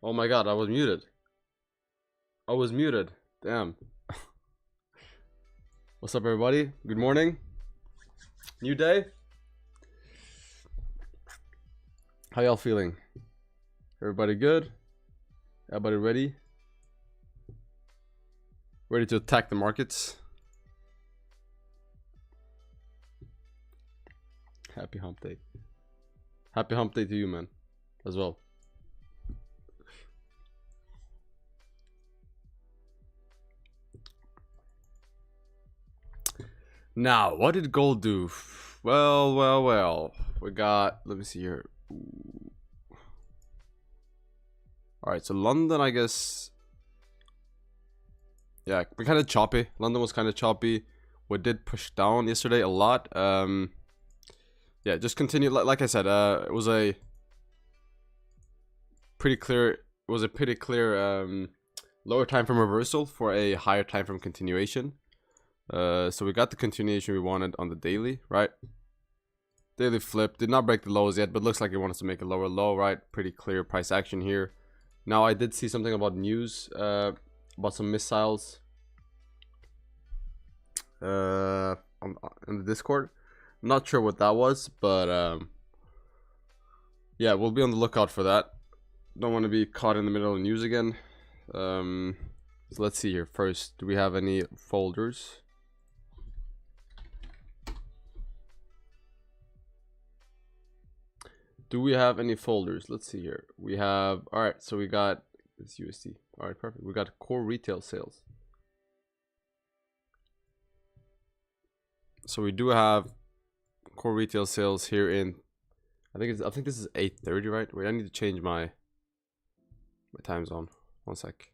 Oh my god, I was muted. I was muted. Damn. What's up, everybody? Good morning. New day. How y'all feeling? Everybody good? Everybody ready? Ready to attack the markets? Happy hump day. Happy hump day to you, man, as well. Now, what did gold do? Well. We got, let me see here. Alright, so London, I guess. Yeah, we're kind of choppy. London was kind of choppy. We did push down yesterday a lot. Yeah, just continue. Like I said, it was a pretty clear. Lower time frame reversal for a higher time frame continuation. So we got the continuation we wanted on the daily, right? Daily flip did not break the lows yet, but looks like it wants to make a lower low, right? Pretty clear price action here. Now I did see something about news, about some missiles in the Discord. Not sure what that was, but yeah, we'll be on the lookout for that. Don't want to be caught in the middle of the news again. So let's see here. First, do we have any folders? Do we have any folders? Let's see here. We have, all right, so we got this USD. All right, perfect. We got core retail sales. So we do have core retail sales here in, I think this is 8:30, right? Wait, I need to change my time zone. One sec.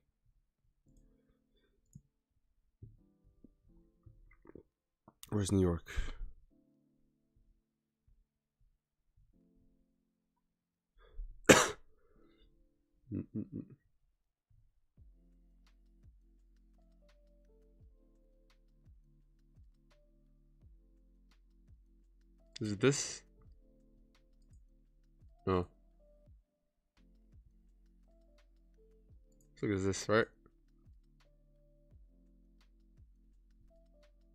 Where's New York? Is it this? No. Look at this, right?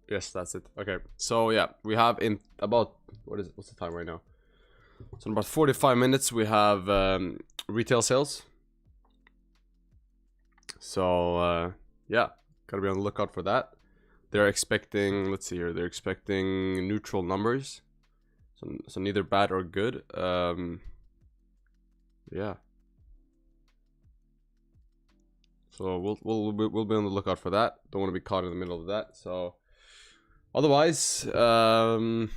Yes, that's it. Okay, so yeah, we have in about, what's the time right now? So in about 45 minutes we have retail sales. So yeah, gotta be on the lookout for that. They're expecting, let's see here, they're expecting neutral numbers, so neither bad or good. Yeah, so we'll be on the lookout for that. Don't want to be caught in the middle of that. So otherwise, most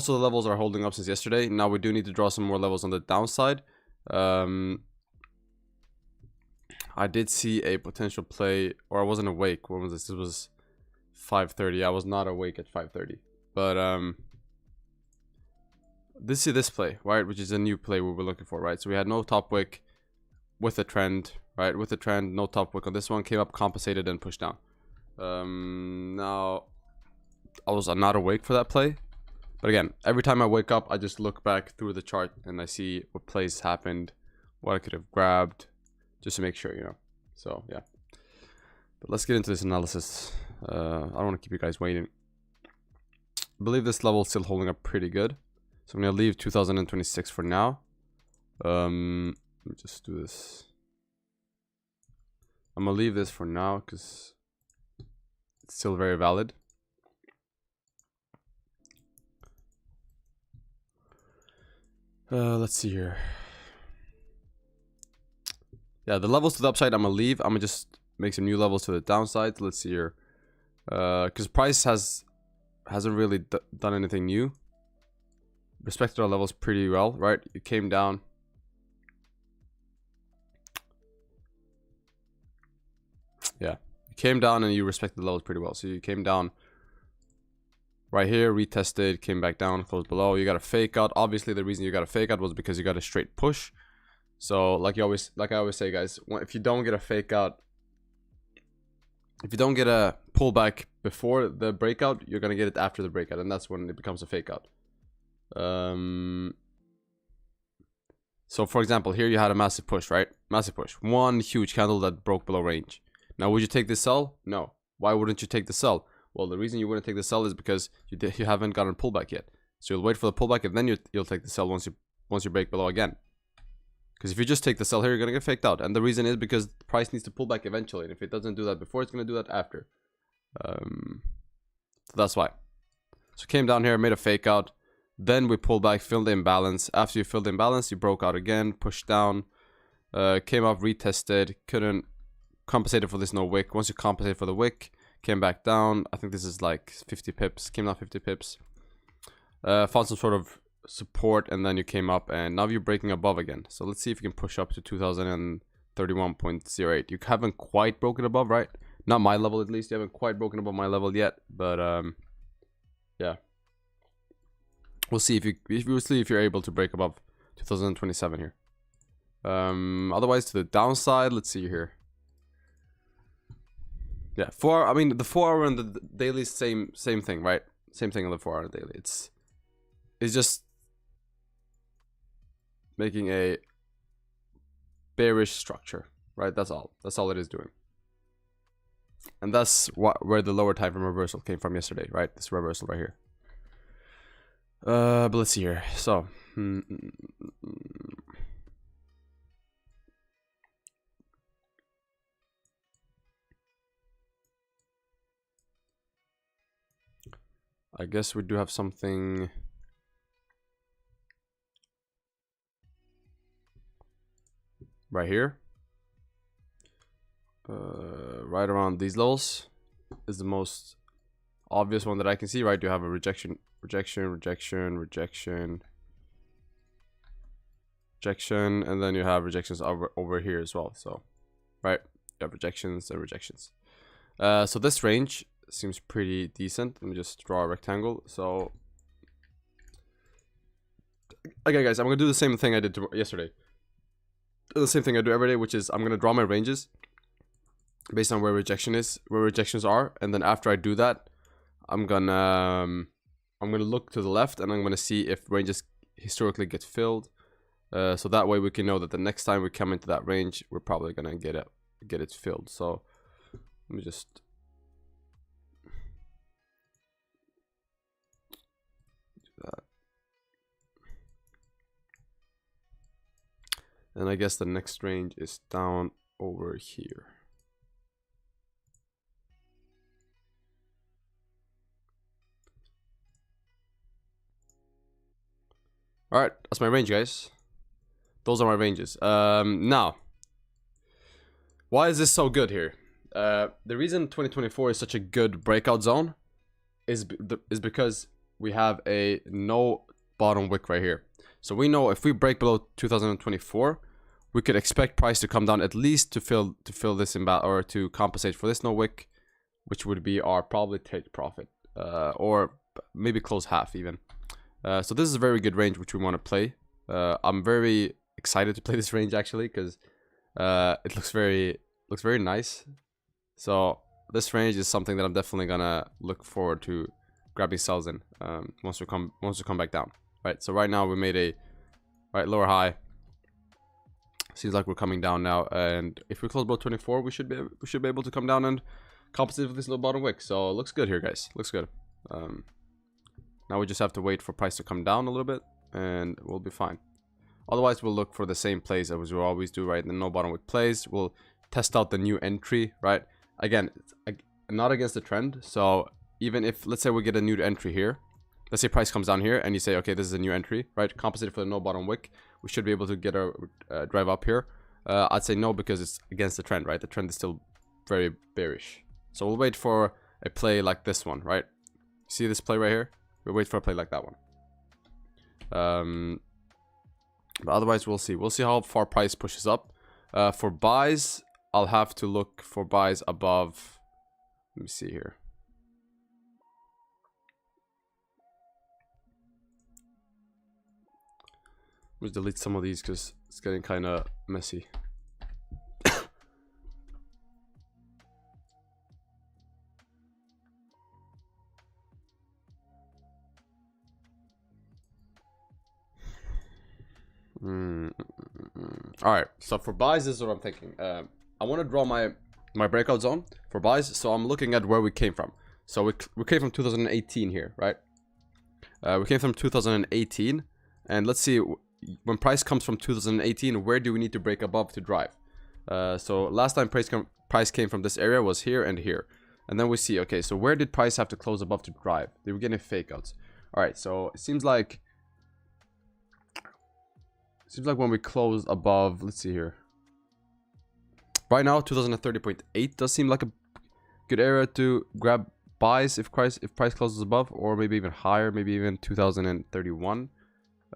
of the levels are holding up since yesterday. Now we do need to draw some more levels on the downside. I did see a potential play, or I wasn't awake. When was this? This was 5:30. I was not awake at 5:30. But this play, right, which is a new play we were looking for, right? So we had no top wick with a trend, right? With the trend, no top wick on this one. Came up, compensated, and pushed down. Now I was not awake for that play. But again, every time I wake up, I just look back through the chart and I see what plays happened, what I could have grabbed, just to make sure, you know. So yeah, but let's get into this analysis. I don't want to keep you guys waiting. I believe this level is still holding up pretty good, so I'm gonna leave 2026 for now. Let me just do this. I'm gonna leave this for now because it's still very valid. Let's see here. Yeah, the levels to the upside I'm gonna leave. I'm gonna just make some new levels to the downside. Let's see here. Because price hasn't really done anything new. Respected our levels pretty well, right? It came down. Yeah, you came down and you respected the levels pretty well. So you came down right here, retested, came back down, closed below. You got a fake out. Obviously, the reason you got a fake out was because you got a straight push. So like I always say, guys, if you don't get a fake out, if you don't get a pullback before the breakout, you're gonna get it after the breakout, and that's when it becomes a fake out. So for example, here you had a massive push, right? Massive push. One huge candle that broke below range. Now, would you take this sell? No. Why wouldn't you take the sell? Well, the reason you wouldn't take the sell is because you haven't gotten a pullback yet. So you'll wait for the pullback and then you'll take the sell once you break below again. Because if you just take the sell here, you're gonna get faked out. And the reason is because the price needs to pull back eventually. And if it doesn't do that before, it's gonna do that after. So that's why. So came down here, made a fake out. Then we pulled back, filled the imbalance. After you filled the imbalance, you broke out again, pushed down, came up, retested, couldn't compensate for this no wick. Once you compensate for the wick, came back down. I think this is like 50 pips. Came down 50 pips. Found some sort of support, and then you came up, and now you're breaking above again. So let's see if you can push up to 2031.08. You haven't quite broken above, right? Not my level, at least. You haven't quite broken above my level yet, but yeah. We'll see if you're able to break above 2027 here. Otherwise, to the downside, let's see here. Yeah, the 4 hour and the daily same thing, right? Same thing on the 4 hour daily. It's just making a bearish structure, right? That's all it is doing. And that's where the lower time frame reversal came from yesterday, right? This reversal right here. But let's see here. So, I guess we do have something right here. Right around these levels is the most obvious one that I can see, right? You have a rejection, and then you have rejections over here as well. So, right, you have rejections and rejections. So this range seems pretty decent. Let me just draw a rectangle. So, okay, guys, I'm gonna do the same thing I did yesterday. The same thing I do every day, which is I'm gonna draw my ranges based on where rejections are, and then after I do that, I'm gonna look to the left, and I'm gonna see if ranges historically get filled. So that way we can know that the next time we come into that range, we're probably gonna get it filled. So let me just do that. And I guess the next range is down over here. All right, that's my range, guys. Those are my ranges. Now, why is this so good here? The reason 2024 is such a good breakout zone is because we have a no bottom wick right here. So we know if we break below 2024, we could expect price to come down at least to fill this imbalance, or to compensate for this no wick, which would be our probably take profit, or maybe close half even. So this is a very good range which we want to play. I'm very excited to play this range actually, because it looks very nice. So this range is something that I'm definitely gonna look forward to grabbing sells in once we come back down. Right. So right now we made a lower high. Seems like we're coming down now, and if we close below 24, we should be able to come down and compensate for this little bottom wick. So it looks good here, guys. Looks good. Now we just have to wait for price to come down a little bit, and we'll be fine. Otherwise, we'll look for the same plays as we always do, right? The no bottom wick plays. We'll test out the new entry, right? Again, not against the trend. So even if, let's say we get a new entry here, let's say price comes down here, and you say, okay, this is a new entry, right? Compensated for the no bottom wick, we should be able to get a drive up here. I'd say no, because it's against the trend, right? The trend is still very bearish. So we'll wait for a play like this one, right? See this play right here? We'll wait for a play like that one. But otherwise, we'll see. We'll see how far price pushes up. For buys, I'll have to look for buys above. Let me see here. Let's delete some of these because it's getting kind of messy. All right, so for buys, this is what I'm thinking. I want to draw my breakout zone for buys, so I'm looking at where we came from. So we came from 2018 here, right? We came from 2018, and let's see, when price comes from 2018, where do we need to break above to drive? So last time price came from this area was here and here, and then we see, okay, so where did price have to close above to drive? They were getting fake outs. All right, so it seems like when we closed above, let's see here. Right now, 2030.8 does seem like a good area to grab buys if price closes above, or maybe even higher, maybe even 2031.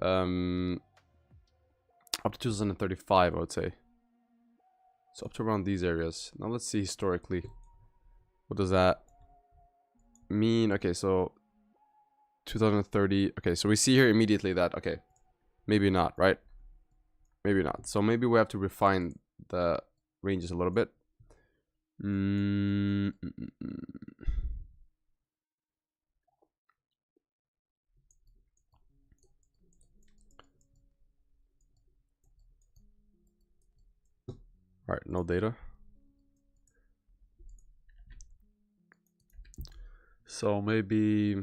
Up to 2035, I would say. So up to around these areas. Now let's see historically. What does that mean? Okay, so 2030. Okay, so we see here immediately that, okay, maybe not, right? Maybe not. So maybe we have to refine the ranges a little bit. All right, no data. So maybe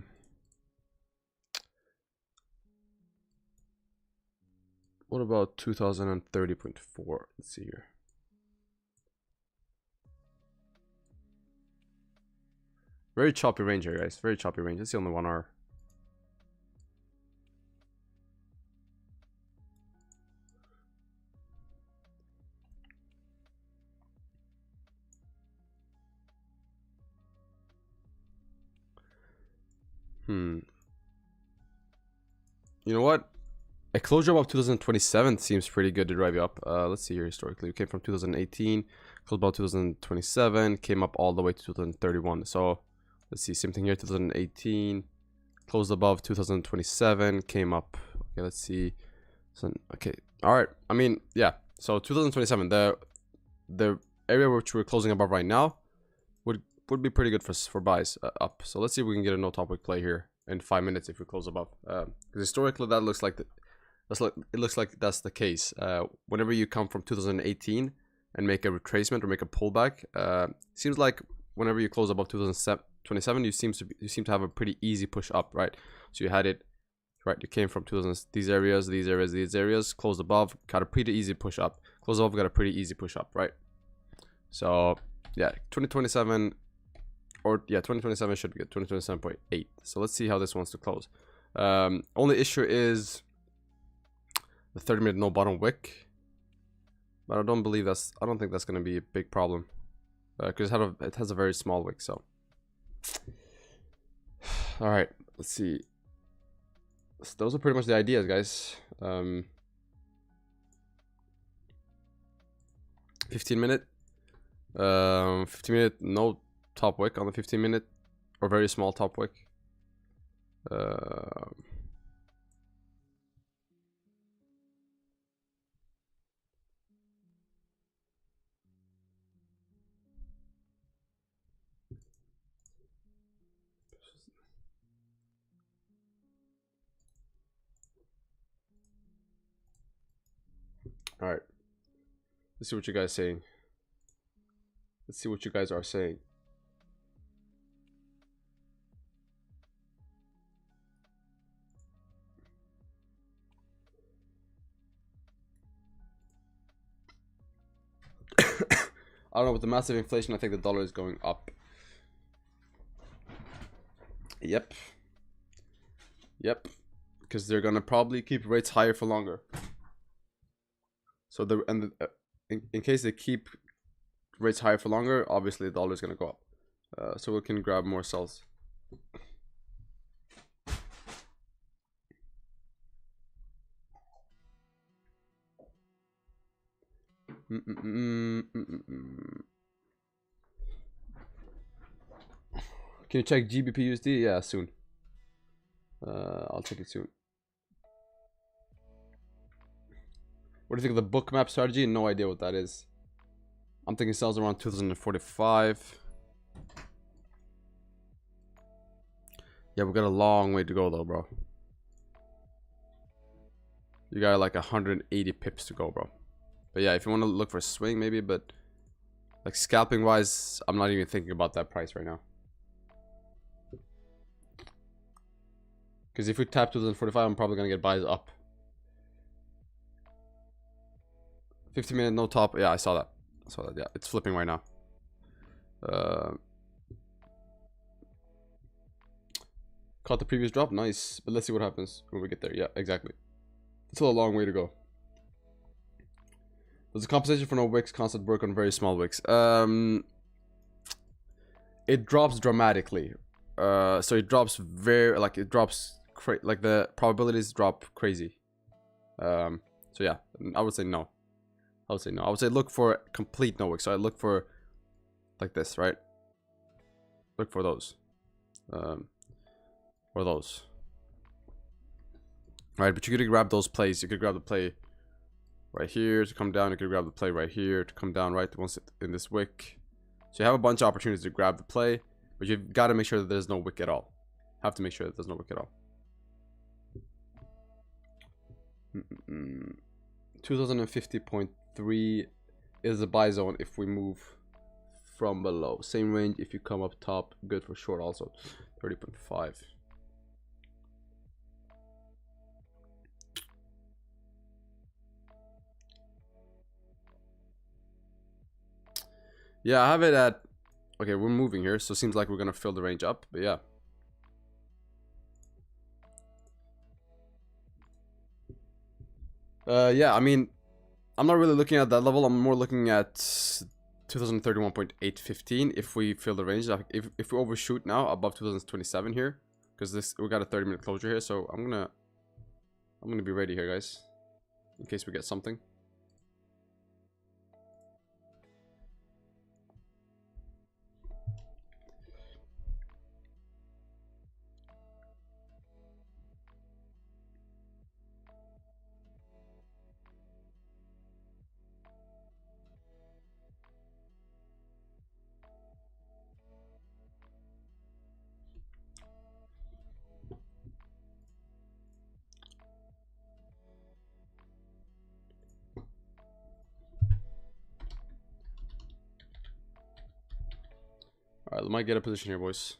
what about 2030.4? Let's see here. Very choppy range here, guys. Very choppy range. Let's see on the 1 hour. You know what? A closure above 2027 seems pretty good to drive you up. Let's see here historically. We came from 2018, closed about 2027, came up all the way to 2031. So let's see, same thing here, 2018, closed above 2027, came up. Okay, let's see. So, okay, all right. I mean, yeah. So 2027, the area which we're closing above right now would be pretty good for buys up. So let's see if we can get a no top wick play here in 5 minutes if we close above. Because historically, that looks like it looks like that's the case. Whenever you come from 2018 and make a retracement or make a pullback, seems like whenever you close above 2027, you seem to have a pretty easy push up, right? So you had it, right? You came from these areas, closed above, got a pretty easy push up. Closed above, got a pretty easy push up, right? So yeah, 2027. Or yeah, 2027 should be good. 2027.8. So let's see how this wants to close. Only issue is the 30-minute no bottom wick, but I don't think that's going to be a big problem because it has a very small wick. So all right, let's see. So those are pretty much the ideas, guys. 15-minute, 15-minute no top wick on the 15-minute, or very small top wick. All right, let's see what you guys are saying. Let's see what you guys are saying. I don't know, with the massive inflation, I think the dollar is going up. Yep. Because they're gonna probably keep rates higher for longer. So in case they keep rates higher for longer, obviously the dollar is gonna go up. So we can grab more sells. Can you check GBP USD? Yeah, soon. I'll check it soon. What do you think of the book map strategy? No idea what that is. I'm thinking sells around 2045. Yeah, we got a long way to go though, bro. You got like 180 pips to go, bro. But yeah, if you want to look for a swing, maybe. But like scalping wise, I'm not even thinking about that price right now. Because if we tap 2045, I'm probably gonna get buys up. 50-minute no top. Yeah, I saw that. I saw that. Yeah, it's flipping right now. Caught the previous drop. Nice. But let's see what happens when we get there. Yeah, exactly. It's still a long way to go. There's a compensation for no wicks. Constant work on very small wicks. It drops dramatically. So it drops very, like, it drops like the probabilities drop crazy. So yeah, I would say no. I would say no. I would say look for complete no wick. So I look for like this, right? Look for those. Or those. Right, but you could grab those plays. You could grab the play right here to come down. You could grab the play right here to come down, right? Once in this wick. So you have a bunch of opportunities to grab the play, but you've got to make sure that there's no wick at all. Have to make sure that there's no wick at all. 2050.3 is a buy zone if we move from below. Same range if you come up top. Good for short also. 30.5. Yeah, I have it at... Okay, we're moving here, so it seems like we're going to fill the range up, but yeah. Yeah, I mean, I'm not really looking at that level. I'm more looking at 2031.815 if we fill the range. If we overshoot now above 2027 here, because we got a 30-minute closure here, so I'm gonna be ready here, guys, in case we get something. All right, we might get a position here, boys.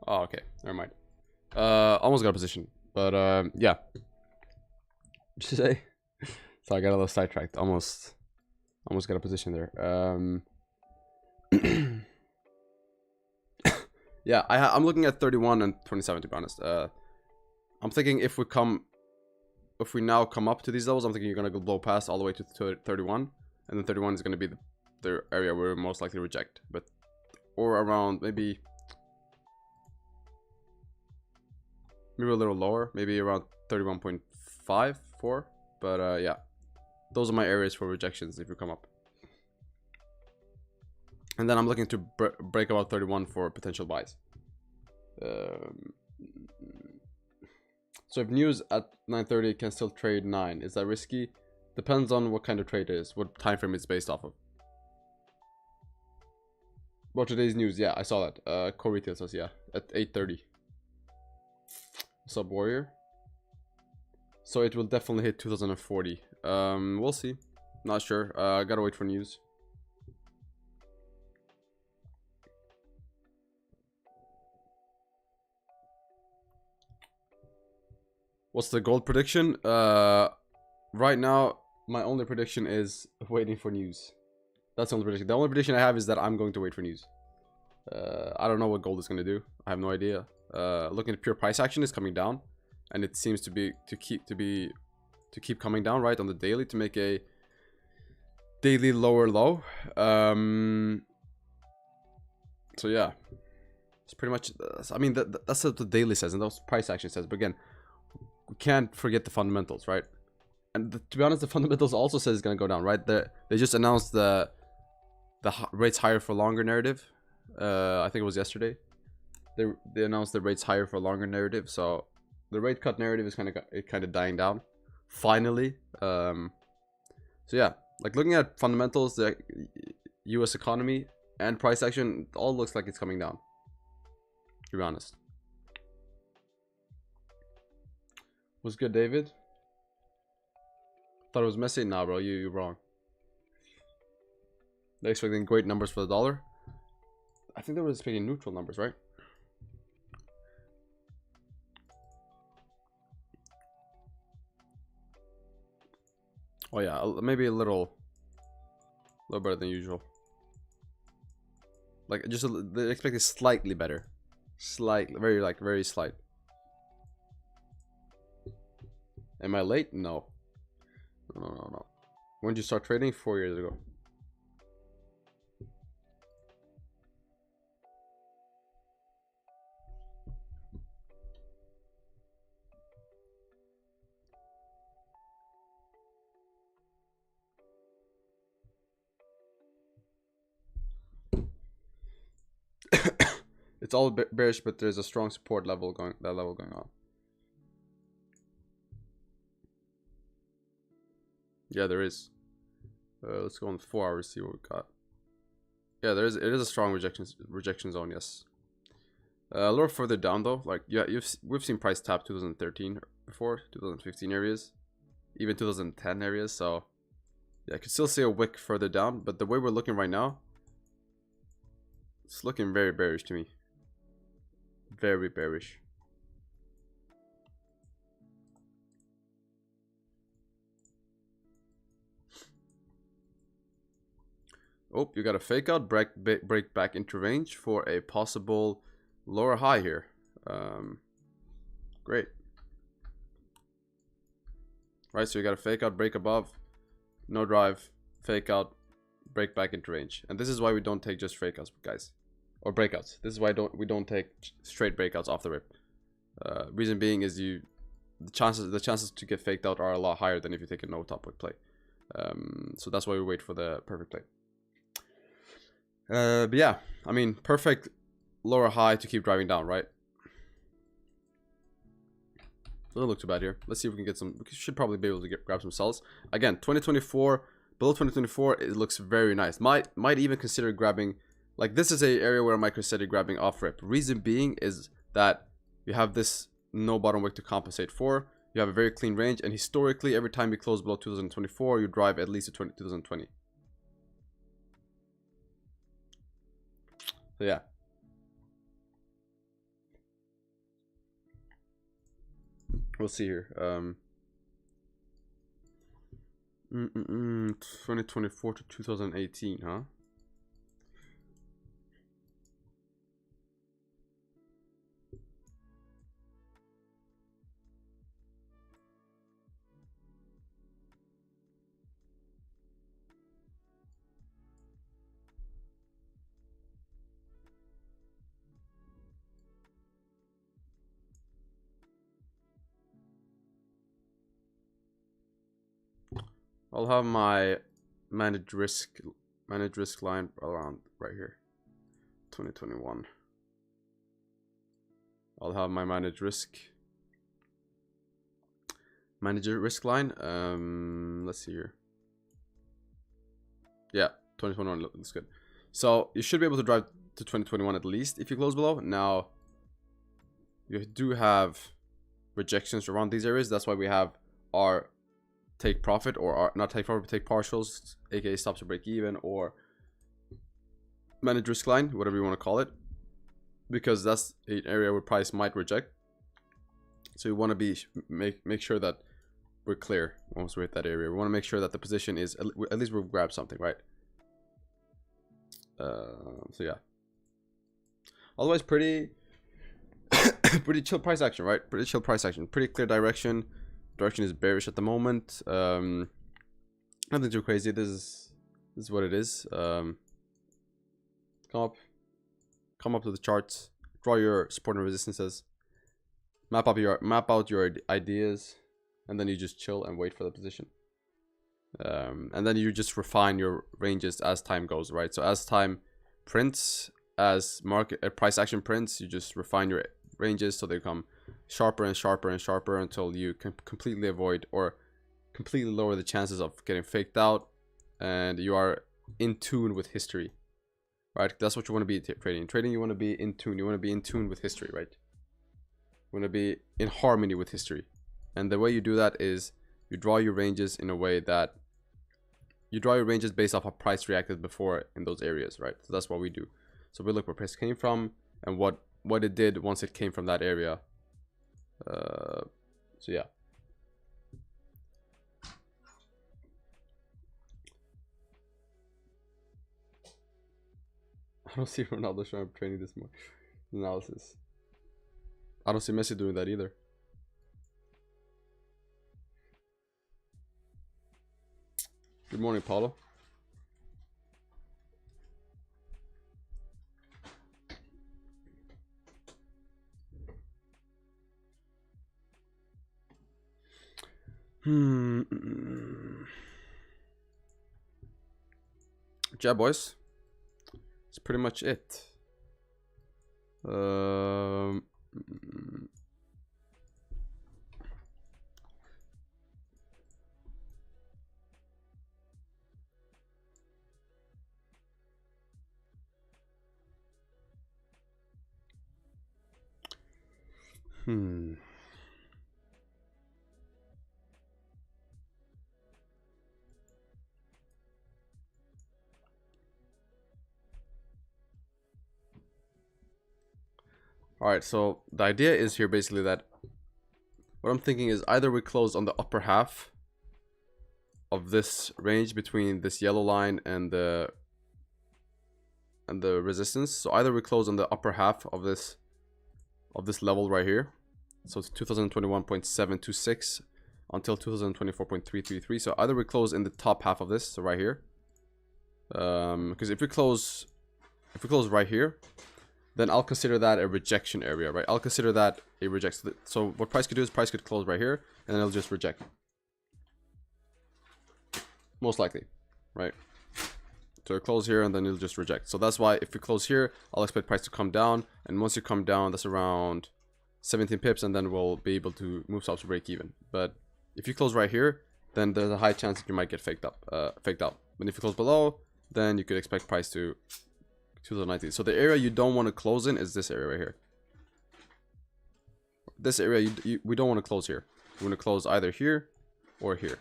Oh, okay, never mind. Almost got a position, but yeah. What did you say? So I got a little sidetracked. Almost got a position there. Yeah, I'm looking at 31 and 27 to be honest. I'm thinking if we now come up to these levels, I'm thinking you're gonna go blow past all the way to 31, and then 31 is gonna be the area where we most likely reject, or around maybe a little lower, maybe around 31.54. But yeah, those are my areas for rejections if you come up. And then I'm looking to break about 31 for potential buys. So if news at 9:30 can still trade 9, is that risky? Depends on what kind of trade it is, what time frame it's based off of. About today's news, yeah, I saw that. Core retail says, yeah, at 8:30. What's up, Warrior? So it will definitely hit 2040. We'll see. Not sure. I gotta wait for news. What's the gold prediction? Right now, my only prediction is waiting for news. That's the only prediction. The only prediction I have is that I'm going to wait for news. I don't know what gold is going to do. I have no idea. Looking at pure price action, is coming down, and it seems to keep coming down right on the daily to make a daily lower low. So yeah, it's pretty much. I mean, that's what the daily says, and that's what price action says. But again, we can't forget the fundamentals, right? And to be honest, the fundamentals also says it's gonna go down, right? They just announced the rates higher for longer narrative. I think it was yesterday. They announced the rates higher for longer narrative, so the rate cut narrative is kind of dying down, finally. So yeah, like looking at fundamentals, the U.S. economy and price action, it all looks like it's coming down. To be honest. Was good, David? Thought it was messy? Nah, bro, you're wrong. They're expecting great numbers for the dollar. I think they were expecting neutral numbers, right? Oh yeah, maybe a little better than usual. Like just they expected slightly better, slightly, very slight. Am I late? No. No. When did you start trading? 4 years ago. It's all bearish, but there's a strong support level going on. Yeah, there is. Let's go on 4 hours, see what we got. Yeah, it is a strong rejection zone. Yes. A little further down though, like yeah, we've seen price tap 2013 before, 2015 areas, even 2010 areas. So yeah, I could still see a wick further down, but the way we're looking right now, it's looking very bearish to me. Very bearish. Oh, you got a fake out, break back into range for a possible lower high here. Great. Right, so you got a fake out, break above, no drive, fake out, break back into range. And this is why we don't take just fake outs, guys, or breakouts. This is why we don't take straight breakouts off the rip. Reason being is the chances to get faked out are a lot higher than if you take a no top wick play. So that's why we wait for the perfect play. But yeah, I mean, perfect lower high to keep driving down, right? Doesn't look too bad here. Let's see if we can get some. We should probably be able to grab some sells. Again, 2024, below 2024, it looks very nice. Might even consider grabbing, like this is a area where I might consider grabbing off rip. Reason being is that you have this no bottom wick to compensate for. You have a very clean range, and historically, every time you close below 2024, you drive at least to 2020. So yeah. We'll see here. 2024 to 2018, huh? I'll have my managed risk line around right here. 2021. I'll have my managed risk line. Let's see here. Yeah, 2021 looks good. So you should be able to drive to 2021 at least if you close below. Now you do have rejections around these areas. That's why we have our take profit, or our, not take profit, but take partials, aka stops to break even, or managed risk line, whatever you want to call it, because that's an area where price might reject. So we want to be make sure that we're clear once we're at that area. We want to make sure that the position is at least we'll grab something, right? So yeah. Otherwise, pretty pretty chill price action, right? Pretty chill price action. Pretty clear direction. Direction is bearish at the moment. Nothing too crazy. This is what it is. Come up to the charts. Draw your support and resistances. Map out your ideas, and then you just chill and wait for the position. And then you just refine your ranges as time goes, right? So as time prints, as market price action prints, you just refine your ranges so they become sharper and sharper and sharper until you can completely avoid or completely lower the chances of getting faked out, and you are in tune with history, right? That's what you want to be trading. You want to be in tune. You want to be in tune with history, right? You want to be in harmony with history. And the way you do that is you draw your ranges in a way that you draw your ranges based off how price reacted before in those areas, right? So that's what we do. So we look where price came from and what it did once it came from that area. So yeah. I don't see Ronaldo showing up training this much analysis. I don't see Messi doing that either. Good morning, Paulo. Yeah, boys. That's pretty much it. Alright, so the idea is here basically that what I'm thinking is either we close on the upper half of this range between this yellow line and the resistance. So either we close on the upper half of this level right here. So it's 2021.726 until 2024.333. So either we close in the top half of this, so right here. Because if we close right here, then I'll consider that a rejection area, right? I'll consider that a rejection. So what price could do is price could close right here, and then it'll just reject. Most likely, right? So it'll close here, and then it'll just reject. So that's why if we close here, I'll expect price to come down. And once you come down, that's around 17 pips, and then we'll be able to move stops to break even. But if you close right here, then there's a high chance that you might get faked out. But if you close below, then you could expect price to 2019. So the area you don't want to close in is this area right here. This area we don't want to close here. We want to close either here or here.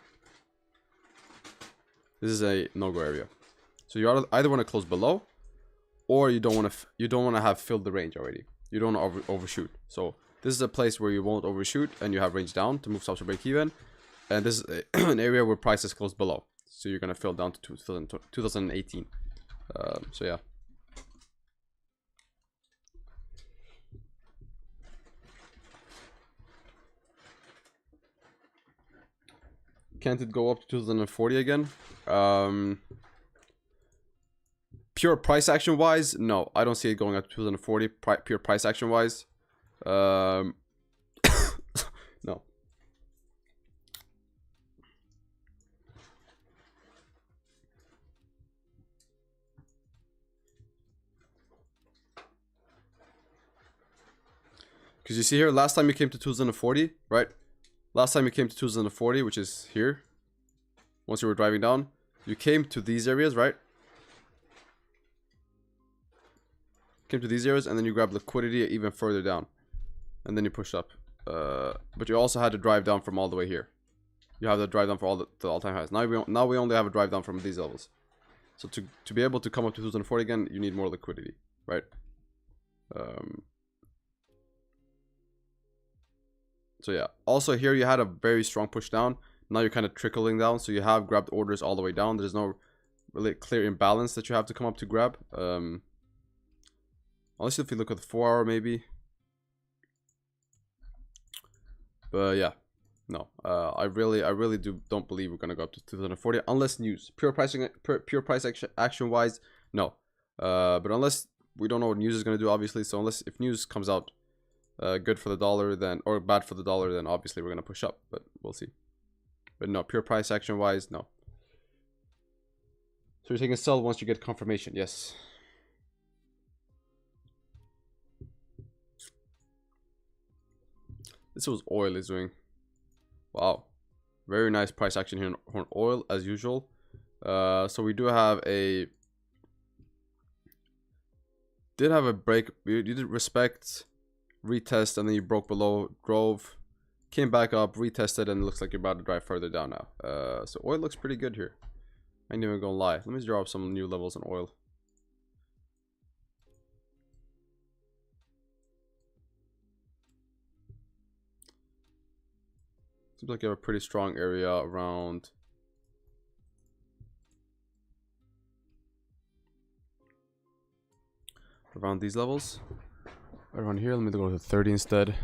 This is a no-go area. So you either want to close below, or you don't want to have filled the range already. You don't want to overshoot. So this is a place where you won't overshoot and you have range down to move stops to break even. And this is an area where price is closed below. So you're gonna fill down to 2018. So yeah. Can't it go up to 2040 again? Pure price action wise, no, I don't see it going up to 2040. Pure price action wise, no. Because you see here, last time you came to 2040, right? Last time you came to 2040, which is here. Once you were driving down, you came to these areas, right? Came to these areas, and then you grab liquidity even further down, and then you push up. But you also had to drive down from all the way here. You have to drive down for all the all-time highs. Now we only have a drive down from these levels. So to be able to come up to 2040 again, you need more liquidity, right? So yeah. Also here you had a very strong push down. Now you're kind of trickling down. So you have grabbed orders all the way down. There's no really clear imbalance that you have to come up to grab. Unless if you look at the 4 hour maybe. But yeah. No. I really don't believe we're gonna go up to 2040 unless news. Pure price action wise, no. But unless we don't know what news is gonna do, obviously. So unless if news comes out good for the dollar, then or bad for the dollar, then obviously we're gonna push up, but we'll see. But no, pure price action wise, no. So you're taking a sell once you get confirmation. Yes. This was oil is doing. Wow, very nice price action here on oil as usual. So we do have a break. You did respect, retest, and then you broke below, drove, came back up, retested, and it looks like you're about to drive further down now. So oil looks pretty good here. I ain't even gonna lie. Let me draw up some new levels on oil. Seems like you have a pretty strong area around these levels. Around here, let me go to 30 instead.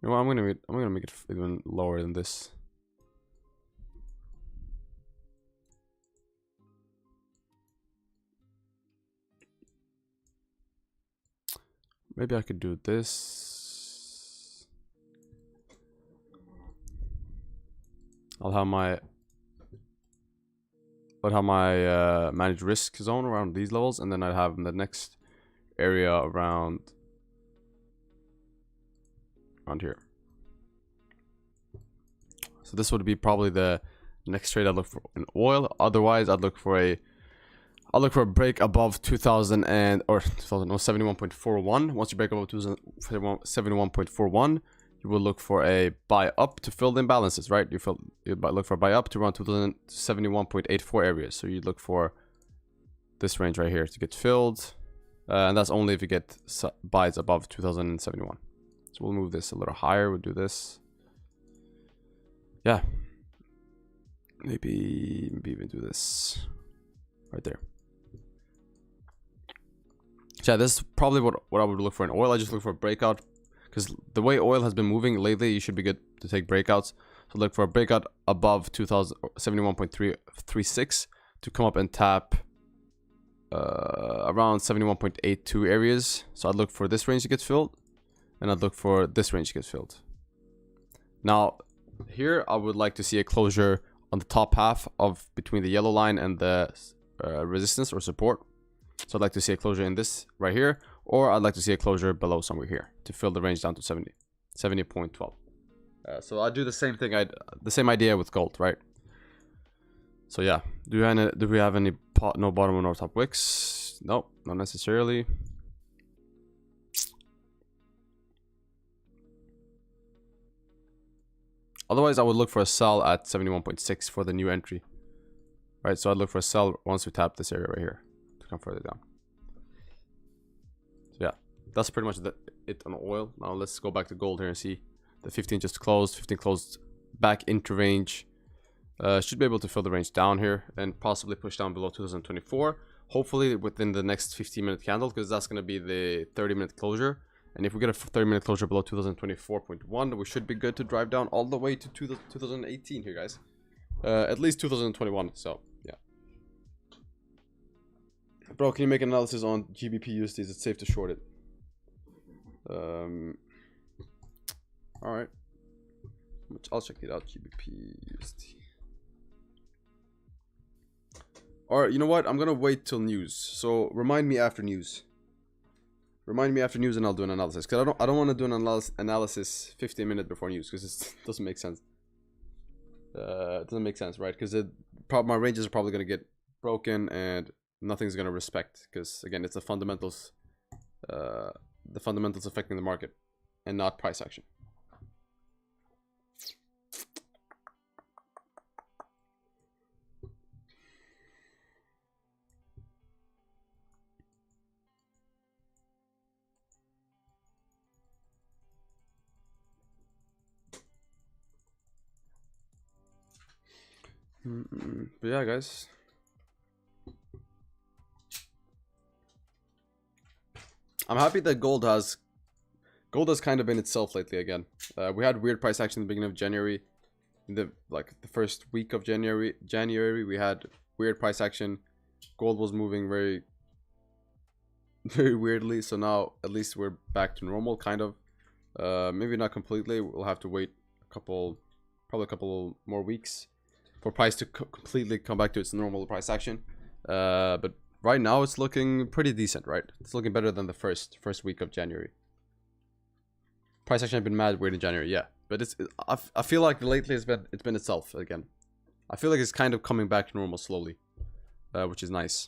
You know what, I'm gonna make it even lower than this. Maybe I could do this. I'll have my manage risk zone around these levels, and then I'd have the next area around here. So this would be probably the next trade I'd look for in oil. Otherwise, I'll look for a break above 2000 and or 71.41. Once you break above 71.41, you will look for a buy up to fill the imbalances, right? You look for a buy up to around 2071.84 areas. So you look for this range right here to get filled, and that's only if you get buys above 2071. So we'll move this a little higher. We'll do this. Yeah. Maybe even do this right there. So yeah, this is probably what I would look for in oil. I just look for a breakout, because the way oil has been moving lately, you should be good to take breakouts. So look for a breakout above 2071.36 to come up and tap around 71.82 areas. So I'd look for this range to get filled, and I'd look for this range to get filled. Now, here I would like to see a closure on the top half of between the yellow line and the resistance or support. So I'd like to see a closure in this right here, or I'd like to see a closure below somewhere here to fill the range down to 70.12. So I do the same thing. The same idea with gold, right? So yeah, do we have any no bottom or no top wicks? No, not necessarily. Otherwise, I would look for a sell at 71.6 for the new entry. Right, so I'd look for a sell once we tap this area right here to come further down. So yeah, that's pretty much it on oil. Now let's go back to gold here and see. The 15 just closed. 15 closed back into range. Should be able to fill the range down here and possibly push down below 2024. Hopefully within the next 15-minute candle, because that's going to be the 30-minute closure. And if we get a 30-minute closure below 2024.1, we should be good to drive down all the way to 2018 here, guys. At least 2021, so yeah. Bro, can you make an analysis on GBP USD? Is it safe to short it? Alright. I'll check it out, GBP USD. Alright, you know what? I'm gonna wait till news. So remind me after news. Remind me after news and I'll do an analysis. Because I don't want to do an analysis 15 minutes before news, because it doesn't make sense. It doesn't make sense, right? Because my ranges are probably going to get broken and nothing's going to respect. Because again, it's the fundamentals affecting the market and not price action. But yeah, guys, I'm happy that gold has kind of been itself lately again. We had weird price action in the beginning of January. In the first week of January we had weird price action. Gold was moving very weirdly, so now at least we're back to normal, kind of. Maybe not completely. We'll have to wait probably a couple more weeks for price to completely come back to its normal price action. But right now it's looking pretty decent, right? It's looking better than the first week of January. Price action had been mad weird in January, yeah. But I feel like lately it's been itself again. I feel like it's kind of coming back to normal slowly, which is nice.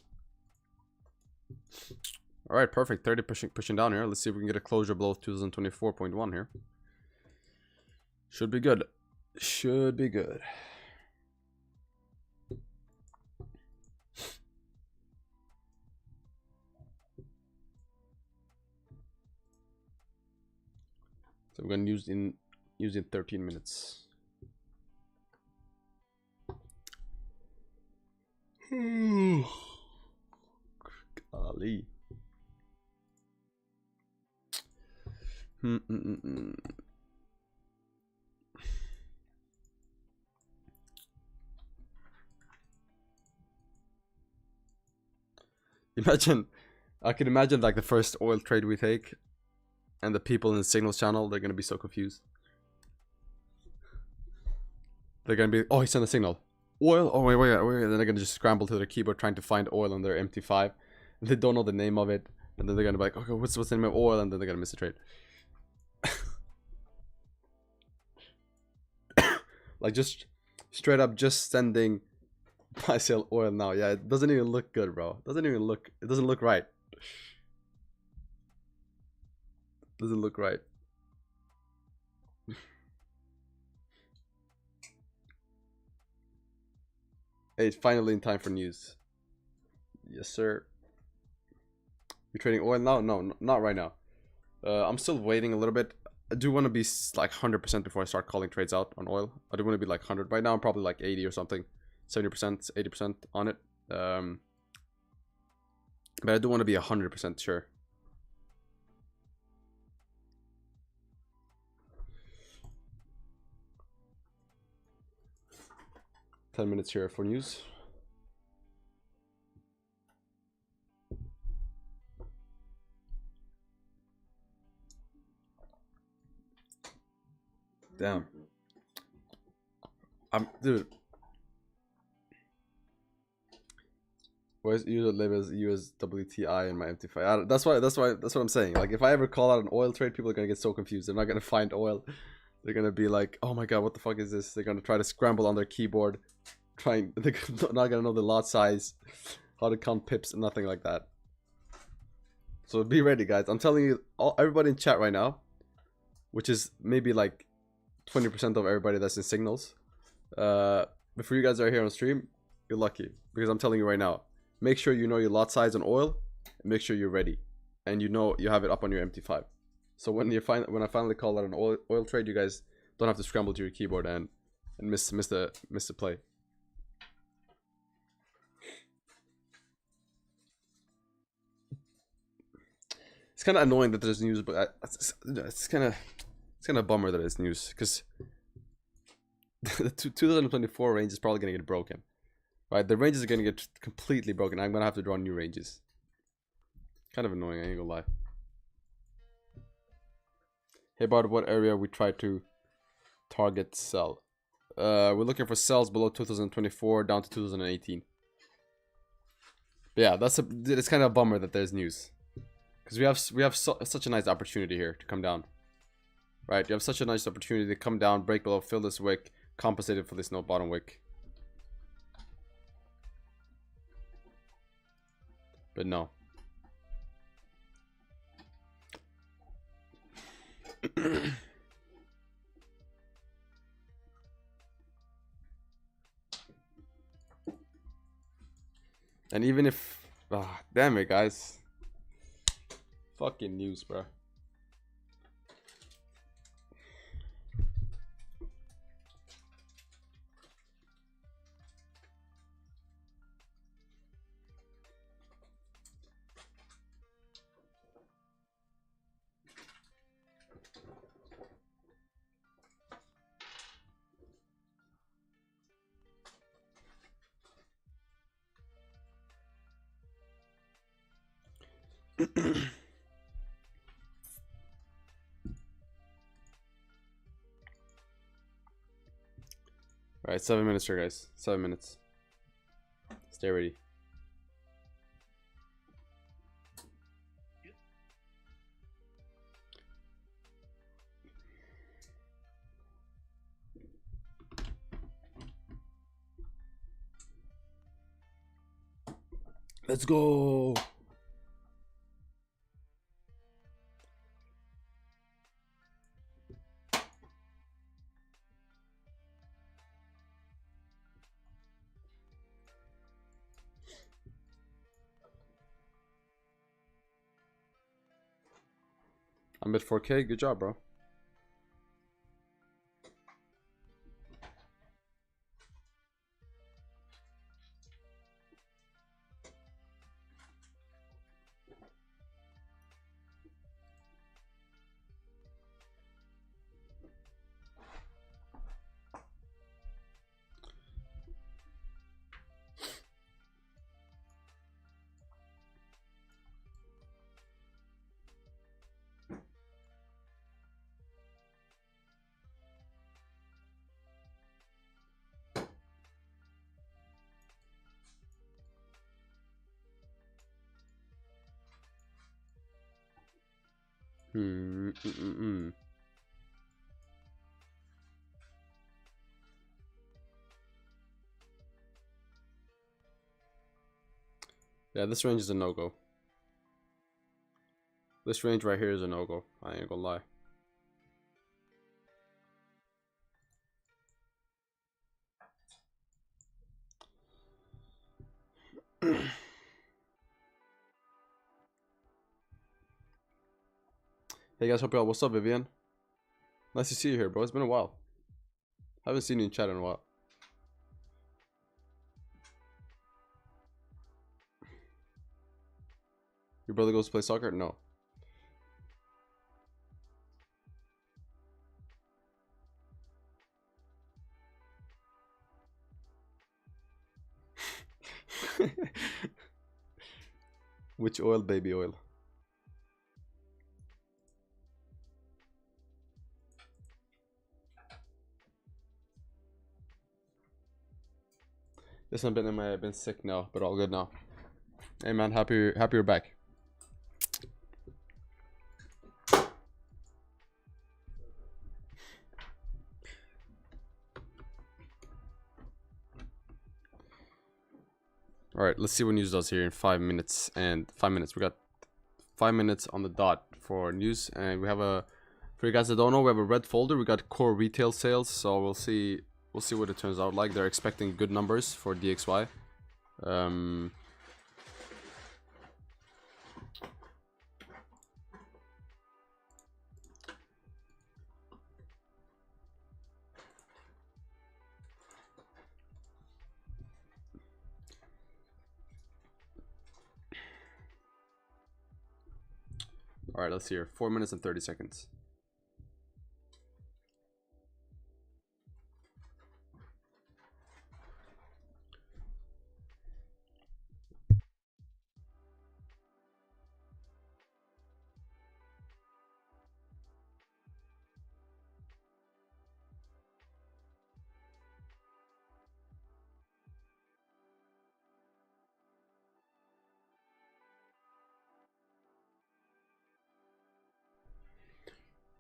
All right, perfect. 30 pushing down here. Let's see if we can get a closure below 2024.1 here. Should be good. Should be good. So we're gonna use in 13 minutes. Golly. Imagine, I can imagine like the first oil trade we take, and the people in the signals channel, they're gonna be so confused. They're gonna be, oh, he sent a signal. Oil? Oh, wait. Then they're gonna just scramble to their keyboard trying to find oil on their MT5. And they don't know the name of it. And then they're gonna be like, okay, what's the name of oil? And then they're gonna miss a trade. Like just straight up just sending buy sell oil now. Yeah, it doesn't even look good, bro. It doesn't look right. Doesn't look right. Hey, it's finally in time for news. Yes, sir. You're trading oil now? No, not right now. I'm still waiting a little bit. I do want to be like 100% before I start calling trades out on oil. I do want to be like 100. Right now I'm probably like 80 or something. 70%, 80% on it. But I do want to be 100% sure. $10 minutes here for news. Damn. Dude. Where's USWTI in my MT5? That's what I'm saying. Like if I ever call out an oil trade, people are gonna get so confused. They're not gonna find oil. They're gonna be like, oh my god, what the fuck is this? They're gonna try to scramble on their keyboard. They're not gonna know the lot size, how to count pips, and nothing like that. So be ready, guys. I'm telling you, everybody in chat right now, which is maybe like 20% of everybody that's in signals. Before you guys are here on stream, you're lucky because I'm telling you right now. Make sure you know your lot size on oil, and make sure you're ready, and you know you have it up on your MT5. So when I finally call out an oil trade, you guys don't have to scramble to your keyboard and miss the play. It's kind of annoying that there's news, but it's kind of a bummer that it's news because the 2024 range is probably gonna get broken. Right, the ranges are gonna get completely broken. I'm gonna have to draw new ranges. Kind of annoying, I ain't gonna lie. Hey Bard, what area we try to target sell? We're looking for sells below 2024 down to 2018. But yeah, it's kind of a bummer that there's news, because we have such a nice opportunity here to come down. Right, you have such a nice opportunity to come down, break below, fill this wick, compensated for this no bottom wick. But no. And even if, damn it, guys. Fucking news, bro. Alright, 7 minutes here, guys. 7 minutes. Stay ready. Let's go. I'm at 4K. Good job, bro. Yeah, this range is a no-go. This range right here is a no-go. I ain't gonna lie. Hey guys, hope y'all. What's up, Vivian? Nice to see you here, bro. It's been a while. I haven't seen you in chat in a while. Your brother goes to play soccer? No. Which oil, baby oil? Yes, I've been sick now, but all good now. Hey man, happy you're back. All right, let's see what news does here in 5 minutes. And 5 minutes, we got 5 minutes on the dot for news, and we have a. For you guys that don't know, we have a red folder. We got core retail sales, so we'll see what it turns out like. They're expecting good numbers for DXY. All right, let's hear 4 minutes and 30 seconds.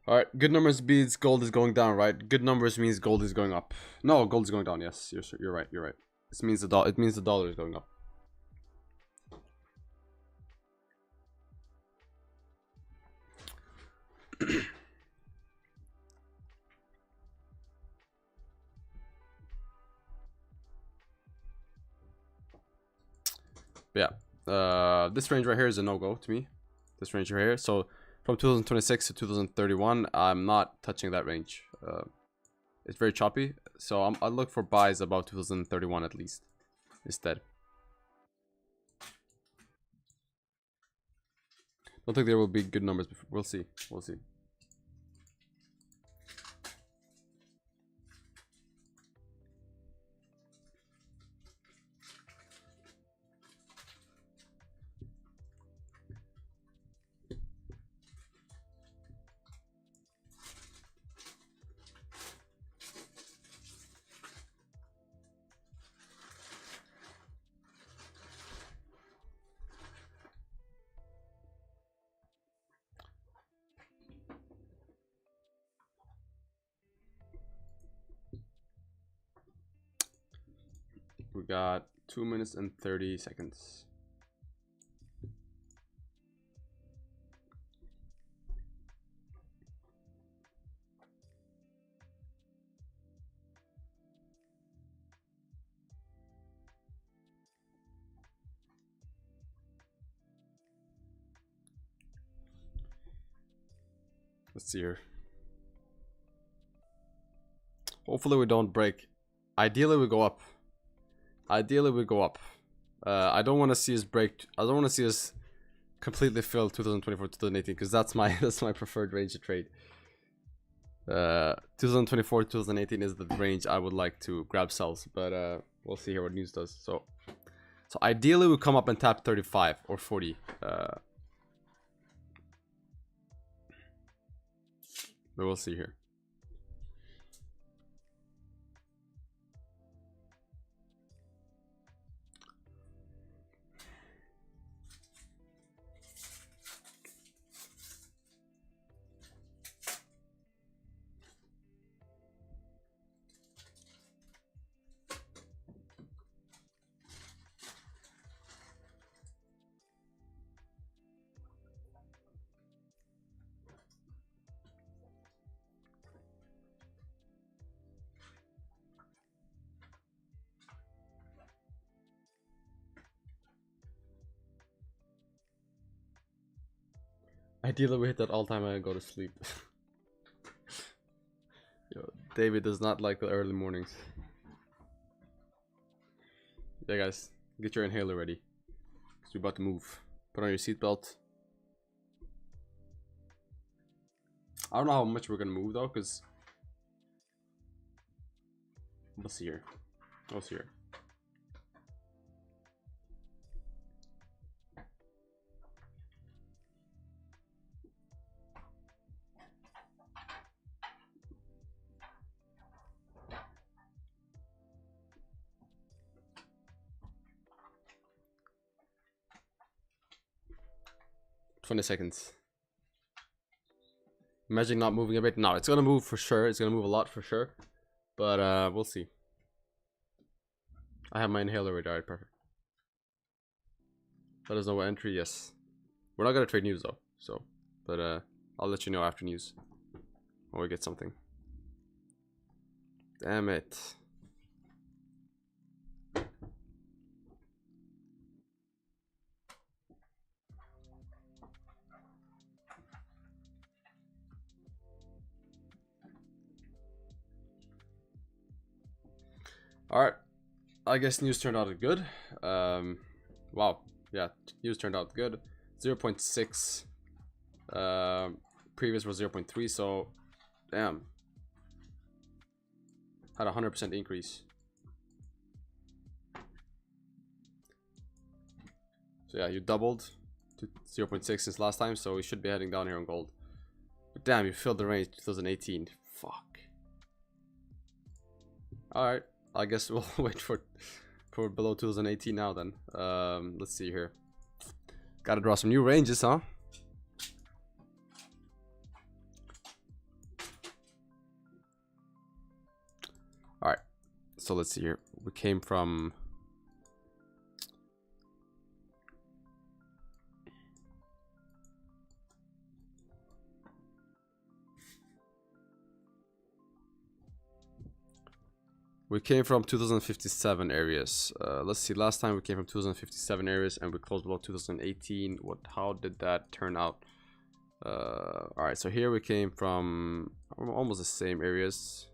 All right, good numbers means gold is going down, right? Good numbers means gold is going up. No, gold is going down. Yes, you're right. You're right. This means it means the dollar is going up. Yeah. This range right here is a no-go to me. This range right here. So from 2026 to 2031, I'm not touching that range. It's very choppy. So I look for buys about 2031 at least instead. Don't think there will be good numbers before. We'll see. We'll see. We got 2 minutes and 30 seconds. Let's see here. Hopefully we don't break. Ideally we go up. Ideally we go up. I don't want to see us break. I don't want to see us completely fill 2024 2018 because that's my preferred range to trade. 2024 2018 is the range I would like to grab sells, but we'll see here what news does. So ideally we come up and tap 35 or 40. But we'll see here. Ideally we hit that all time and go to sleep. Yo, David does not like the early mornings. Yeah guys, get your inhaler ready. Because we're about to move. Put on your seatbelt. I don't know how much we're gonna move though, because we'll see here. We'll see here. $20. Imagine not moving a bit. No, it's gonna move for sure. It's gonna move a lot for sure. But we'll see. I have my inhaler ready. Alright, perfect. Let us know what entry. Yes. We're not gonna trade news though. So, but I'll let you know after news when we get something. Damn it. Alright, I guess news turned out good. Wow, yeah, news turned out good. 0.6. Previous was 0.3, so damn. Had a 100% increase. So yeah, you doubled to 0.6 since last time, so we should be heading down here on gold. But damn, you filled the range 2018. Fuck. Alright. I guess we'll wait for below 2018 now then. Let's see here. Gotta draw some new ranges, huh? Alright. So let's see here. We came from... We came from 2057 areas. Let's see, last time we came from 2057 areas and we closed below 2018. How did that turn out? Alright, so here we came from almost the same areas.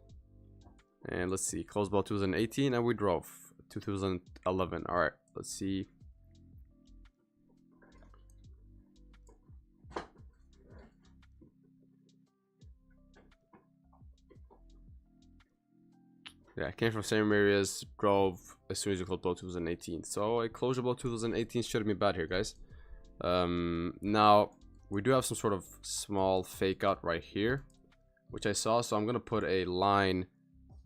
And let's see, closed below 2018 and we drove 2011. Alright, let's see. Yeah, I came from same areas, drove as soon as you closed below 2018. So a closure below 2018 shouldn't be bad here, guys. Now, we do have some sort of small fake out right here, which I saw. So I'm going to put a line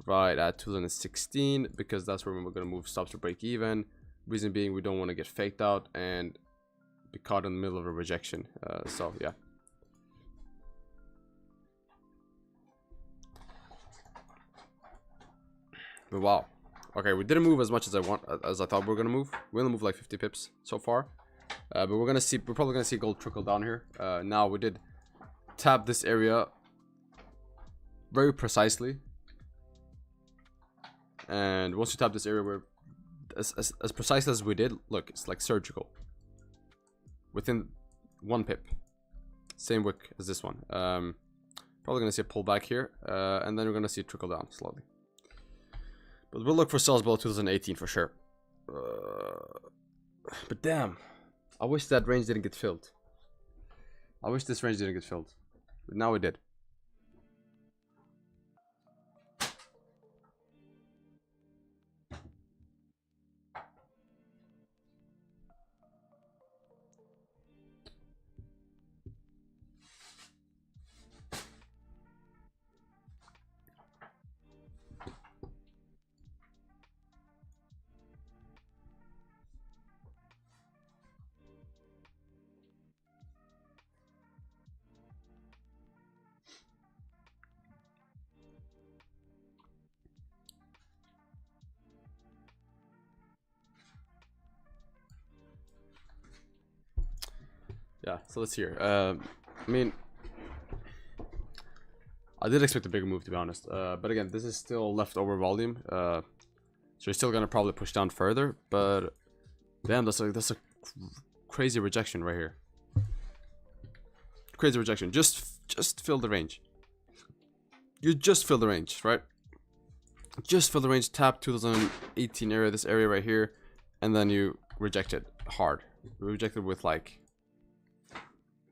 right at 2016 because that's where we're going to move stops to break even. Reason being, we don't want to get faked out and be caught in the middle of a rejection. So, yeah. But wow, okay, we didn't move as much as I thought we were gonna move. We only moved like 50 pips so far, but we're probably gonna see gold trickle down here. Now we did tap this area very precisely, and once you tap this area, we're as precise as we did. Look, it's like surgical. Within 1 pip, same wick as this one. Probably gonna see a pullback here, and then we're gonna see it trickle down slowly. But we'll look for sales below 2018 for sure. But damn, I wish that range didn't get filled. I wish this range didn't get filled, but now it did. Yeah, so let's hear. I mean, I did expect a bigger move, to be honest. But again, this is still leftover volume. So you're still gonna probably push down further. But damn, that's a crazy rejection right here. Crazy rejection. Just fill the range. You just fill the range, right? Just fill the range. Tap 2018 area, this area right here, and then you reject it hard. You reject it with like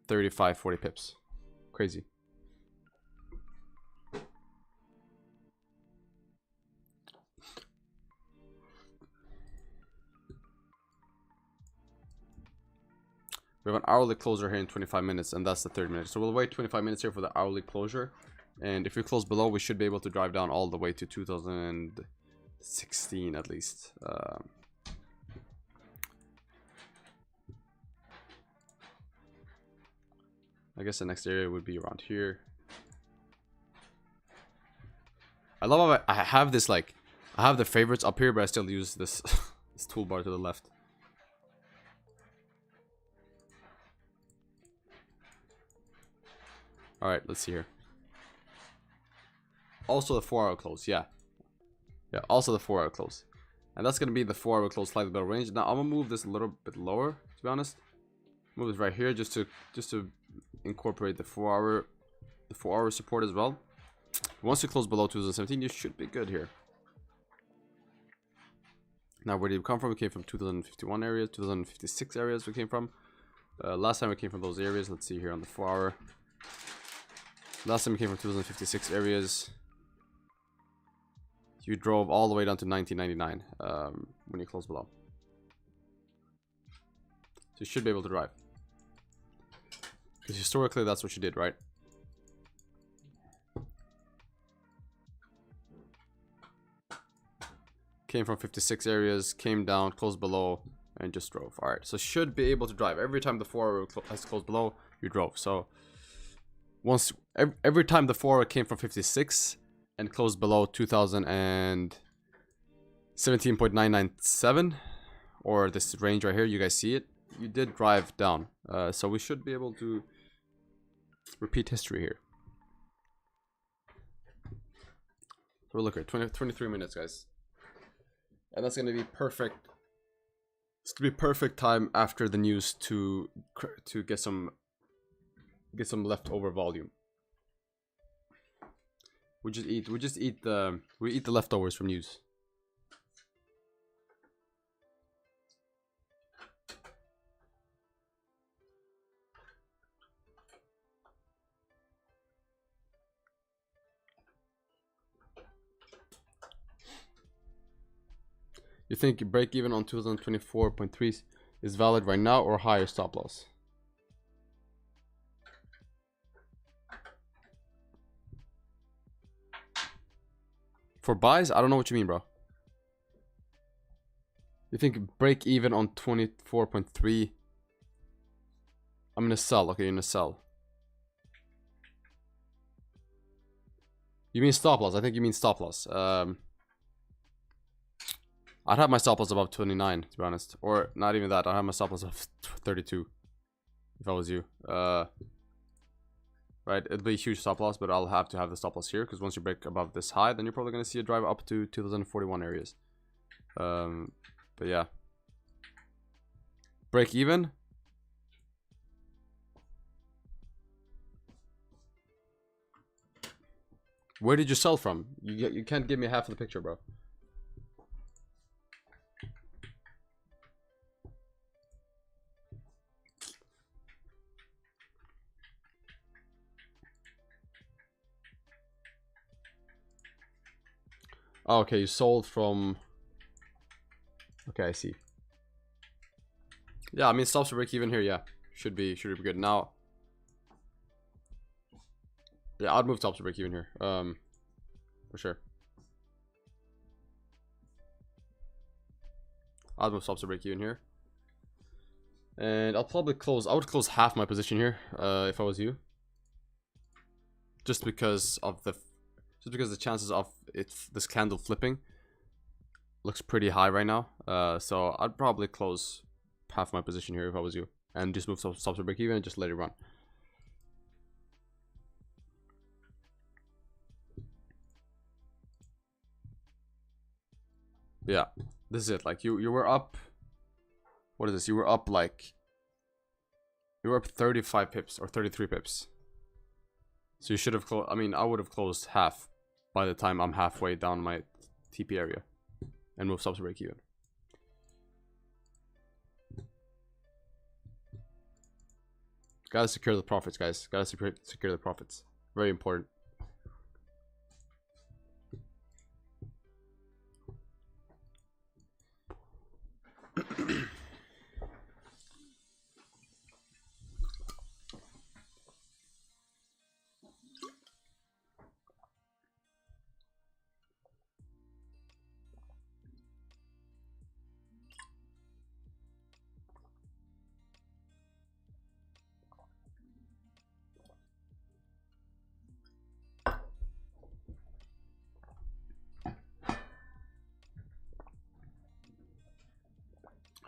35, 40 pips. Crazy. We have an hourly closure here in 25 minutes, and that's the 30 minutes. So we'll wait 25 minutes here for the hourly closure. And if we close below, we should be able to drive down all the way to 2016 at least. I guess the next area would be around here. I love how I have this, like, I have the favorites up here, but I still use this, this toolbar to the left. Alright, let's see here. Also the 4-hour close, yeah. Yeah, also the 4-hour close. And that's gonna be the 4-hour close slightly better range. Now I'm gonna move this a little bit lower, to be honest. Move it right here just to incorporate the 4-hour support as well. Once you close below 2017, you should be good here. Now where did we come from? We came from 2051 areas, 2056 areas we came from. Last time we came from those areas, let's see here on the 4-hour. Last time we came from 2056 areas. You drove all the way down to 1999 when you close below. So you should be able to drive. Because historically that's what you did, right? Came from 56 areas, came down, closed below, and just drove. Alright, so should be able to drive. Every time the 4-hour has closed below, you drove. So once every time the 4-hour came from 56 and closed below 2017.997, or this range right here, you guys see it, you did drive down. So we should be able to repeat history here. So we'll look at 23 minutes, guys. And that's gonna be perfect. It's gonna be perfect time after the news to get some leftover volume. We eat the leftovers from news. You think break even on 2024.3 is valid right now, or higher stop loss? For buys, I don't know what you mean, bro. You think break even on 24.3? I'm gonna sell. Okay, you're gonna sell. You mean stop loss? I think you mean stop loss. I'd have my stop loss above 29, to be honest. Or not even that. I'd have my stop loss of 32 if I was you. Right, it'll be a huge stop loss, but I'll have to have the stop loss here, because once you break above this high, then you're probably going to see a drive up to 2041 areas. But yeah. Break even. Where did you sell from? You can't give me half of the picture, bro. Oh, okay, you sold from... Okay, I see. Yeah, I mean, stops to break even here, yeah. Should be good. Now... Yeah, I'd move stops to break even here. For sure. I'd move stops to break even here. And I'll probably close... I would close half my position here, if I was you. Just because of the... Just because the chances of this candle flipping looks pretty high right now. So I'd probably close half my position here if I was you. And just move stops to break even and just let it run. Yeah, this is it. Like you were up. What is this? You were up like. You were up 35 pips or 33 pips. So you should have closed. I mean, I would have closed half by the time I'm halfway down my TP area, and move stops to break even. Gotta secure the profits, guys. Gotta secure the profits. Very important.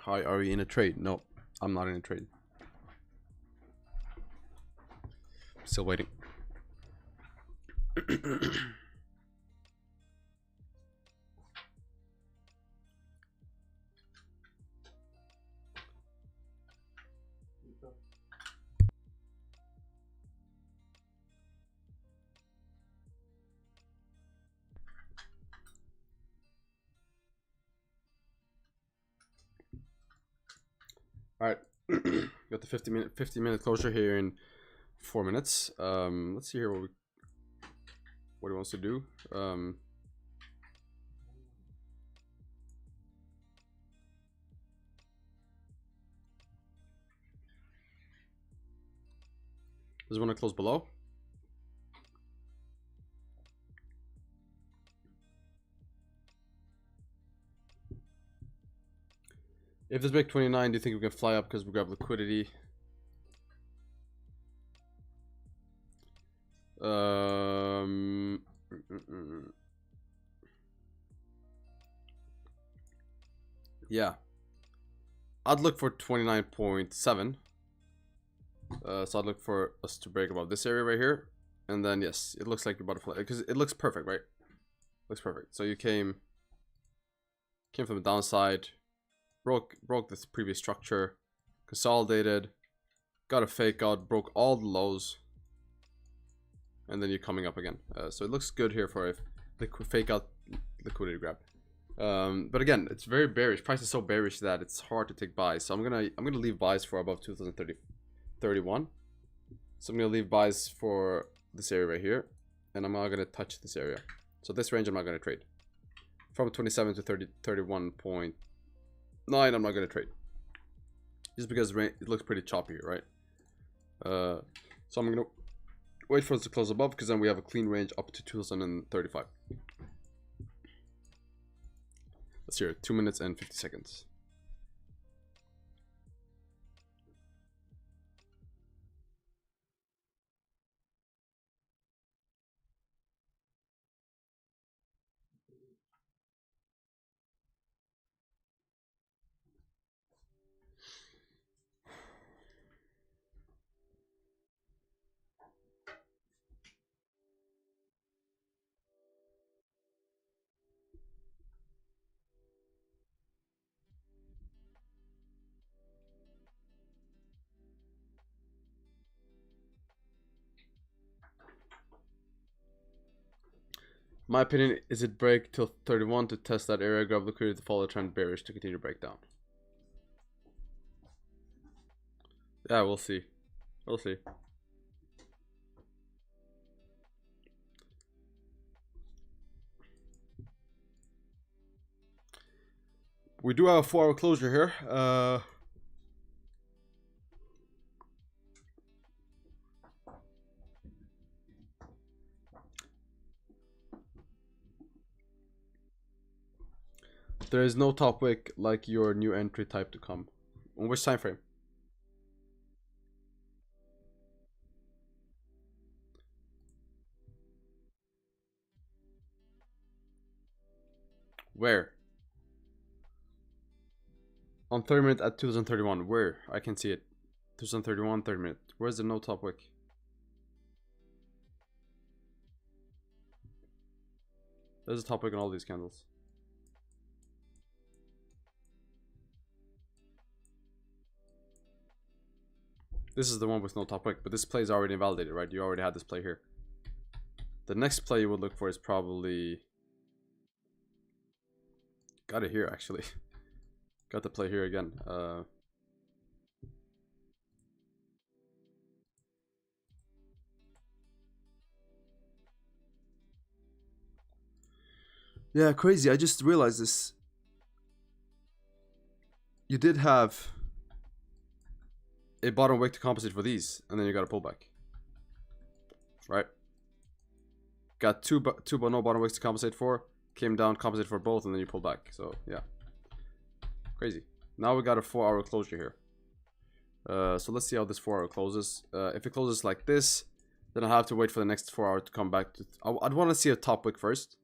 Hi, are you in a trade? No, I'm not in a trade. Still waiting. All right, got the 50 minute closure here in 4 minutes. Let's see here what he wants to do. Does he want to close below? If this break 29, do you think we can fly up because we grab liquidity? Yeah, I'd look for 29.7. So I'd look for us to break above this area right here, and then yes, it looks like you're about to fly because it looks perfect, right? Looks perfect. So you came from the downside, broke this previous structure, consolidated, got a fake out, broke all the lows, and then you're coming up again. So it looks good here for a fake out liquidity grab. But again, it's very bearish. Price is so bearish that it's hard to take buys. So I'm gonna leave buys for above 2031. So I'm gonna leave buys for this area right here, and I'm not gonna touch this area. So this range I'm not gonna trade. From 27 to 31.9, I'm not gonna trade. Just because it looks pretty choppy, right? So I'm gonna wait for us to close above, because then we have a clean range up to 2035. Let's hear it. 2 minutes and 50 seconds. My opinion is it break till 31 to test that area, grab liquidity to follow the trend bearish to continue breakdown. Yeah, we'll see. We'll see. We do have a 4-hour closure here. There is no top wick like your new entry type to come. On which time frame? Where? On 30 minute at 2031. Where? I can see it. 2031, 30 minute. Where's the no top wick? There's a top wick on all these candles. This is the one with no top wick, but this play is already invalidated, right? You already had this play here. The next play you would look for is probably... Got it here, actually. Got the play here again. Yeah, crazy. I just realized this. You did have a bottom wick to compensate for these, and then you got a pullback. Right? Got two no bottom wicks to compensate for, came down, compensated for both, and then you pull back. So, yeah. Crazy. Now we got a 4-hour closure here. So let's see how this 4-hour closes. If it closes like this, then I'll have to wait for the next 4 hour to come back. I'd want to see a top wick first.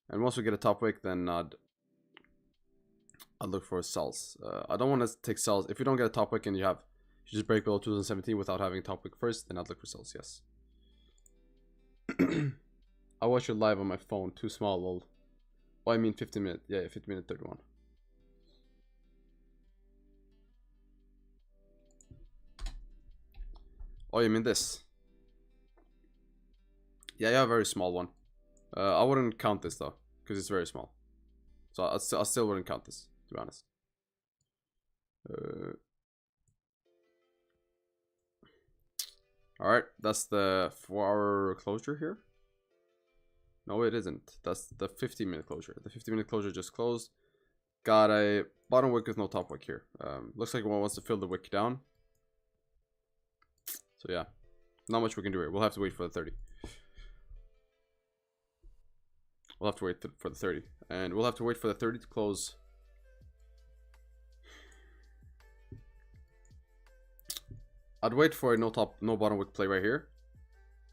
And once we get a top wick, then I'd look for sells. I don't want to take sells. If you don't get a top wick and you just break below 2017 without having a top wick first, then I'd look for sells, yes. I watch it live on my phone. Too small, lol. Oh, I mean 15 minute. Yeah, 15 minute 31. Oh, you mean this? Yeah, a very small one. I wouldn't count this though, because it's very small. So I still wouldn't count this, to be honest. Alright, that's the 4-hour closure here. No, it isn't. That's the 15-minute closure. The 15-minute closure just closed. Got a bottom wick with no top wick here. Looks like one wants to fill the wick down. So yeah, not much we can do here. We'll have to wait for the 30. We'll have to wait for the 30. And we'll have to wait for the 30 to close. I'd wait for a no bottom wick play right here.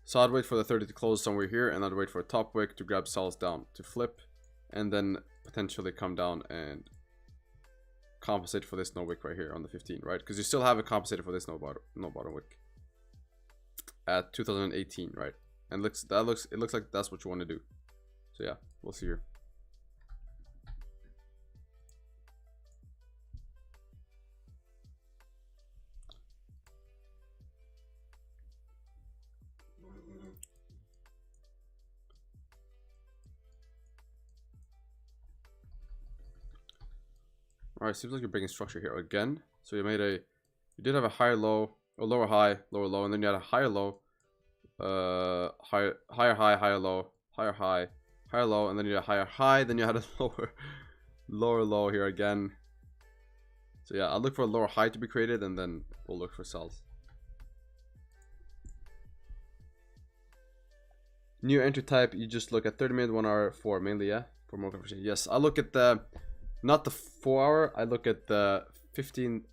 So I'd wait for the 30 to close somewhere here, and I'd wait for a top wick to grab sells down to flip, and then potentially come down and compensate for this no wick right here on the 15, right? Because you still haven't compensated for this no bottom wick at 2018, right? And it looks like that's what you want to do. So yeah, we'll see here. Alright, seems like you're breaking structure here again. So you did have a higher low, or lower high, lower low, and then you had a higher low, higher high, higher low, higher high, higher low, and then you had a higher high, then you had a lower low here again. So yeah, I'll look for a lower high to be created, and then we'll look for sells. New entry type, you just look at 30 minute, 1 hour, 4 mainly, yeah? For more conversation. Yes, I look at not the 4 hour, I look at the 15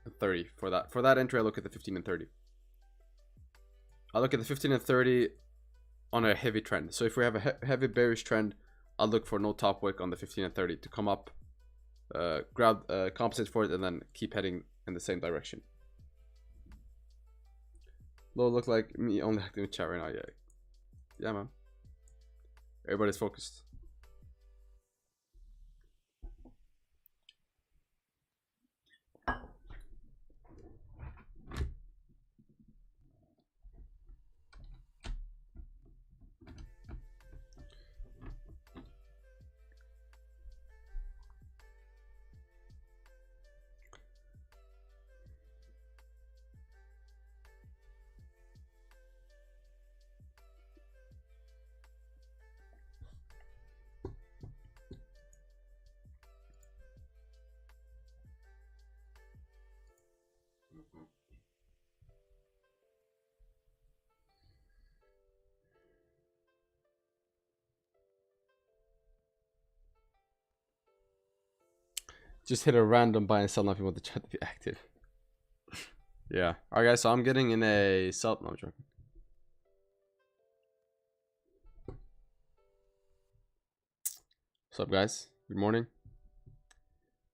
and 30 for that. For that entry, I look at the 15 and 30. I look at the 15 and 30 on a heavy trend. So if we have a heavy bearish trend, I'll look for no top wick on the 15 and 30 to come up, compensate for it, and then keep heading in the same direction. Low look like me only acting with chat right now, yeah. Yeah, man. Everybody's focused. Just hit a random buy and sell now if you want the chat to be active. Yeah. Alright guys, so I'm getting in a sell. No, I'm joking. What's up guys? Good morning.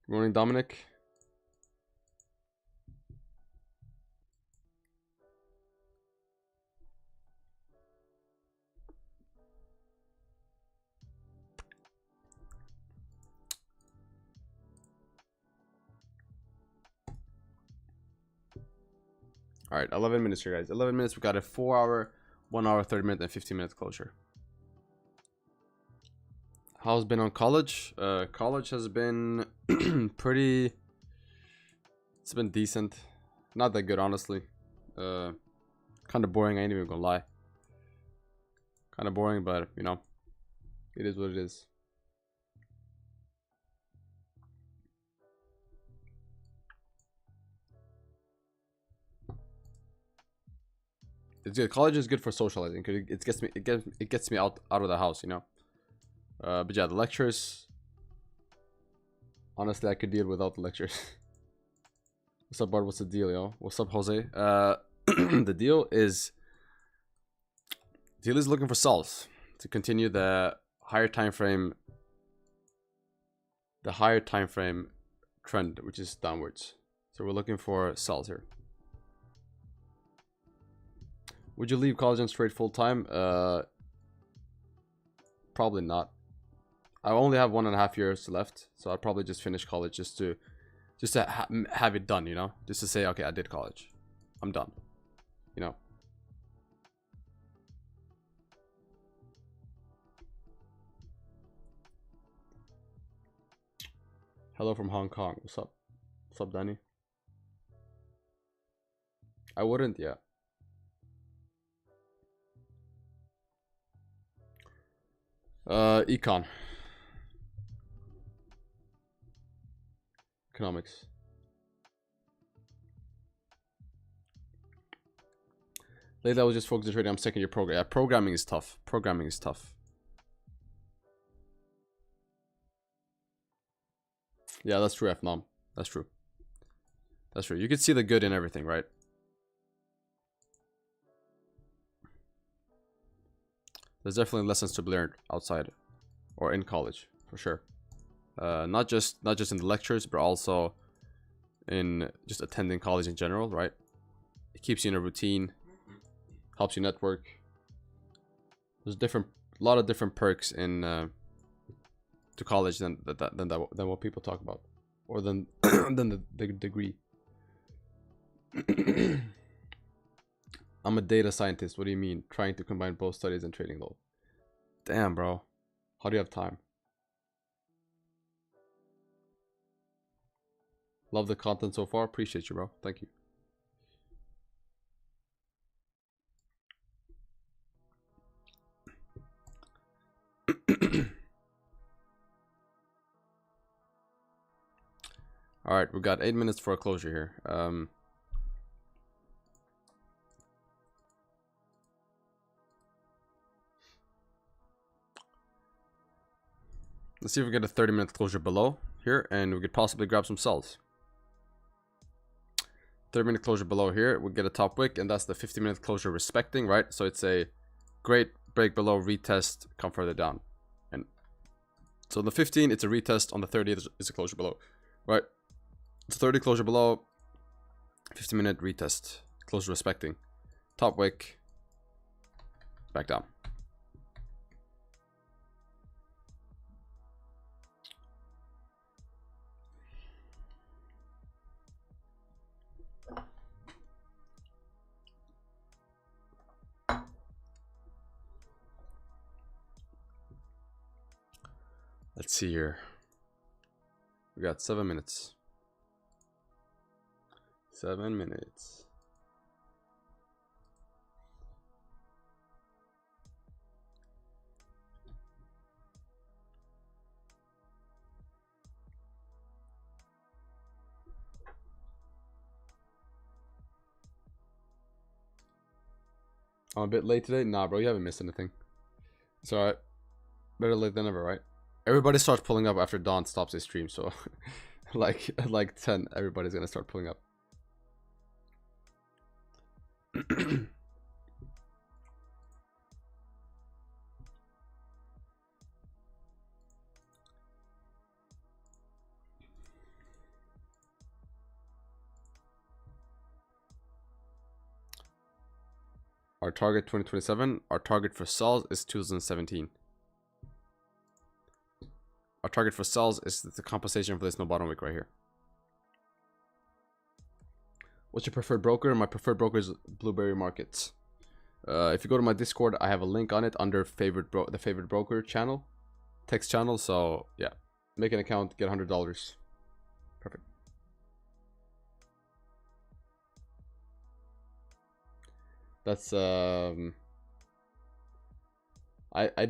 Good morning, Dominic. All right, 11 minutes here, guys. 11 minutes. We got a 4 hour, 1 hour, 30 minute, and 15 minute closure. How's been on college? College has been pretty. It's been decent. Not that good, honestly. Kind of boring. I ain't even gonna lie. Kind of boring, but you know, it is what it is. It's good. College is good for socializing because it gets me out of the house, you know. But yeah, the lectures. Honestly, I could deal without the lectures. What's up, Bard? What's the deal, yo? What's up, Jose? The deal is looking for solves to continue the higher time frame. The higher time frame trend, which is downwards. So we're looking for sells here. Would you leave college and trade full time? Probably not. I only have 1.5 years left, so I'd probably just finish college just to have it done, you know, just to say, okay, I did college, I'm done, you know. Hello from Hong Kong. What's up? What's up, Danny? I wouldn't, yeah. Econ. Economics. Lately I was just focused on trading. I'm second year program. Yeah, programming is tough. Programming is tough. Yeah, that's true, FNOM. That's true. That's true. You can see the good in everything, right? There's definitely lessons to be learned outside or in college, for sure. Not just in the lectures, but also in just attending college in general, right? It keeps you in a routine, helps you network. There's a lot of different perks in to college than what people talk about, or than than the degree. I'm a data scientist. What do you mean? Trying to combine both studies and trading though. Damn, bro. How do you have time? Love the content so far. Appreciate you, bro. Thank you. All right, we got 8 minutes for a closure here. Let's see if we get a 30-minute closure below here, and we could possibly grab some sells. 30-minute closure below here, we get a top wick, and that's the 50-minute closure respecting, right? So it's a great break below, retest, come further down. And so on the 15, it's a retest. On the 30, it's a closure below, right? It's 30 closure below, 50-minute retest, closure respecting, top wick, back down. Let's see here. We got 7 minutes. 7 minutes. I'm a bit late today. Nah, bro, you haven't missed anything. It's alright. Better late than never, right? Everybody starts pulling up after Dawn stops his stream, so like 10, everybody's gonna start pulling up. Our target 2027. Our target for sells is 2017. Our target for sells is the compensation for this no bottom wick right here. What's your preferred broker? My preferred broker is Blueberry Markets. If you go to my Discord, I have a link on it under the favorite broker channel, text channel. So yeah, make an account, get $100. Perfect. That's I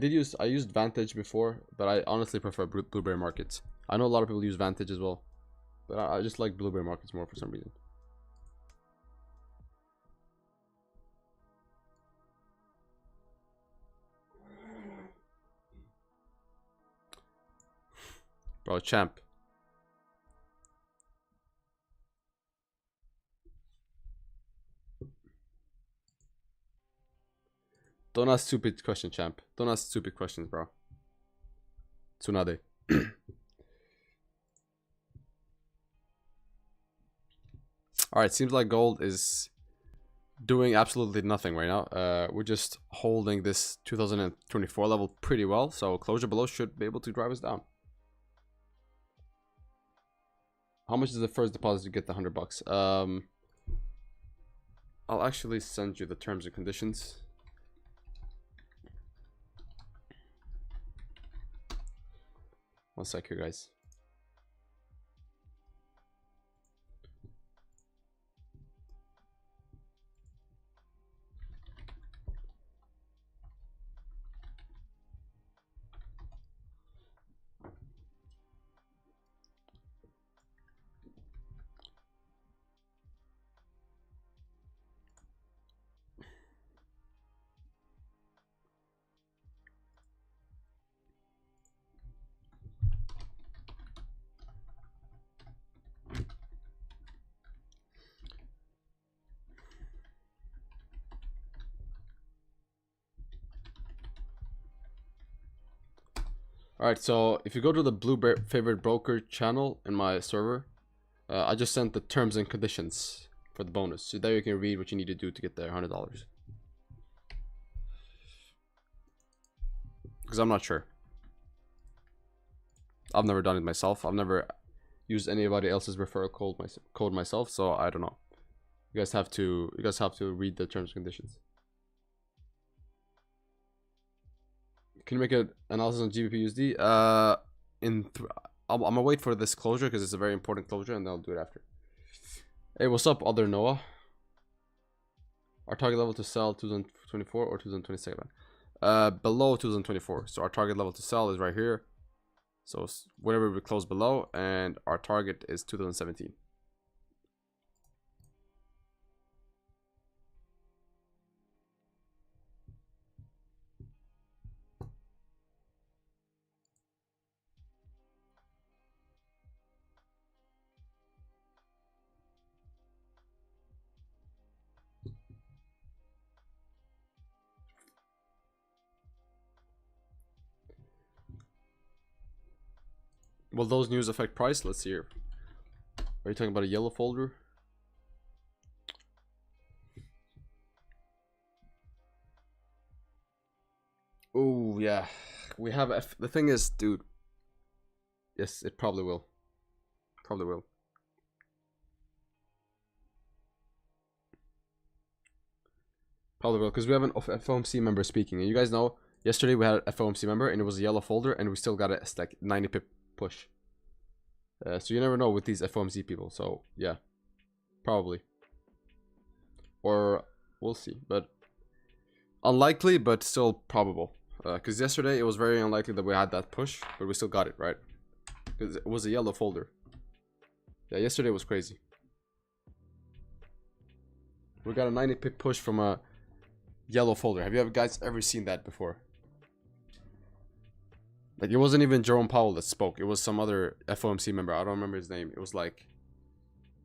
used Vantage before, but I honestly prefer Blueberry Markets. I know a lot of people use Vantage as well, but I just like Blueberry Markets more for some reason. Bro, champ. Don't ask stupid questions, champ. Don't ask stupid questions, bro. Tsunade. Alright, seems like gold is doing absolutely nothing right now. We're just holding this 2024 level pretty well, so closure below should be able to drive us down. How much is the first deposit to get the $100? I'll actually send you the terms and conditions. One sec here, guys. Alright, so if you go to the Blueberry favorite broker channel in my server, I just sent the terms and conditions for the bonus. So there you can read what you need to do to get the $100. Because I'm not sure. I've never done it myself. I've never used anybody else's referral code myself, so I don't know. You guys have to read the terms and conditions. Can you make an analysis on GBP USD? I'm gonna wait for this closure because it's a very important closure, and then I'll do it after. Hey, what's up, other Noah? Our target level to sell 2024 or 2027? Below 2024. So our target level to sell is right here. So whatever we close below, and our target is 2017. Will those news affect price? Let's see here. Are you talking about a yellow folder? Oh yeah, we have the thing is, dude. Yes, it probably will. Probably will. Probably will, because we have an FOMC member speaking, and you guys know yesterday we had an FOMC member and it was a yellow folder, and we still got a like 90 pip push. So you never know with these FOMC people. So yeah, probably, or we'll see, but unlikely, but still probable. Because yesterday it was very unlikely that we had that push, but we still got it, right? Because it was a yellow folder. Yeah, yesterday was crazy. We got a 90 pip push from a yellow folder. Have you guys ever seen that before? Like, it wasn't even Jerome Powell that spoke. It was some other FOMC member. I don't remember his name. It was like,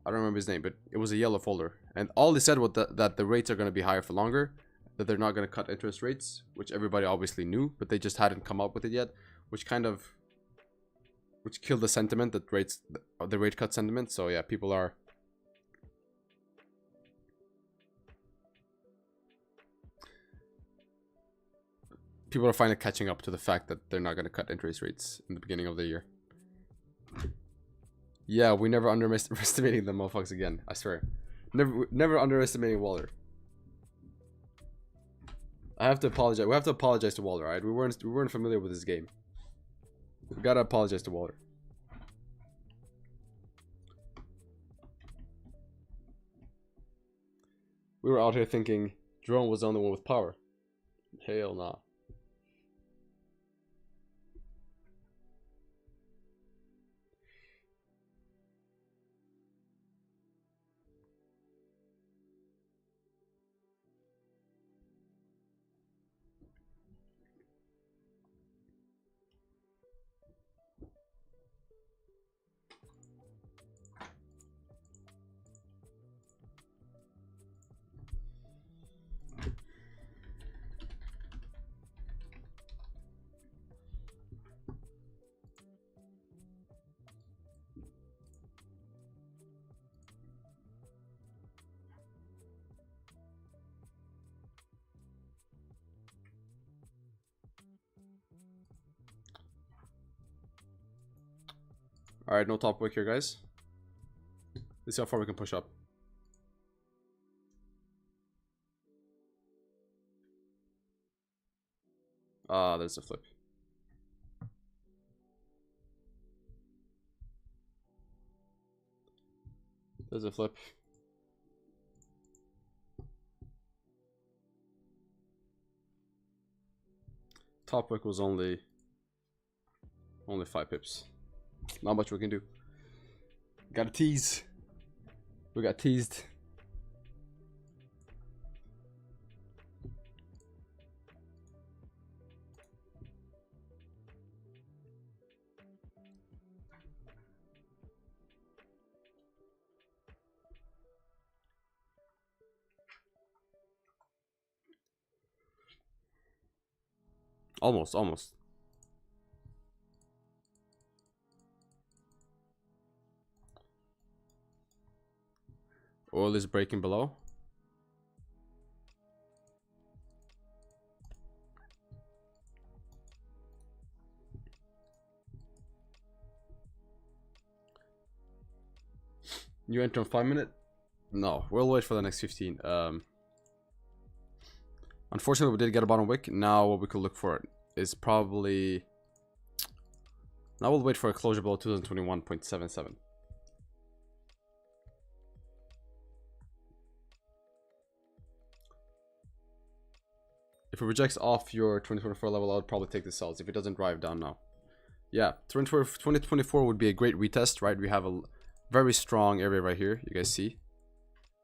I don't remember his name, but it was a yellow folder. And all they said was that the rates are going to be higher for longer, that they're not going to cut interest rates, which everybody obviously knew, but they just hadn't come up with it yet, which killed the sentiment, that the rate cut sentiment. So yeah, people are finally catching up to the fact that they're not going to cut interest rates in the beginning of the year. Yeah, we never underestimating the motherfuckers again. I swear, never underestimating Waller. I have to apologize. We have to apologize to Waller. Right? We weren't familiar with this game. We gotta apologize to Waller. We were out here thinking Jerome was the only one with power. Hell nah. Alright, no top wick here, guys. Let's see how far we can push up. Ah, there's a flip. There's a flip. Top wick was only 5 pips. Not much we can do. Got a tease. We got teased. Almost. Oil is breaking below. You enter on 5 minutes? No, we'll wait for the next 15. Unfortunately, we did get a bottom wick. Now what we could look for is probably... Now we'll wait for a closure below 2021.77. If it rejects off your 2024 level, I would probably take the sells if it doesn't drive down now. Yeah, 2024 would be a great retest, right? We have a very strong area right here, you guys see.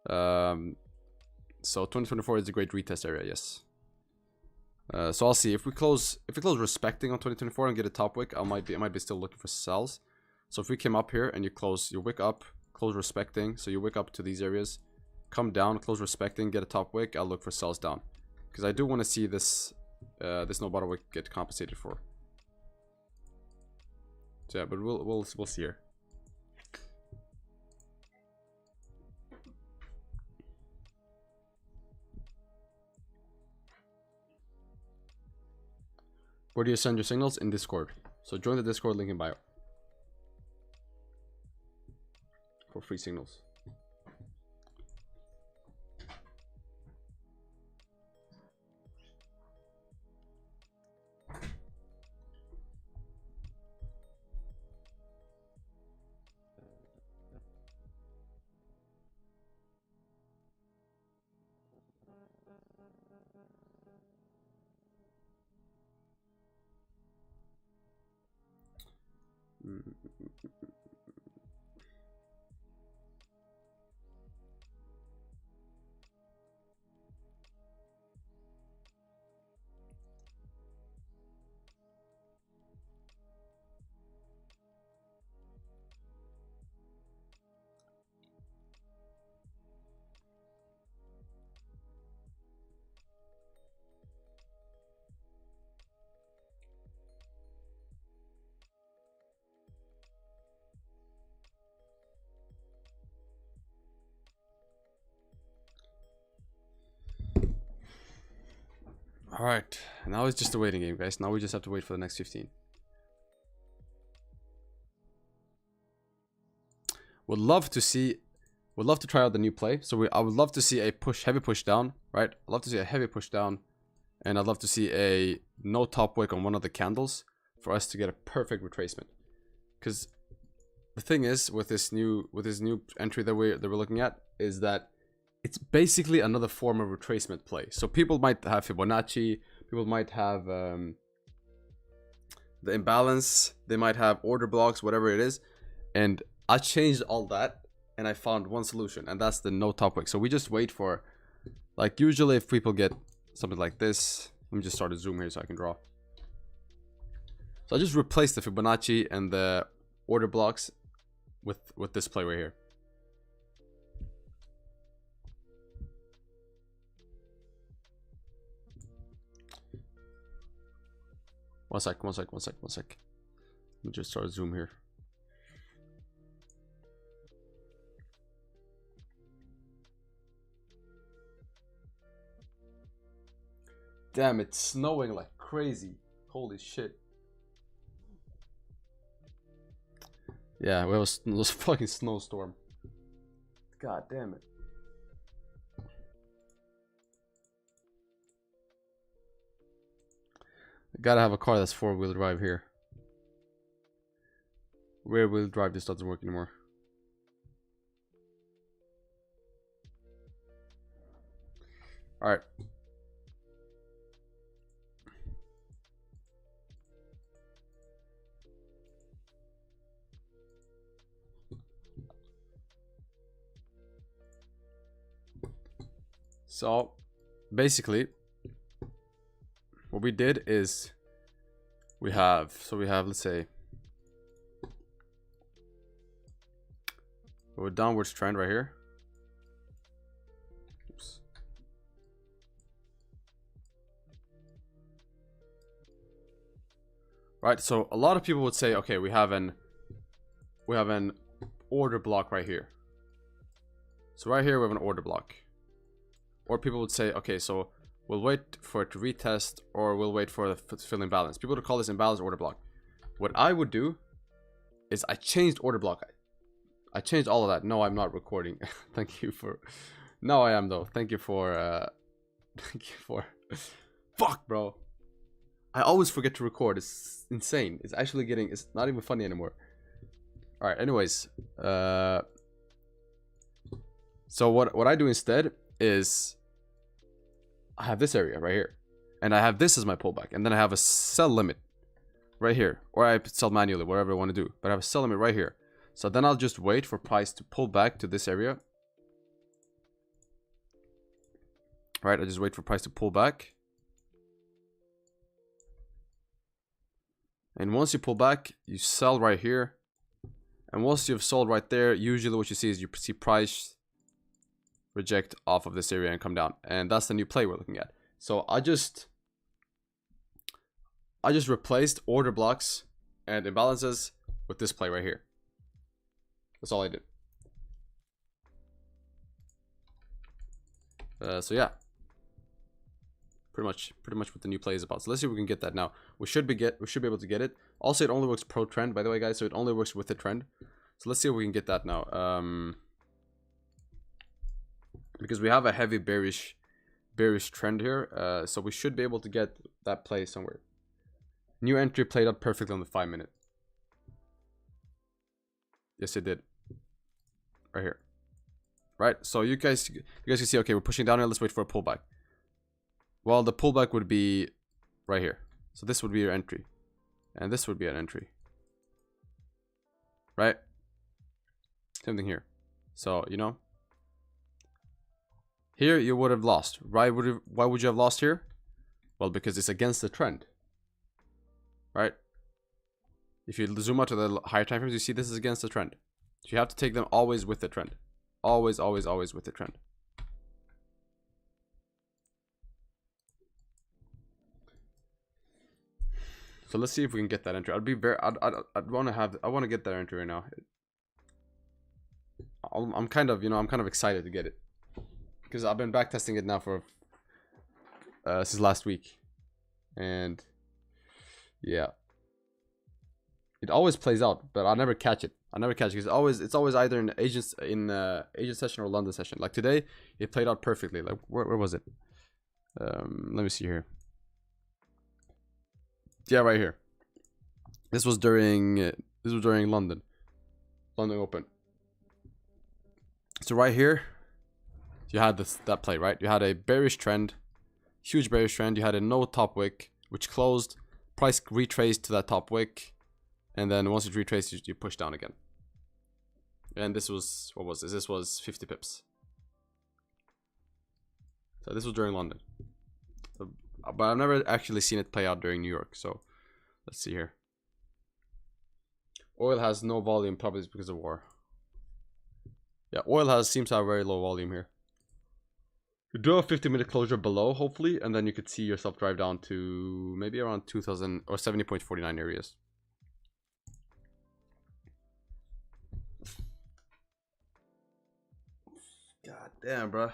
So 2024 is a great retest area, yes. So I'll see if we close respecting on 2024 and get a top wick. I might be still looking for sells. So if we came up here and you close your wick up, close respecting, so you wick up to these areas, come down, close respecting, get a top wick, I'll look for sells down, because I do want to see this no bottom wick get compensated for. So yeah, but we'll see here. Where do you send your signals? In Discord. So join the Discord, link in bio. For free signals. All right, now it's just a waiting game, guys. Now we just have to wait for the next 15. Would love to try out the new play. So I would love to see a heavy push down, right? I'd love to see a heavy push down, and I'd love to see a no top wick on one of the candles for us to get a perfect retracement. Because the thing is with this new entry that we're looking at is that it's basically another form of retracement play. So people might have Fibonacci, people might have the imbalance, they might have order blocks, whatever it is, and I changed all that and I found one solution, and that's the no top wick. So we just wait for, like, usually if people get something like this, let me just start a zoom here so I can draw. So I just replaced the Fibonacci and the order blocks with this play right here. One sec. Let me just start a zoom here. Damn, it's snowing like crazy. Holy shit. Yeah, it was a fucking snowstorm. God damn it. I gotta have a car that's 4-wheel drive here. Rear-wheel drive, this doesn't work anymore. Alright. So basically what we did is we have let's say a downwards trend right here. Oops. Right, so a lot of people would say, okay, we have an order block right here. So right here we have an order block. Or people would say, okay, so we'll wait for it to retest, or we'll wait for the fill imbalance. People would call this imbalance order block. What I would do is I changed order block. I changed all of that. No, I'm not recording. Thank you for... No, I am though. Thank you for... Thank you for... Fuck, bro. I always forget to record. It's insane. It's actually getting... It's not even funny anymore. Alright, anyways. So what I do instead is I have this area right here, and I have this as my pullback, and then I have a sell limit right here, or I sell manually, whatever I want to do, but I have a sell limit right here. So then I'll just wait for price to pull back to this area. Right, I just wait for price to pull back, and once you pull back, you sell right here, and once you've sold right there, usually what you see is you see price reject off of this area and come down, and that's the new play we're looking at. So I just replaced order blocks and imbalances with this play right here. That's all I did. So yeah, pretty much what the new play is about. So let's see if we can get that now. We should be able to get it. Also, it only works pro trend, by the way, guys. So it only works with the trend. So let's see if we can get that now. Because we have a heavy bearish trend here, so we should be able to get that play somewhere. New entry played out perfectly on the 5-minute. Yes, it did. Right here. Right, so you guys can see, okay, we're pushing down here. Let's wait for a pullback. Well, the pullback would be right here. So this would be your entry, and this would be an entry. Right. Same thing here. So you know. Here you would have lost. Why would you have lost here? Well, because it's against the trend. Right? If you zoom out to the higher time frames, you see this is against the trend. So you have to take them always with the trend. Always with the trend. So let's see if we can get that entry. I'd want to get that entry right now. I'm kind of excited to get it. Because I've been backtesting it now for since last week. And yeah, it always plays out, but I never catch it. I never catch it because it's always either in Asian session or London session. Like today, it played out perfectly. Like where was it? Let me see here. Yeah, right here. This was during London Open. So right here, you had that play, right? You had a bearish trend, huge bearish trend. You had a no top wick, which closed. Price retraced to that top wick, and then once it retraced, you push down again. And this was, what was this? This was 50 pips. So this was during London. But I've never actually seen it play out during New York. So let's see here. Oil has no volume, probably because of war. Yeah, oil seems to have very low volume here. You do a 50-minute closure below, hopefully, and then you could see yourself drive down to maybe around 2000 or 70.49 areas. God damn, bro.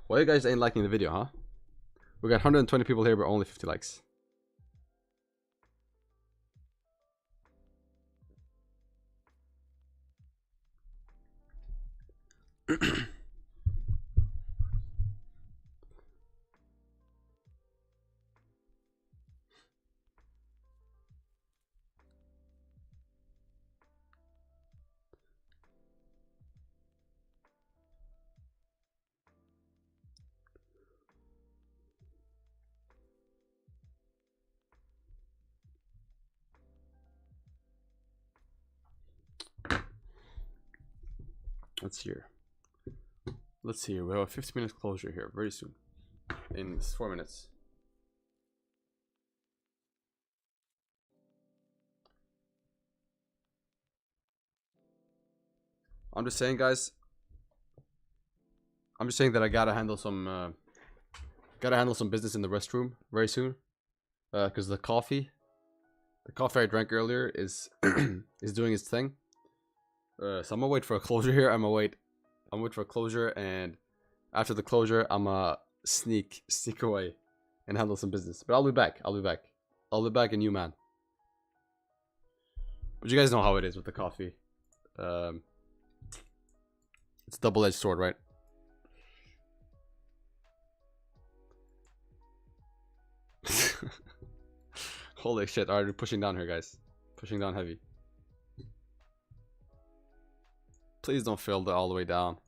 Why you guys ain't liking the video, huh? We got 120 people here, but only 50 likes. Let's see here. Let's see here. We have a 50-minute closure here very soon. In 4 minutes. I'm just saying, guys. I'm just saying that I gotta handle some business in the restroom very soon. Because the coffee I drank earlier is is doing its thing. So I'm gonna wait for a closure here. I'm wait for a closure, and after the closure, I'm gonna sneak away and handle some business. But I'll be back. I'll be back a new man. But you guys know how it is with the coffee. It's a double-edged sword, right? Holy shit! Alright, we're pushing down here, guys. Pushing down heavy. Please don't fill all the way down.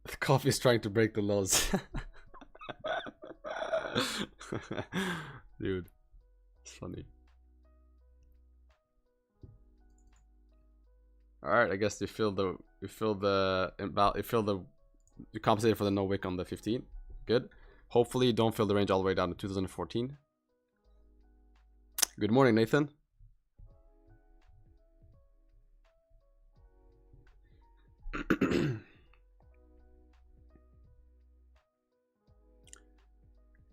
The coffee is trying to break the lows. Dude, it's funny. Alright, I guess you compensated for the no wick on the 15. Good. Hopefully you don't fill the range all the way down to 2014. Good morning, Nathan.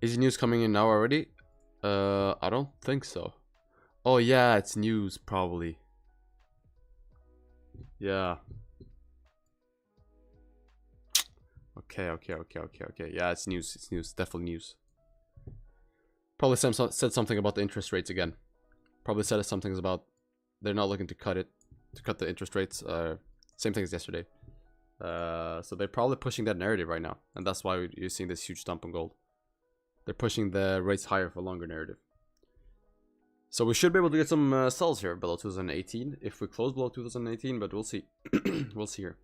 Is news coming in now already? I don't think so. Oh yeah, it's news probably. Yeah. Okay. Yeah, it's news. It's news. Definitely news. Probably said something about the interest rates again. Probably said something about they're not looking to cut the interest rates. Same thing as yesterday. So they're probably pushing that narrative right now, and that's why you're seeing this huge dump in gold. They're pushing the rates higher for longer narrative. So we should be able to get some sells here below 2018 if we close below 2018, but we'll see. We'll see here.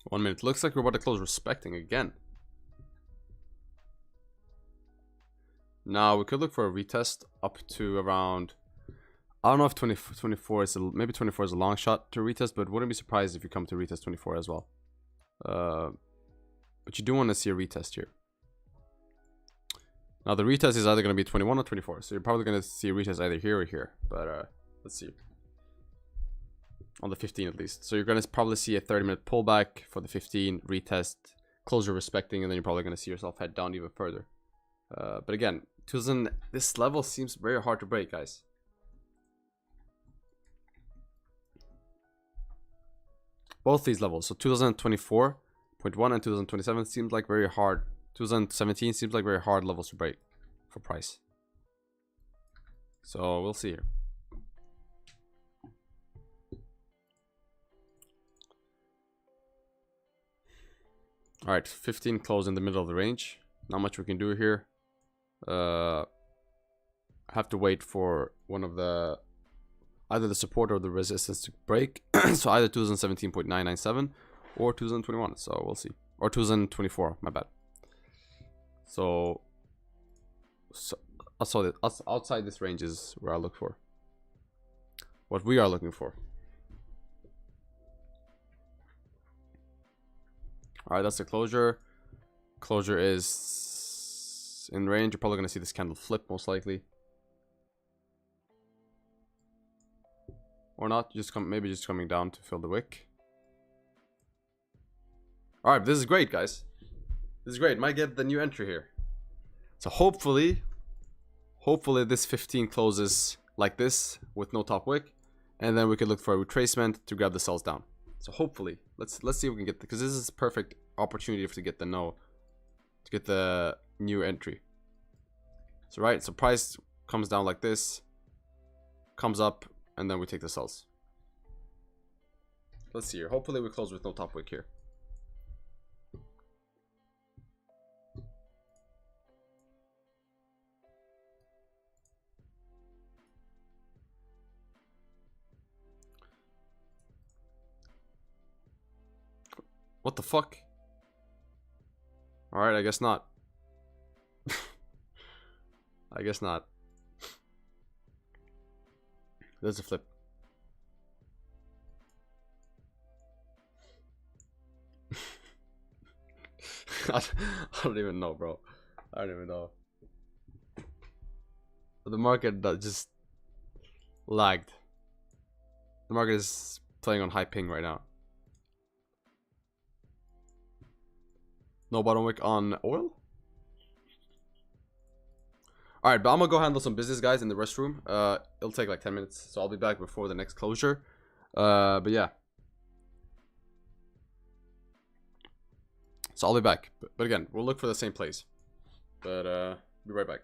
1 minute. Looks like we're about to close respecting again. Now we could look for a retest up to around. I don't know if 24 is maybe 24 is a long shot to retest, but wouldn't be surprised if you come to retest 24 as well. But you do want to see a retest here. Now the retest is either going to be 21 or 24, so you're probably going to see a retest either here or here. But let's see. On the 15 at least. So you're going to probably see a 30-minute pullback for the 15, retest, closure respecting, and then you're probably going to see yourself head down even further. But again, this level seems very hard to break, guys. Both these levels, so 2024.1 and 2027 seems like very hard. 2017 seems like very hard levels to break for price. So we'll see here. All right, 15 close in the middle of the range. Not much we can do here. Have to wait for one of the either the support or the resistance to break. So either 2017.997 or 2021. So we'll see. Or 2024, my bad. So outside this range is where I look for. What we are looking for. Alright, that's the closure. Closure is in range. You're probably going to see this candle flip most likely. Or not, maybe just coming down to fill the wick. Alright, this is great, guys. This is great. Might get the new entry here. So hopefully this 15 closes like this with no top wick. And then we could look for a retracement to grab the sells down. So hopefully, let's see if we can get, because this is a perfect opportunity to get the new entry. So right, so price comes down like this, comes up, and then we take the sells. Let's see here. Hopefully we close with no top wick here. What the fuck? Alright, I guess not. I guess not. There's a flip. I don't even know, bro. I don't even know. The market just lagged. The market is playing on high ping right now. No bottom wick on oil? Alright, but I'm gonna go handle some business, guys, in the restroom. It'll take like 10 minutes, so I'll be back before the next closure. But yeah. So I'll be back. But again, we'll look for the same place. But be right back.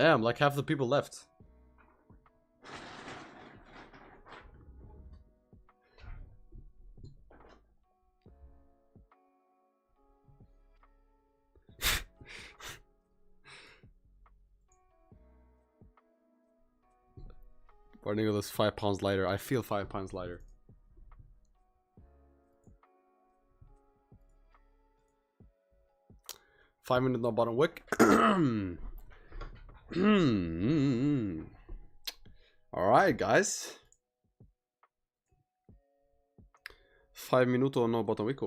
Damn, like half the people left. Barney is 5 pounds lighter. I feel 5 pounds lighter. Five minutes no bottom wick. Alright, guys. 5 minutes no bottom wick.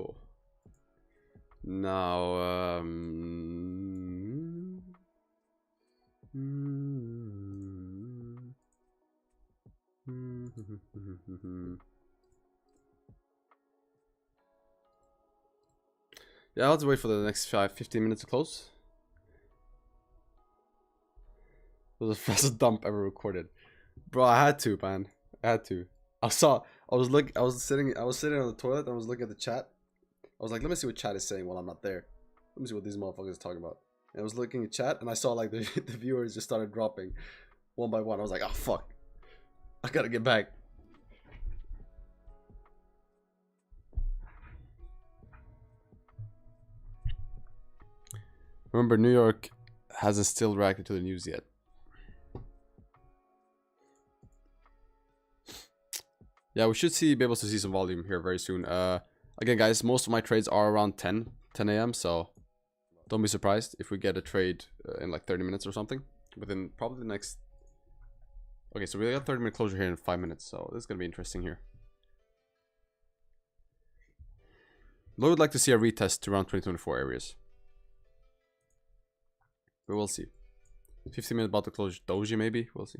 Now, yeah, I'll have to wait for the next 15 minutes to close. It was the fastest dump ever recorded. Bro, I had to, man. I had to. I was sitting on the toilet and I was looking at the chat. I was like, let me see what chat is saying while I'm not there. Let me see what these motherfuckers are talking about. And I was looking at chat and I saw like the viewers just started dropping one by one. I was like, oh fuck. I gotta get back. Remember, New York hasn't still reacted to the news yet. Yeah, we should be able to see some volume here very soon. Again, guys, most of my trades are around 10 a.m. So don't be surprised if we get a trade in like 30 minutes or something. Within probably the next... Okay, so we got 30-minute closure here in 5 minutes. So this is going to be interesting here. I would like to see a retest to around 2024 areas. But we'll see. 15 minutes about to close doji maybe. We'll see.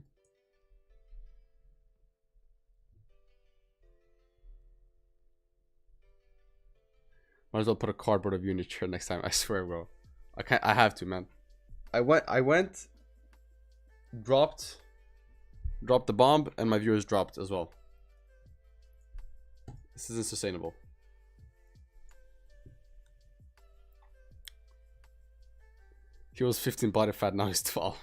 Might as well put a cardboard of you in your chair next time. I swear, bro. I have to, man. I went, dropped the bomb, and my viewers dropped as well. This isn't sustainable. He was 15 body fat, now he's 12.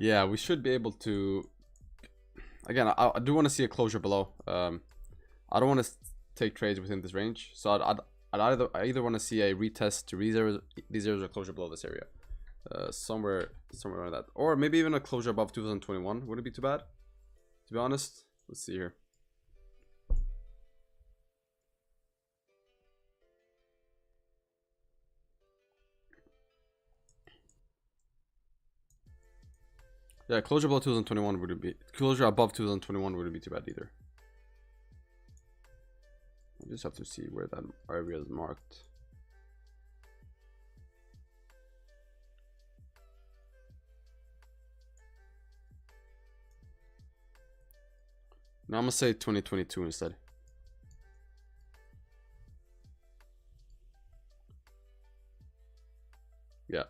Yeah, we should be able to... Again, I do want to see a closure below. I don't want to take trades within this range. So I either want to see a retest to these areas or closure below this area. Somewhere around that. Or maybe even a closure above 2021. Wouldn't it be too bad? To be honest. Let's see here. Yeah, closure below 2021 wouldn't be... Closure above 2021 wouldn't be too bad either. I just have to see where that area is marked. Now I'm gonna say 2022 instead. Yeah.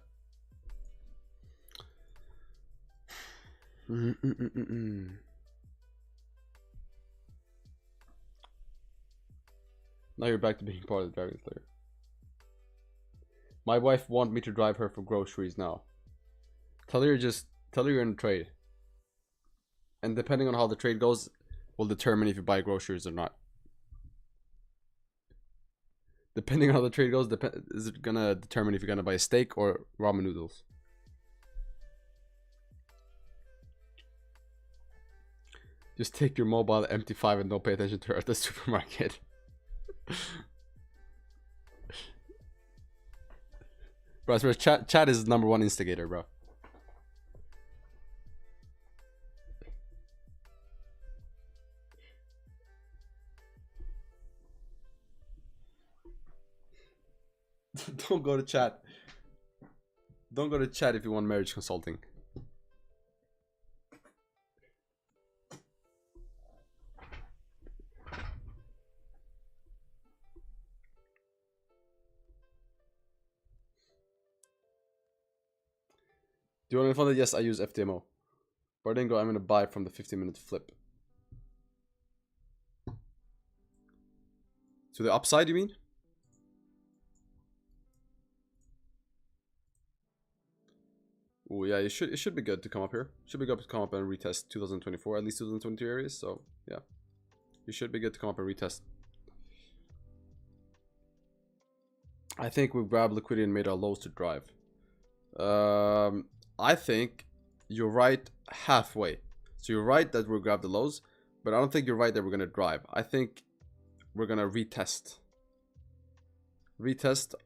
Now you're back to being part of the Dragon Slayer. My wife wants me to drive her for groceries now. Tell her you're in a trade. And depending on how the trade goes, will determine if you buy groceries or not. Depending on how the trade goes, is it gonna determine if you're gonna buy a steak or ramen noodles. Just take your mobile, empty 5 and don't pay attention to her at the supermarket. Bro, I swear, chat is #1 instigator, bro. Don't go to chat. Don't go to chat if you want marriage consulting. Do you want to find that? Yes, I use FTMO. Bardingo, I'm gonna buy from the 15-minute flip. To the upside, you mean? Oh yeah, it should be good to come up here. Should be good to come up and retest 2024, at least 2022 areas. So yeah, you should be good to come up and retest. I think we've grabbed liquidity and made our lows to drive. I think you're right halfway. So you're right that we'll grab the lows, but I don't think you're right that we're gonna drive. I think we're gonna retest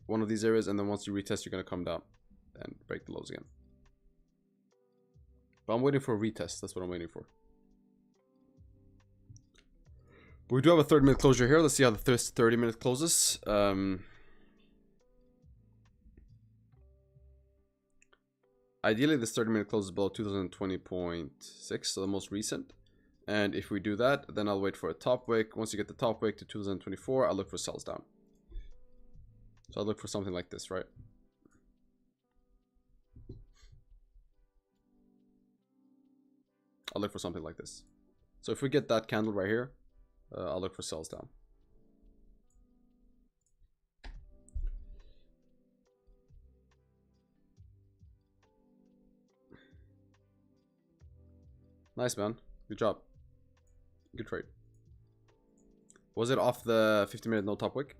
one of these areas, and then once you retest, you're gonna come down and break the lows again. But I'm waiting for a retest. That's what I'm waiting for. But we do have a 30-minute closure here. Let's see how the 30-minute closes. Ideally, this 30-minute closes below 2020.6, so the most recent. And if we do that, then I'll wait for a top wick. Once you get the top wick to 2024, I'll look for sells down. So I'll look for something like this, right? I'll look for something like this. So if we get that candle right here, I'll look for sells down. Nice, man. Good job. Good trade. Was it off the 50-minute no top wick?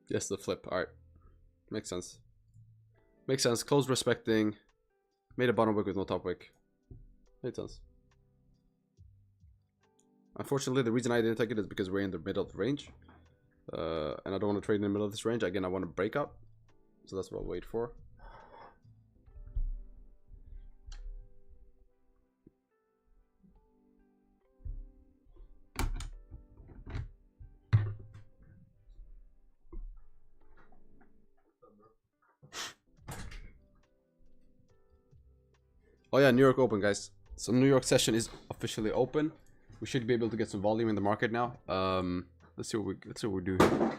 Yes, the flip. All right. Makes sense. Makes sense. Close respecting. Made a bottom wick with no top wick. Makes sense. Unfortunately, the reason I didn't take it is because we're in the middle of the range. And I don't want to trade in the middle of this range. Again, I want to break out. So that's what I'll wait for. Oh yeah, New York open, guys. So New York session is officially open. We should be able to get some volume in the market now. Let's see what we do here.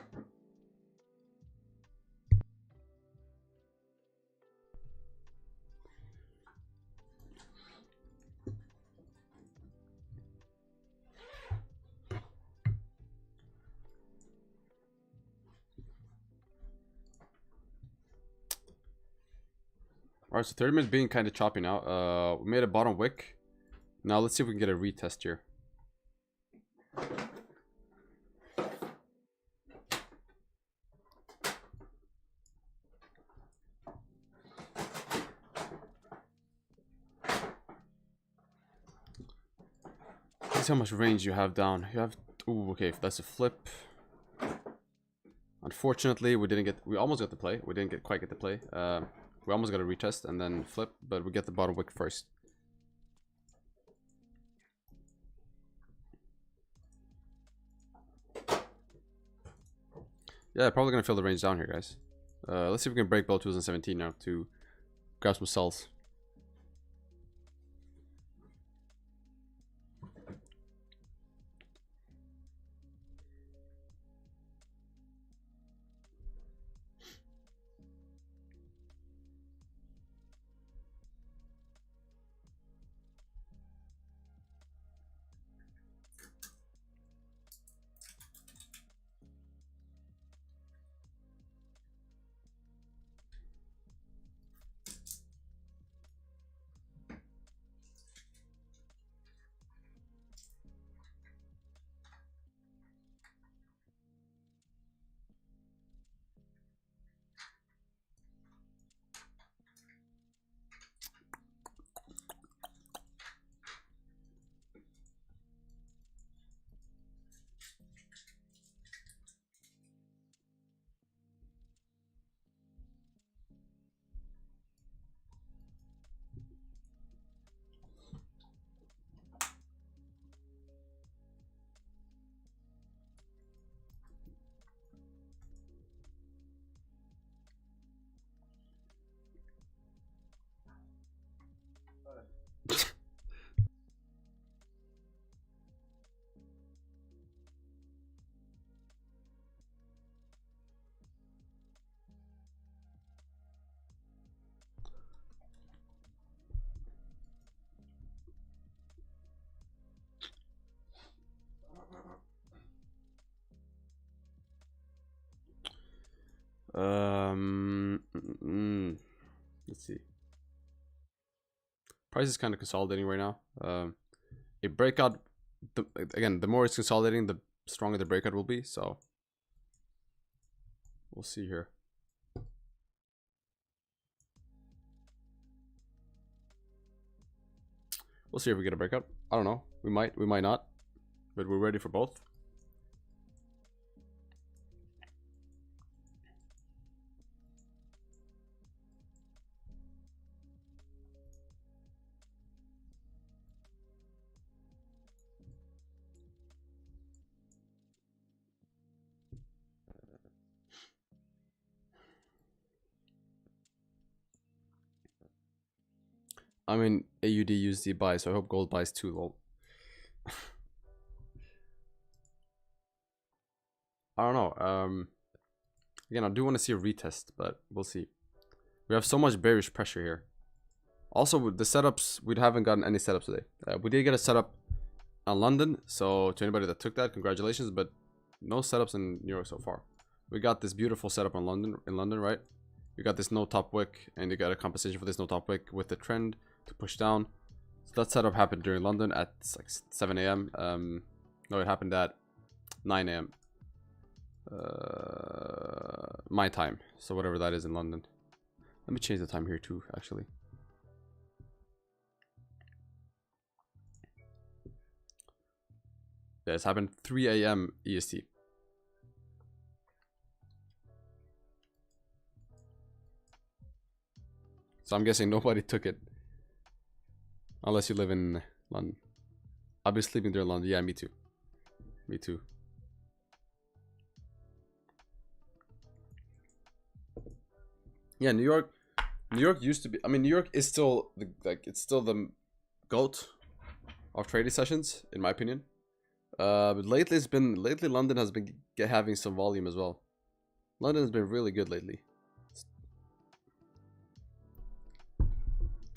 Alright, so 30 minutes being kind of choppy now. We made a bottom wick. Now let's see if we can get a retest here. Let's see how much range you have down. You have, ooh, okay, if that's a flip. Unfortunately, we almost got the play. We didn't quite get the play. We almost got a retest and then flip, but we get the bottom wick first. Yeah, probably gonna fill the range down here, guys. Let's see if we can break below 2017 now to grab some sells. Let's see. Price is kind of consolidating right now. A breakout, again, the more it's consolidating, the stronger the breakout will be. So we'll see here. We'll see if we get a breakout. I don't know. We might not. But we're ready for both. I mean, AUD USD buy, so I hope gold buys too. Lol. I don't know. Again, I do want to see a retest, but we'll see. We have so much bearish pressure here. Also, with the setups, we haven't gotten any setups today. We did get a setup on London, so to anybody that took that, congratulations. But no setups in New York so far. We got this beautiful setup in London, right? We got this no top wick, and you got a compensation for this no top wick with the trend to push down. So that setup happened during London at like 7 a.m. No, it happened at 9 a.m. My time, so whatever that is in London. Let me change the time here too, actually. Yeah, it's happened 3 a.m. EST. So I'm guessing nobody took it. Unless you live in London. I'll be sleeping there in London. Yeah, me too. Me too. Yeah, New York used to be, I mean, New York is still it's still the GOAT of trading sessions, in my opinion. But lately London has been having some volume as well. London has been really good lately.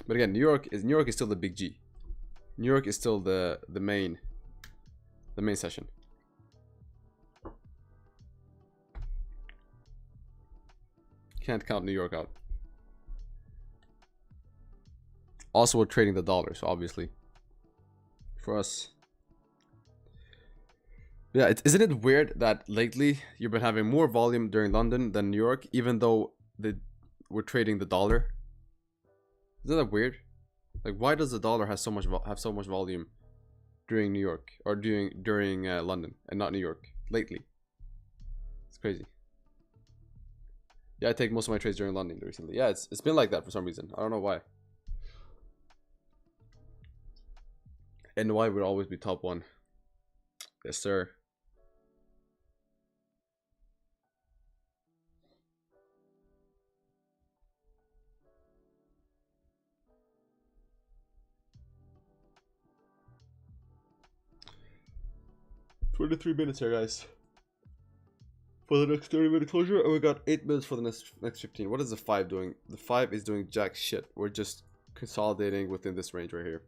But again, New York is still the big G. New York is still the main session. Can't count New York out. Also, we're trading the dollar, so obviously for us. Yeah, isn't it weird that lately you've been having more volume during London than New York, even though we're trading the dollar? Isn't that weird? Like, why does the dollar have so much volume during New York or during London and not New York lately? It's crazy. Yeah, I take most of my trades during London recently. Yeah, it's been like that for some reason. I don't know why. And why would always be top one? Yes, sir. $23 here, guys. For the next 30-minute closure, and we got 8 minutes for the next 15. What is the 5 doing? The 5 is doing jack shit. We're just consolidating within this range right here.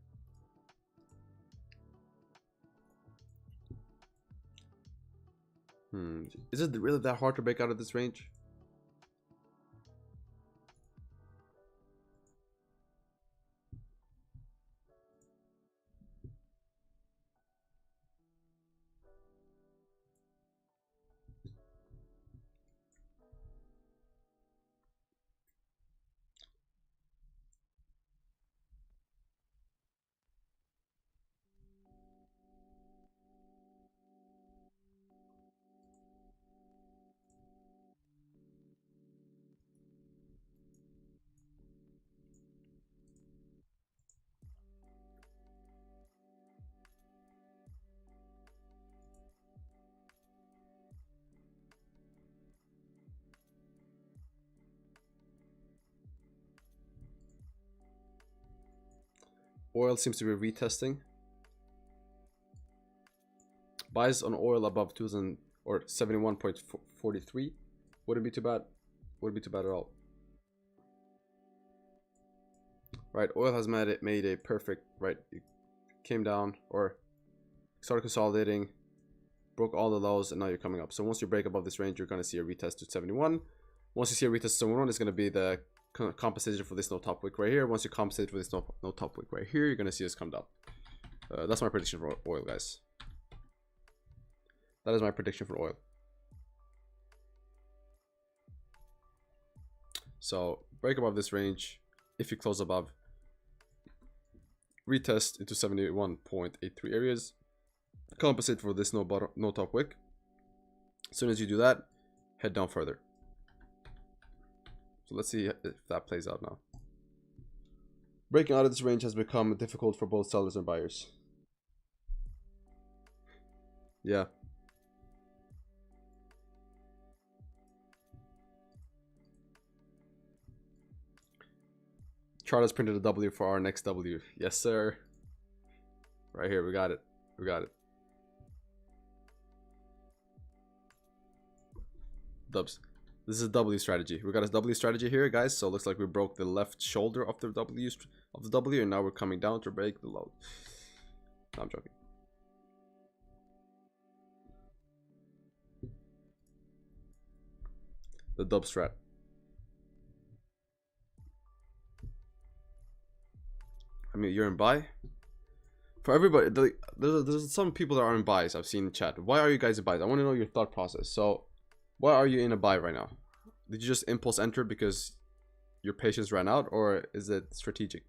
Is it really that hard to break out of this range? Oil seems to be retesting. Buys on oil above 2000 or 71.43 wouldn't be too bad. Wouldn't be too bad at all. Right, oil has made a perfect, right, it came down or started consolidating, broke all the lows, and now you're coming up. So once you break above this range, you're going to see a retest to 71. Once you see a retest zone 1, it's going to be the compensation for this no top wick right here. Once you compensate for this no top wick right here, you're going to see this come down. That's my prediction for oil, guys. That is my prediction for oil. So break above this range. If you close above, retest into 71.83 areas. Compensate for this no top wick. As soon as you do that, head down further. So let's see if that plays out now. Breaking out of this range has become difficult for both sellers and buyers. Yeah. Chart has printed a W for our next W. Yes, sir. Right here, we got it. We got it. Dubs. This is a W strategy. We got a W strategy here, guys. So it looks like we broke the left shoulder of the W, and now we're coming down to break the low. No, I'm joking. The dub strat. I mean, you're in buy. For everybody, there's some people that are in buys. I've seen in chat. Why are you guys in buys? I want to know your thought process. So, why are you in a buy right now? Did you just impulse enter because your patience ran out, or is it strategic?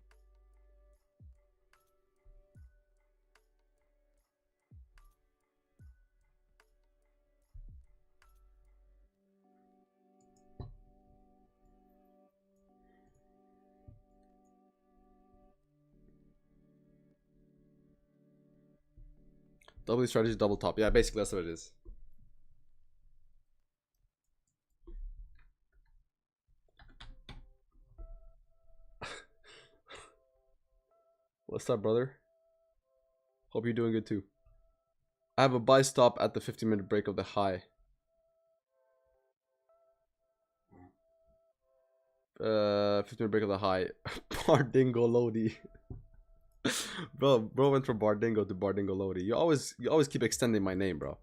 W strategy, double top. Yeah, basically that's what it is. What's up, brother? Hope you're doing good too. I have a buy stop at the 15-minute break of the high. 15-minute break of the high. Bardingo Lodi. bro went from Bardingo to Bardingo Lodi. You always keep extending my name, bro.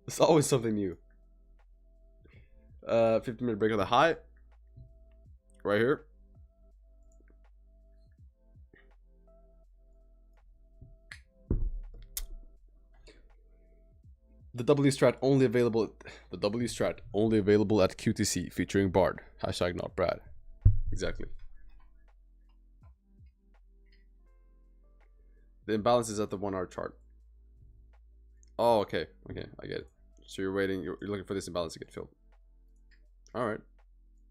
It's always something new. 15-minute break of the high. Right here. The W strat only available. The W strat only available at QTC featuring Bard. Hashtag not Brad. Exactly. The imbalance is at the 1 hour chart. Oh, okay. Okay, I get it. So you're waiting. You're looking for this imbalance to get filled. All right,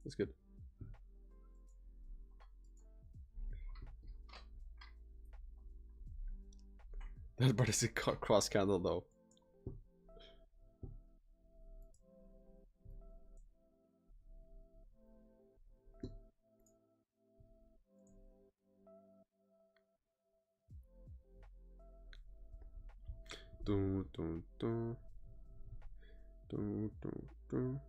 that's good. That part is a cross candle though. Dun, dun, dun. Dun, dun, dun.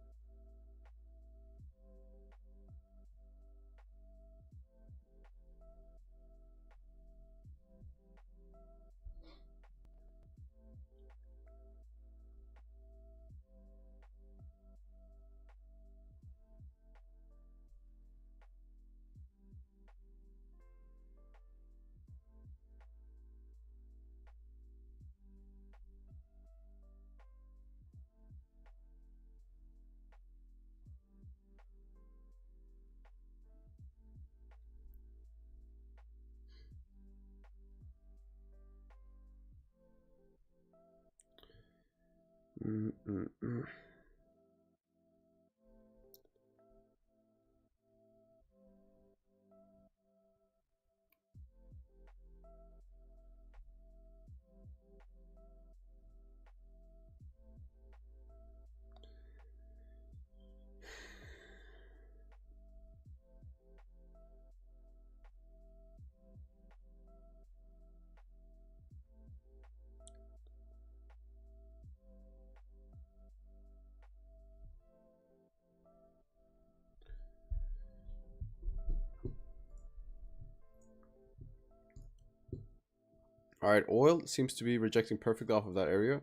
All right, oil seems to be rejecting perfect off of that area.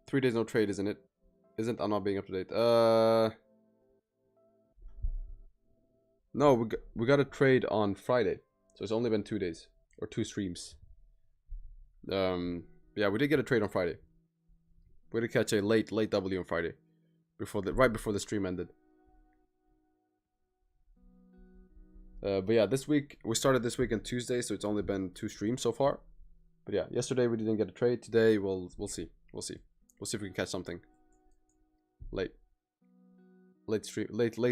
3 days no trade, isn't it? Isn't I'm not being up to date. No, we got a trade on Friday, so it's only been 2 days or 2 streams. Yeah, we did get a trade on Friday. We did catch a late W on Friday, right before the stream ended. But yeah, this week we started this week on Tuesday, so it's only been 2 streams so far. But yeah, yesterday we didn't get a trade. Today we'll see. We'll see if we can catch something. Late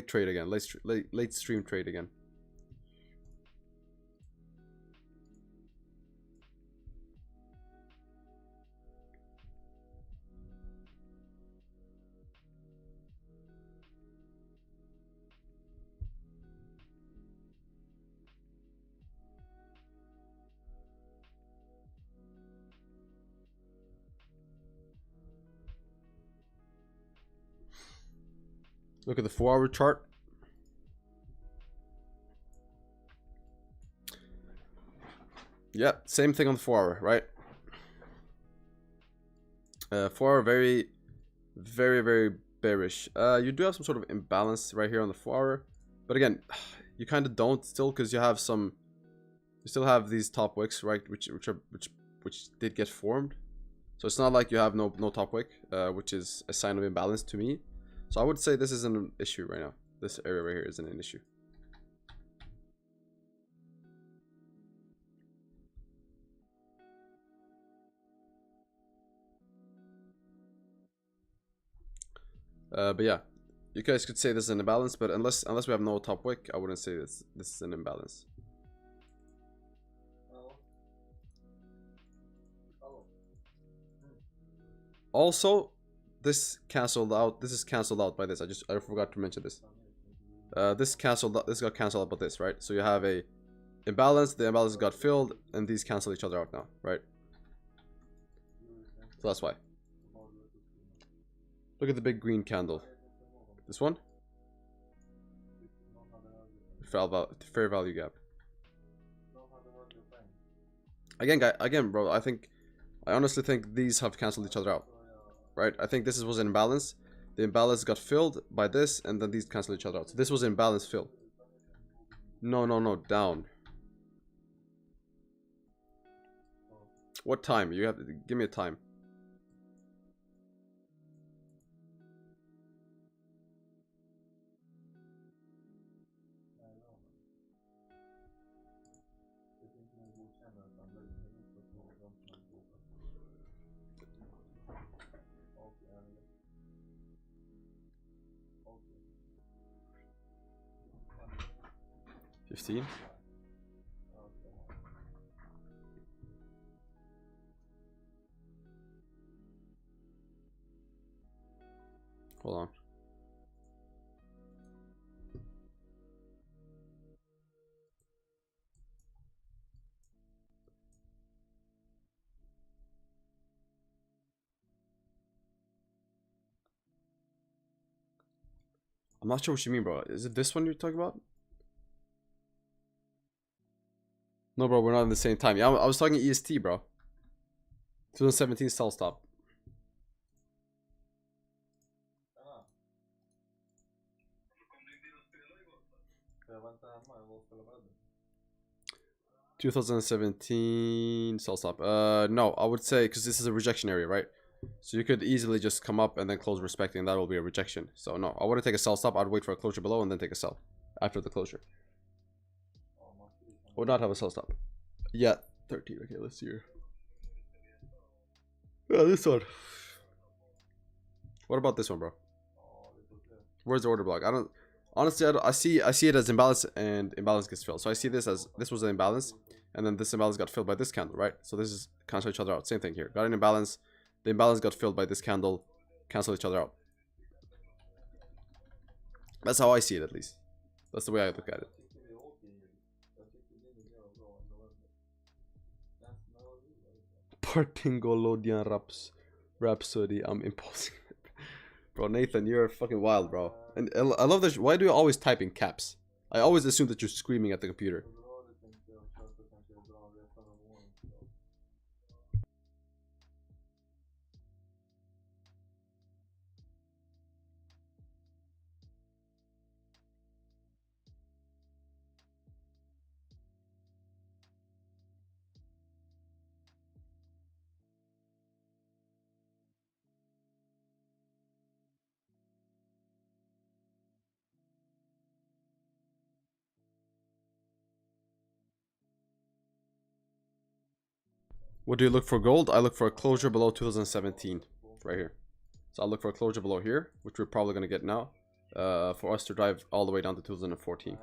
trade again. Late stream trade again. Look at the 4-hour chart. Yeah, same thing on the 4-hour, right? 4-hour very bearish. You do have some sort of imbalance right here on the 4-hour, but again, you kind of don't still, because you have some. You still have these top wicks, right? Which did get formed. So it's not like you have no top wick, which is a sign of imbalance to me. So I would say this isn't an issue right now. This area right here isn't an issue. But yeah, you guys could say this is an imbalance, but unless we have no top wick, I wouldn't say this is an imbalance. Also, this canceled out. This is canceled out by this. I forgot to mention this. This got canceled out by this, right? So you have a imbalance. The imbalance got filled, and these cancel each other out now, right? So that's why. Look at the big green candle. This one. Fair value gap. Again, bro. I honestly think these have canceled each other out. Right? I think this was an imbalance. The imbalance got filled by this, and then these cancel each other out. So this was imbalance fill. No, down. What time? You have to give me a time. Hold on. I'm not sure what you mean, bro. Is it this one you're talking about? No, bro, we're not in the same time. Yeah, I was talking EST, bro. 2017 sell stop. $2017 sell stop. No, I would say because this is a rejection area, right? So you could easily just come up and then close respecting. That will be a rejection. So no, I wouldn't take a sell stop. I'd wait for a closure below and then take a sell after the closure. I would not have a sell stop. Yeah, 13. Okay, let's see here. Yeah, this one. What about this one, bro? Where's the order block? Honestly, I see it as imbalance, and imbalance gets filled. So I see this as this was an imbalance, and then this imbalance got filled by this candle, right? So this is cancel each other out. Same thing here. Got an imbalance. The imbalance got filled by this candle. Cancel each other out. That's how I see it, at least. That's the way I look at it. Partingolodian Rhapsody. I'm imposing. Bro, Nathan, you're fucking wild, bro. And I love that. Why do you always type in caps? I always assume that you're screaming at the computer. What do you look for gold? I look for a closure below 2017, right here. So I'll look for a closure below here, which we're probably gonna get now, for us to drive all the way down to 2014.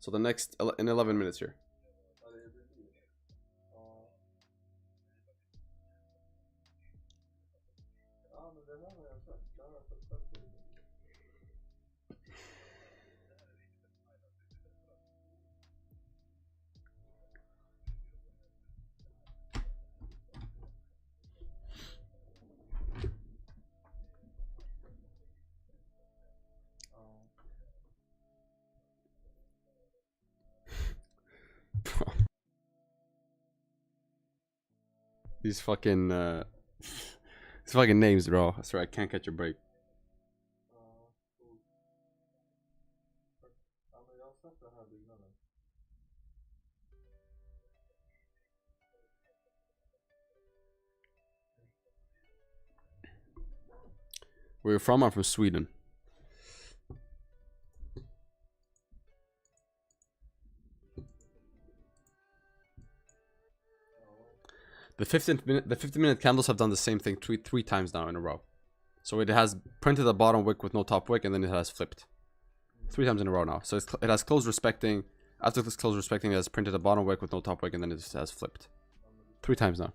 So the next in 11 minutes here. These fucking these fucking names, bro. I swear I can't catch a break. Where you're from? I'm from Sweden. The 15-minute candles have done the same thing three times now in a row. So it has printed a bottom wick with no top wick, and then it has flipped 3 times in a row now. So it has closed respecting. After this close respecting, it has printed a bottom wick with no top wick, and then it has flipped 3 times now.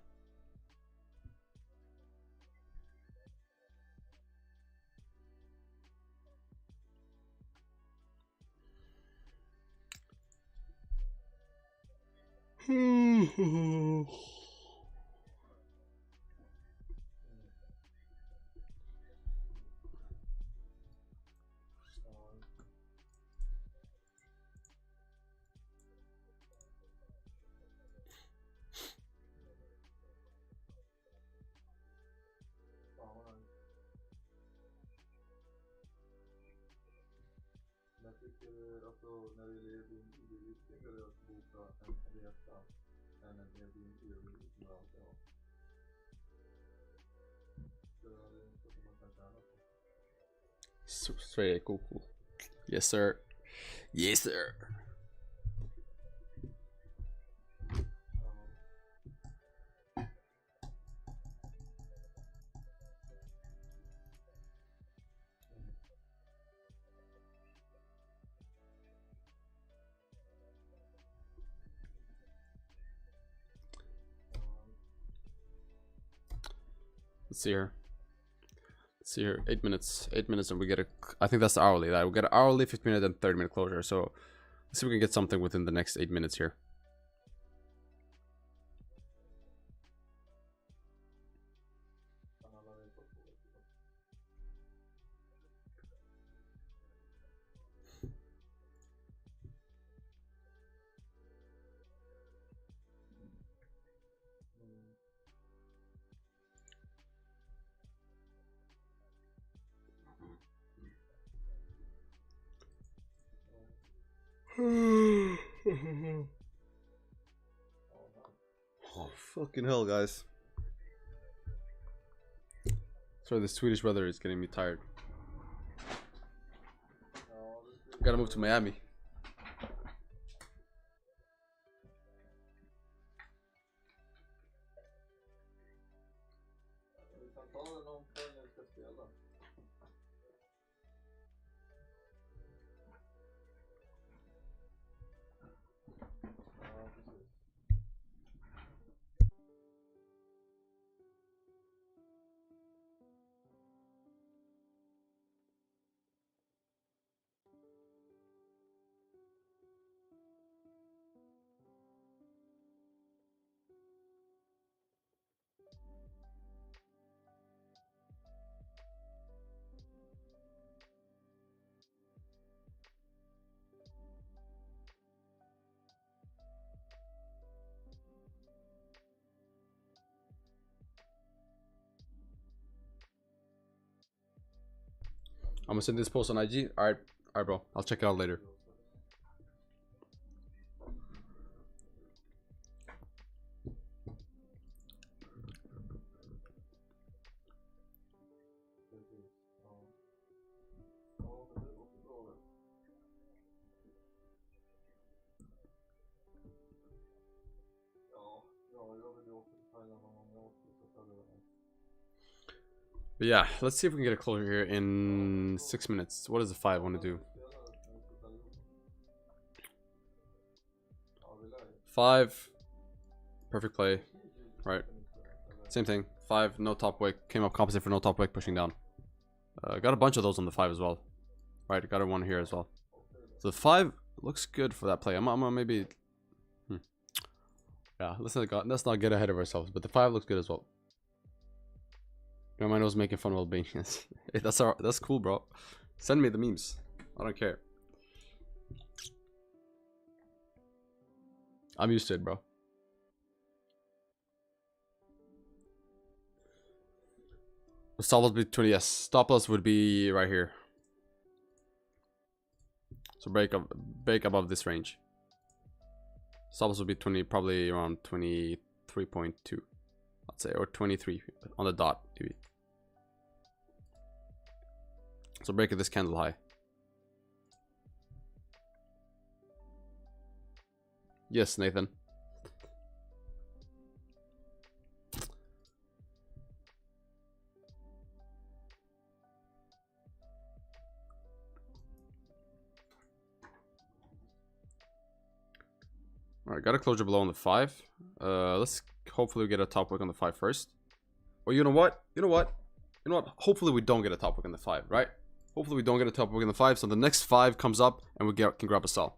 Straight, cool. Yes, sir. Yes, sir. Let's see here. 8 minutes. 8 minutes, and we get a. I think that's the hourly. That we get an hourly, 15-minute, and 30-minute closure. So let's see if we can get something within the next 8 minutes here. Oh, fucking hell, guys. Sorry, the Swedish weather is getting me tired. Gotta move to Miami. I'm gonna send this post on IG. Alright, bro. I'll check it out later. But yeah, let's see if we can get a closure here in 6 minutes. What does the 5 want to do? 5, perfect play, right? Same thing. 5, no top wick, came up composite for no top wick, pushing down. Got a bunch of those on the 5 as well. Right, got a one here as well. So the 5 looks good for that play. I'm gonna maybe... Yeah, let's not get ahead of ourselves. But the 5 looks good as well. My nose making fun of Albanians. Hey, that's cool, bro. Send me the memes. I don't care. I'm used to it, bro. The stop loss would be 20. Yes, stop loss would be right here. So break above this range. Stop loss would be 20, probably around 23.2, I'd say, or 23 on the dot, maybe. So break at this candle high. Yes, Nathan. Alright, got a closure below on the 5. Let's hopefully get a top wick on the 5 first. Or you know what? Hopefully we don't get a top wick on the 5, right? Hopefully we don't get a top wick on the 5, so the next 5 comes up and we can grab a sell.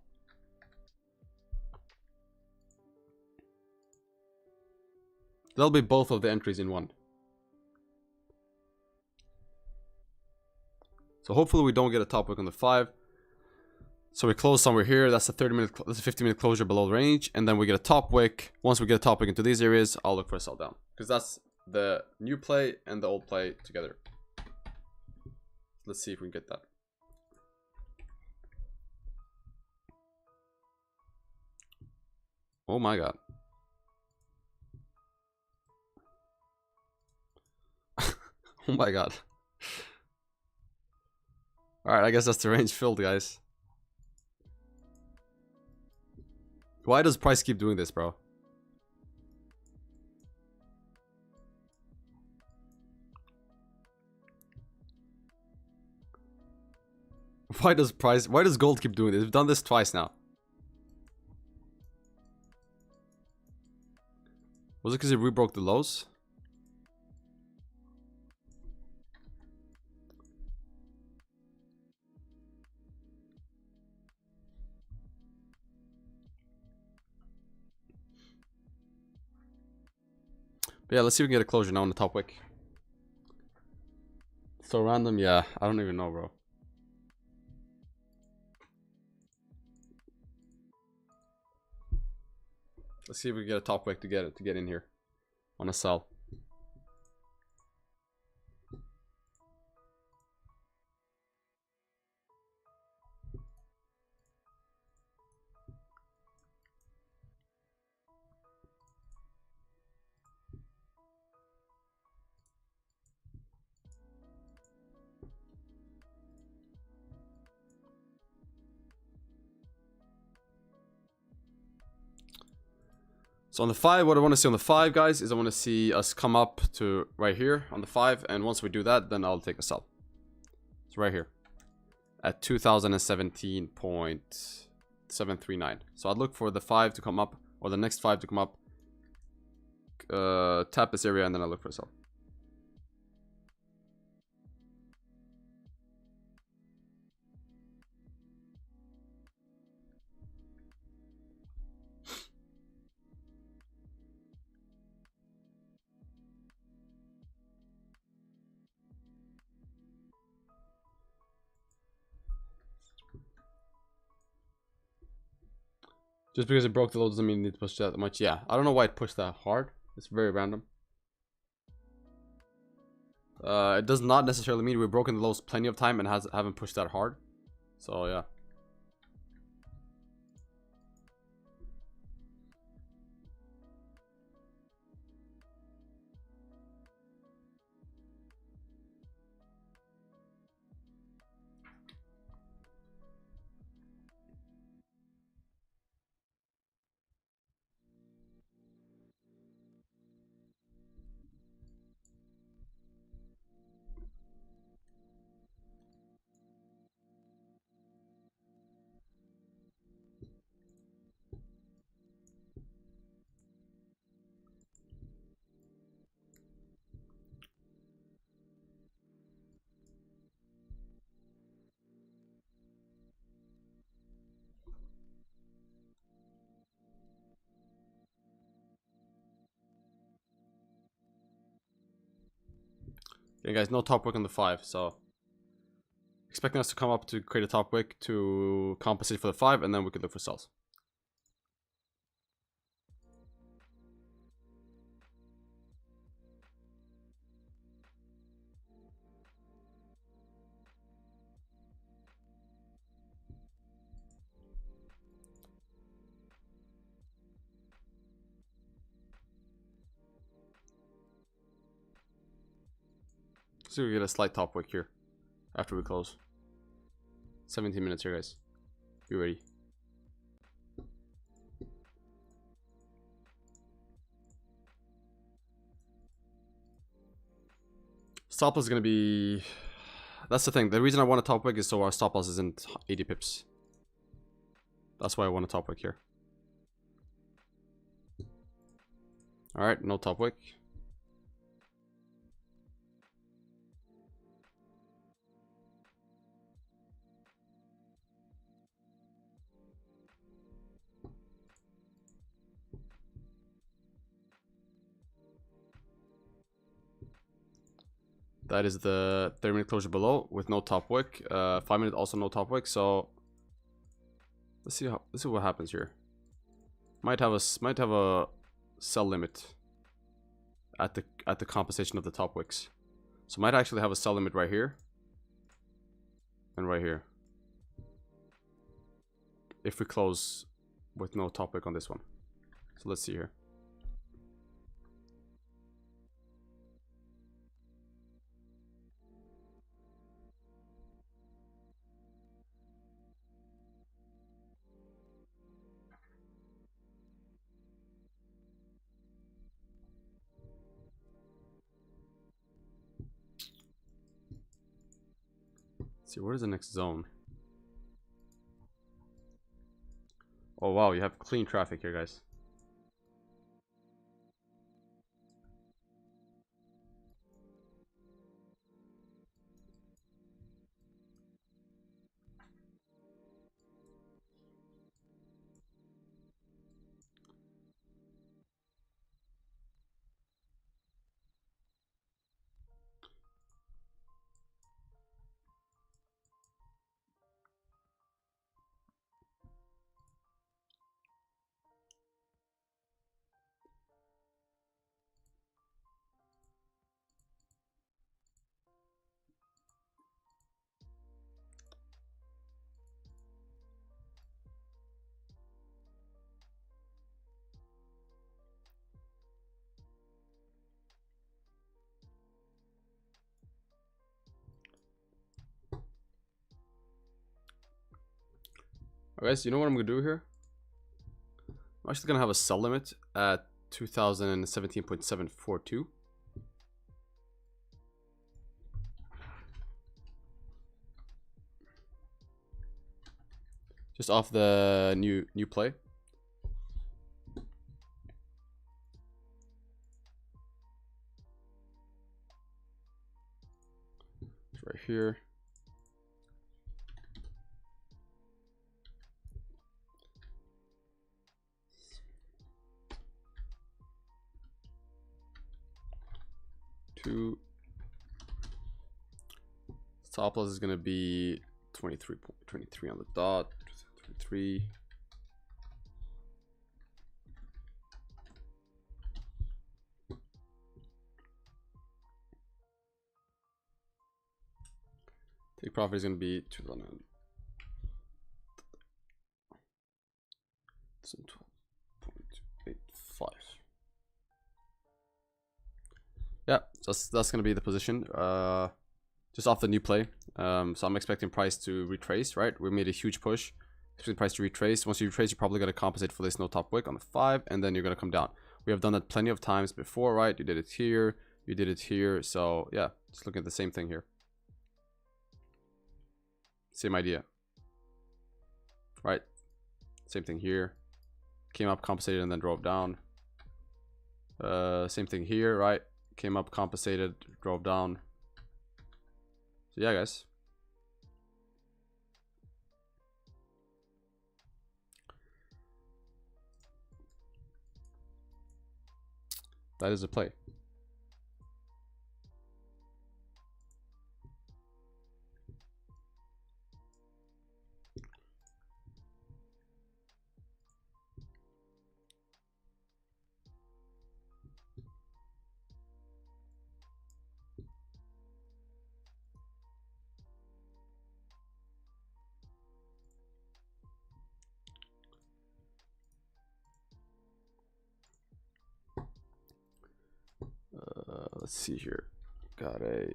That'll be both of the entries in one. So hopefully we don't get a top wick on the 5. So we close somewhere here. That's a 50-minute closure below the range, and then we get a top wick. Once we get a top wick into these areas, I'll look for a sell down, because that's the new play and the old play together. Let's see if we can get that. Oh my god. Oh my god. Alright, I guess that's the range filled, guys. Why does price keep doing this, bro? Why does gold keep doing this? We've done this twice now. Was it because it rebroke the lows? But yeah, let's see if we can get a closure now on the top wick. So random, yeah. I don't even know, bro. Let's see if we can get a top wick to get in here on a sell. So on the 5, what I want to see on the 5, guys, is I want to see us come up to right here on the 5, and once we do that, then I'll take a sell. It's right here at 2017.739. So I'd look for the 5 to come up, or the next 5 to come up, tap this area, and then I'll look for a sell. Just because it broke the low doesn't mean you need to push that much. Yeah, I don't know why it pushed that hard. It's very random. It does not necessarily mean we've broken the lows plenty of time and haven't pushed that hard. So yeah. Yeah, guys, no top wick on the 5, so expecting us to come up to create a top wick to compensate for the 5, and then we could look for sells. So we get a slight top wick here after we close. 17 minutes here, guys. Be ready. Stop loss is going to be... That's the thing. The reason I want a top wick is so our stop loss isn't 80 pips. That's why I want a top wick here. Alright, no top wick. That is the 30-minute closure below with no top wick. 5-minute also no top wick. So let's see what happens here. Might have a sell limit at the compensation of the top wicks. So might actually have a sell limit right here and right here if we close with no top wick on this one. So let's see here. Let's see, where is the next zone? Oh wow, you have clean traffic here, guys. Alright, guys, you know what I'm gonna do here? I'm actually gonna have a sell limit at 2017.742. Just off the new play. It's right here. Stop loss is gonna be 23.23 on the dot. 23. Take profit is gonna be 2012.85. Yeah, so that's gonna be the position. Just off the new play. So I'm expecting price to retrace, right? We made a huge push. Expecting price to retrace. Once you retrace, you're probably gonna compensate for this no top wick on the 5, and then you're gonna come down. We have done that plenty of times before, right? You did it here, you did it here. So yeah, just look at the same thing here. Same idea, right? Same thing here. Came up, compensated, and then drove down. Same thing here, right? Came up, compensated, drove down. So yeah, guys. That is a play. let's see here. Got a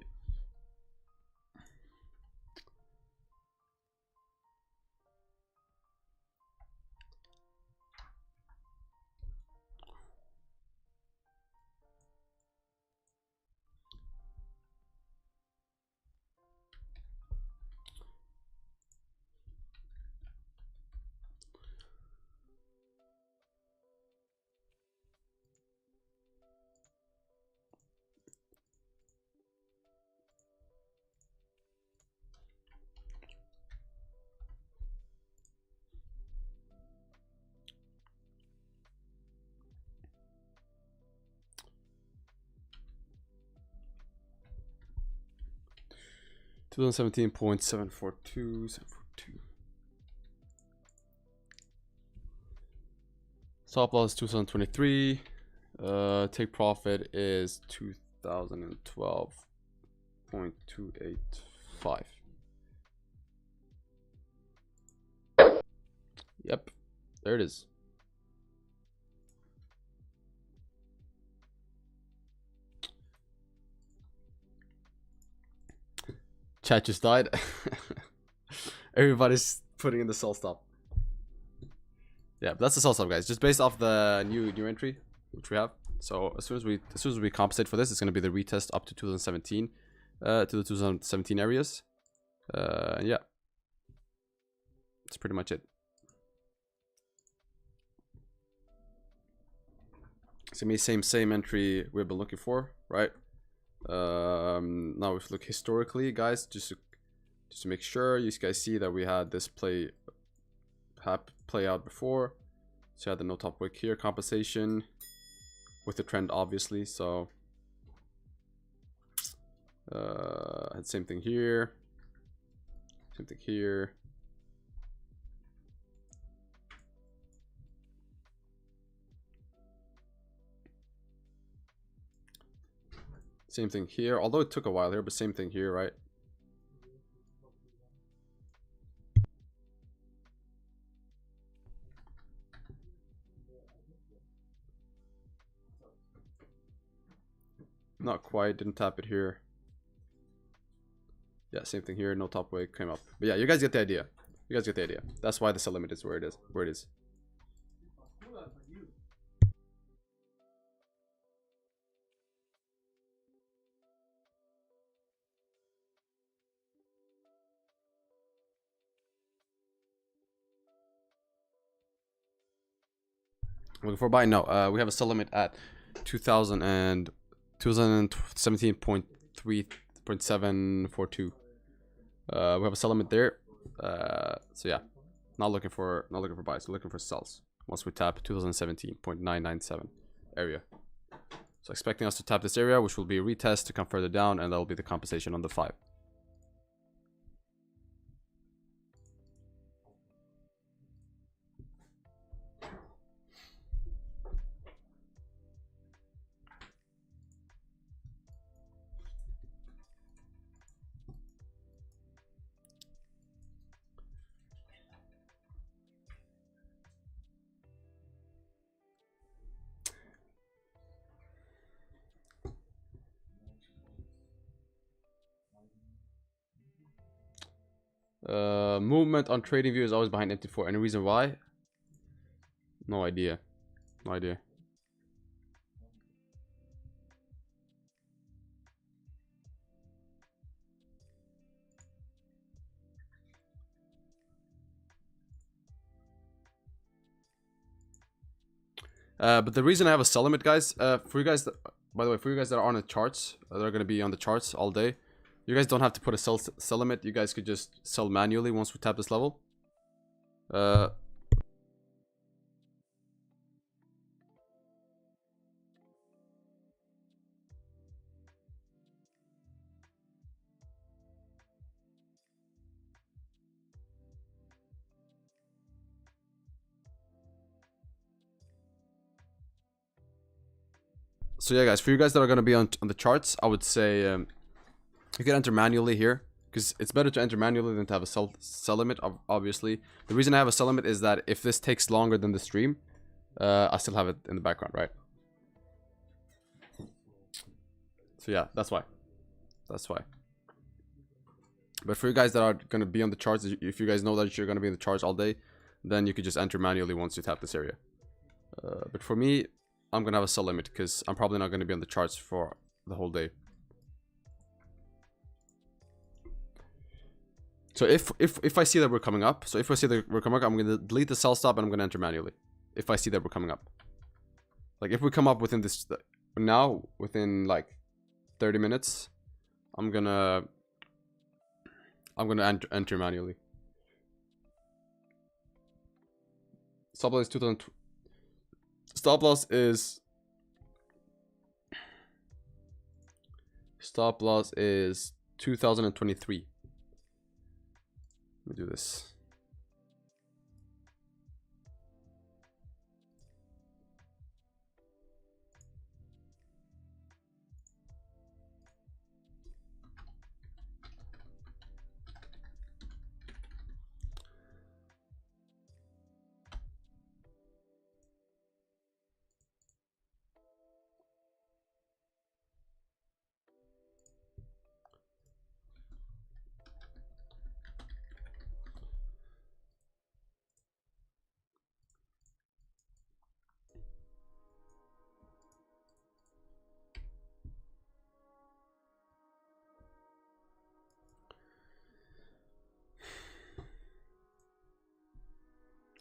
2017.742. Stop loss 2023. Take profit is 2012.285. Yep, there it is. Chat just died. Everybody's putting in the sell stop. Yeah, but that's the sell stop, guys. Just based off the new entry which we have. So as soon as we compensate for this, it's gonna be the retest up to 2017, to the 2017 areas. And yeah, that's pretty much it. It's gonna be same entry we've been looking for, right? Now if we look historically, guys, just to make sure you guys see that we had this play out before. So you had the no top wick here, compensation with the trend, obviously. So had same thing here, same thing here. Same thing here, although it took a while here, but same thing here, right? Not quite, didn't tap it here. Yeah, same thing here, no top wave came up. But yeah, you guys get the idea. You guys get the idea. That's why the sell limit is where it is. Looking for buy? No. We have a sell limit at 2017.742. We have a sell limit there. So yeah, not looking for buys. We're looking for sells once we tap 2017.997 area. So expecting us to tap this area, which will be a retest to come further down, and that will be the compensation on the 5. Movement on trading view is always behind MT4. Any reason why? No idea. No idea. But the reason I have a sell limit, guys, for you guys, by the way, for you guys that are on the charts, that are going to be on the charts all day, you guys don't have to put a sell limit. You guys could just sell manually once we tap this level. So yeah, guys, for you guys that are going to be on the charts, I would say you can enter manually here, because it's better to enter manually than to have a sell limit, obviously. The reason I have a sell limit is that if this takes longer than the stream, I still have it in the background, right? So yeah, that's why. That's why. But for you guys that are going to be on the charts, if you guys know that you're going to be in the charts all day, then you could just enter manually once you tap this area. But for me, I'm going to have a sell limit because I'm probably not going to be on the charts for the whole day. So if I see that we're coming up, I'm going to delete the sell stop and I'm going to enter manually. If I see that we're coming up. Like if we come up within this, now, within like 30 minutes, I'm gonna enter manually. Stop loss is 2000. Stop loss is 2023. Let me do this.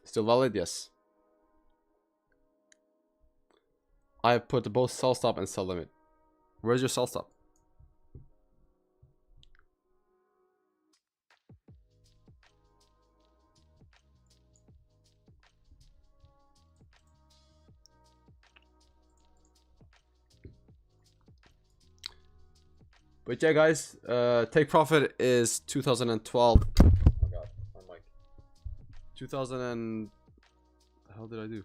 Still valid? Yes. I put both sell stop and sell limit. Where's your sell stop? But yeah, guys, take profit is 2012. Oh my god, my mic. 2000 and how did I do?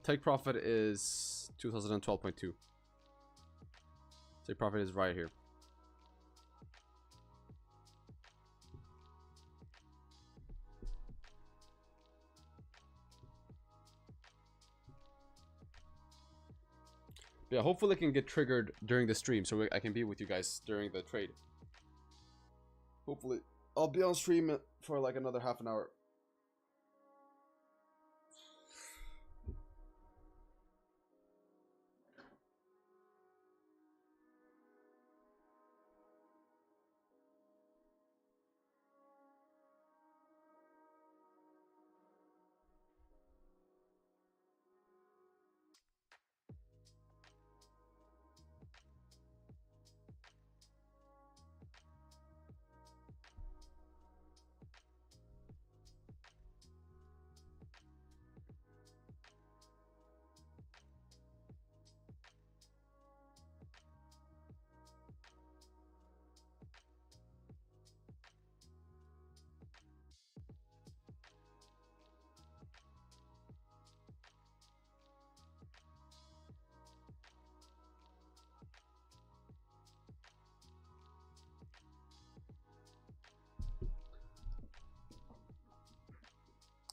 Take profit is 2012.2. Take profit is right here. Yeah, hopefully it can get triggered during the stream so I can be with you guys during the trade. Hopefully I'll be on stream for like another half an hour.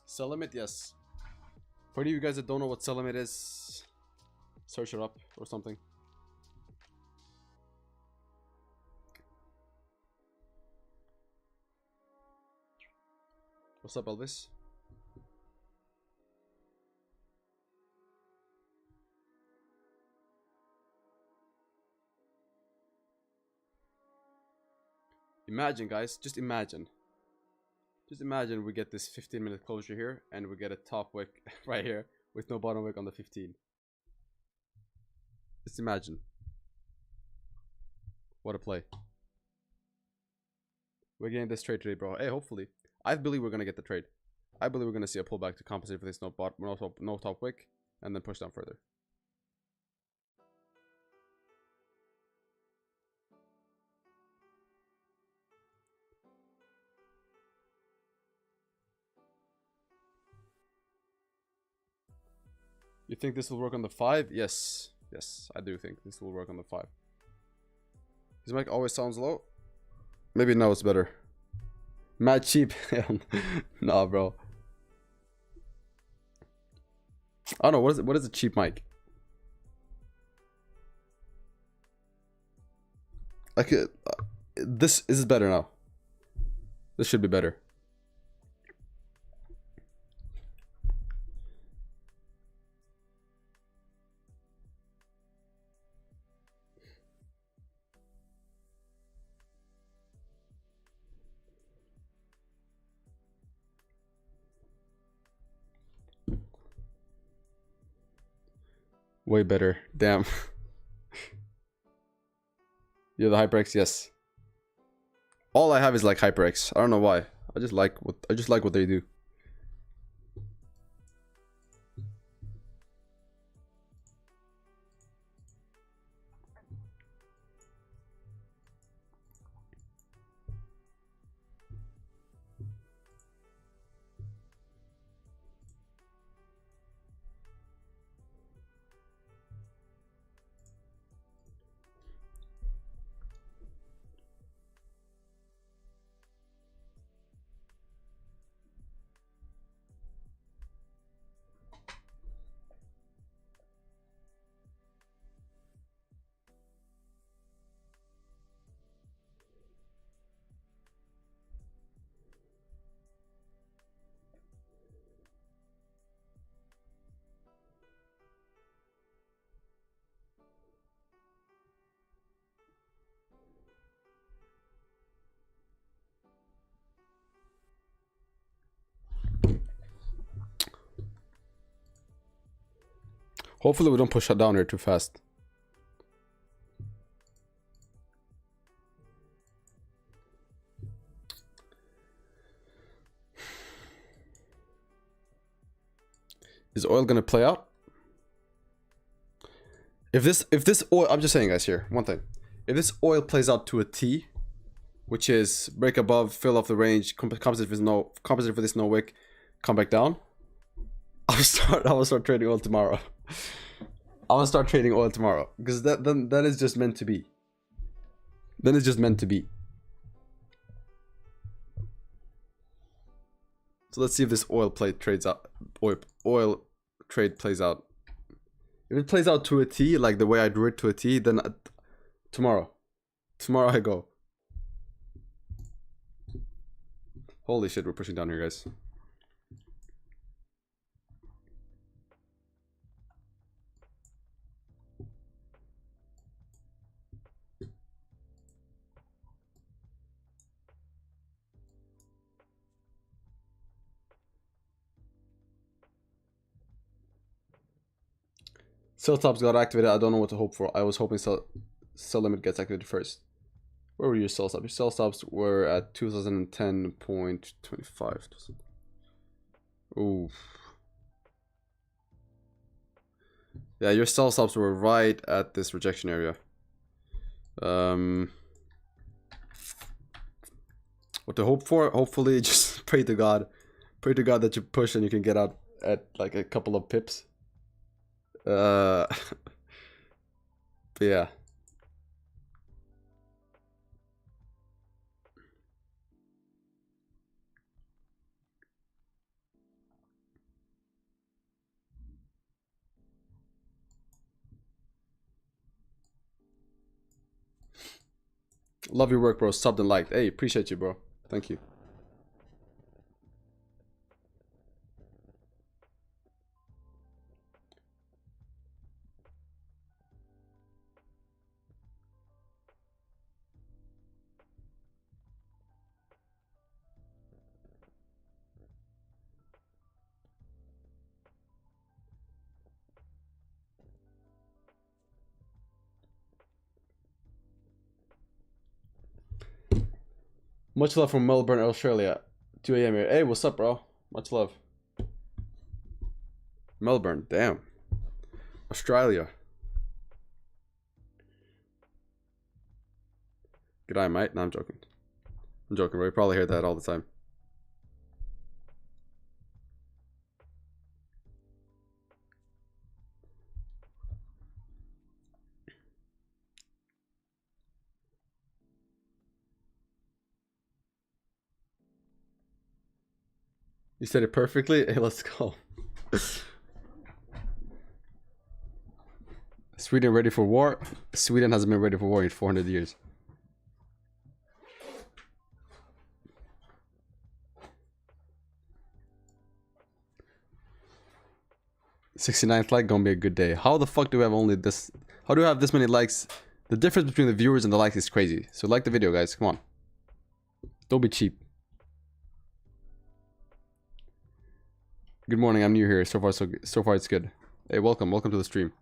Sell limit, yes. For any of you guys that don't know what sell limit is, search it up or something. What's up, Elvis? Imagine, guys, just imagine. Just imagine we get this 15-minute closure here and we get a top wick right here with no bottom wick on the 15. Just imagine. What a play. We're getting this trade today, bro. Hey, hopefully. I believe we're going to get the trade. I believe we're going to see a pullback to compensate for this no top wick and then push down further. You think this will work on the 5? Yes. Yes, I do think this will work on the 5. His mic always sounds low. Maybe now it's better. Mad cheap. Nah, bro. I don't know, what is a cheap mic? Like this is better now. This should be better. Way better. Damn. Yeah, the HyperX, yes. All I have is like HyperX. I don't know why. I just like what they do. Hopefully we don't push that down here too fast. Is oil gonna play out? If this oil, I'm just saying guys here, one thing. If this oil plays out to a T, which is break above, fill off the range, compensate for this no wick, come back down, I will start trading oil tomorrow. I will start trading oil tomorrow. Because that is just meant to be. Then it's just meant to be. So let's see if this oil trade plays out. If it plays out to a T, like the way I drew it to a T, then tomorrow I go. Holy shit, we're pushing down here, guys. Sell tops got activated. I don't know what to hope for. I was hoping sell limit gets activated first. Where were your sell stops? Your sell stops were at 2010.25. Ooh. Yeah, your sell stops were right at this rejection area. What to hope for? Hopefully, just pray to God that you push and you can get out at like a couple of pips. But yeah. Love your work, bro. Subbed and liked. Hey, appreciate you, bro. Thank you. Much love from Melbourne, Australia. 2 a.m. here. Hey, what's up, bro? Much love. Melbourne, damn. Australia. Good eye, mate. No, I'm joking. I'm joking, bro. You probably hear that all the time. You said it perfectly. Hey, let's go. Sweden ready for war? Sweden hasn't been ready for war in 400 years. '69th like gonna be a good day. How the fuck do we have only this? How do I have this many likes? The difference between the viewers and the likes is crazy. So like the video, guys. Come on. Don't be cheap. Good morning. I'm new here. So far it's good. Hey, welcome to the stream.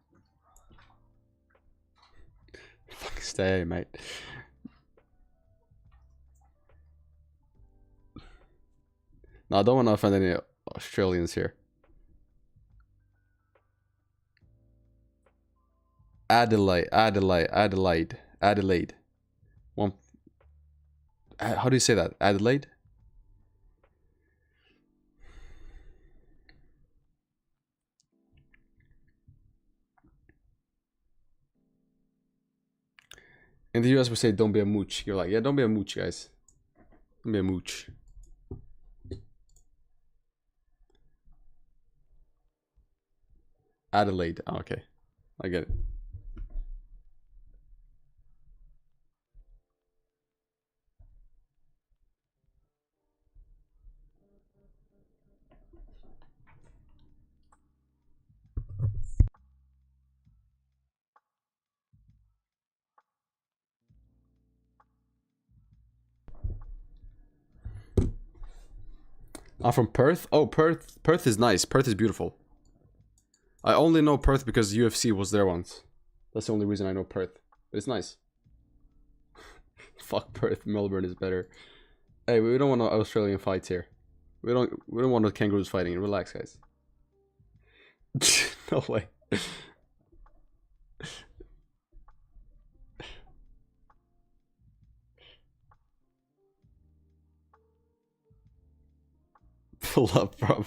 Fucking stay, mate. No, I don't want to offend any Australians here. Adelaide. One. How do you say that? Adelaide? In the US we say don't be a mooch. You're like, yeah, don't be a mooch, guys. Don't be a mooch. Adelaide. Oh, okay. I get it. I'm from Perth. Oh, Perth. Perth is nice. Perth is beautiful. I only know Perth because UFC was there once. That's the only reason I know Perth. But it's nice. Fuck Perth. Melbourne is better. Hey, we don't want no Australian fights here. We don't want no kangaroos fighting. Relax, guys. No way. Pull up, bro.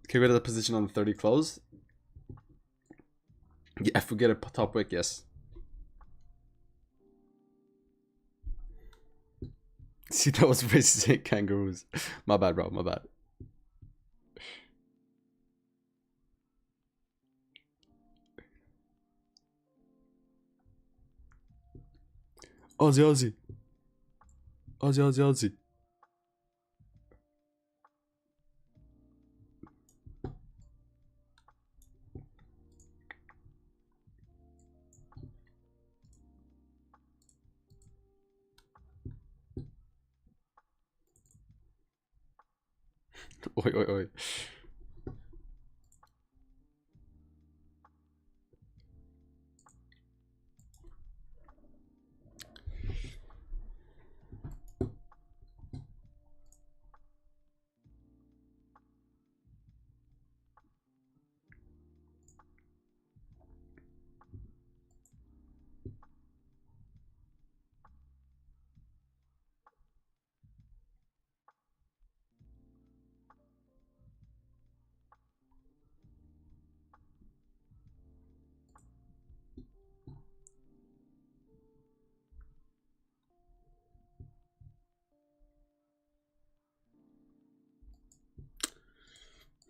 Can we get a position on the 30 close? Yeah, if we get a top wick, yes. See, that was racist kangaroos. My bad, bro. My bad. Aussie. Oi.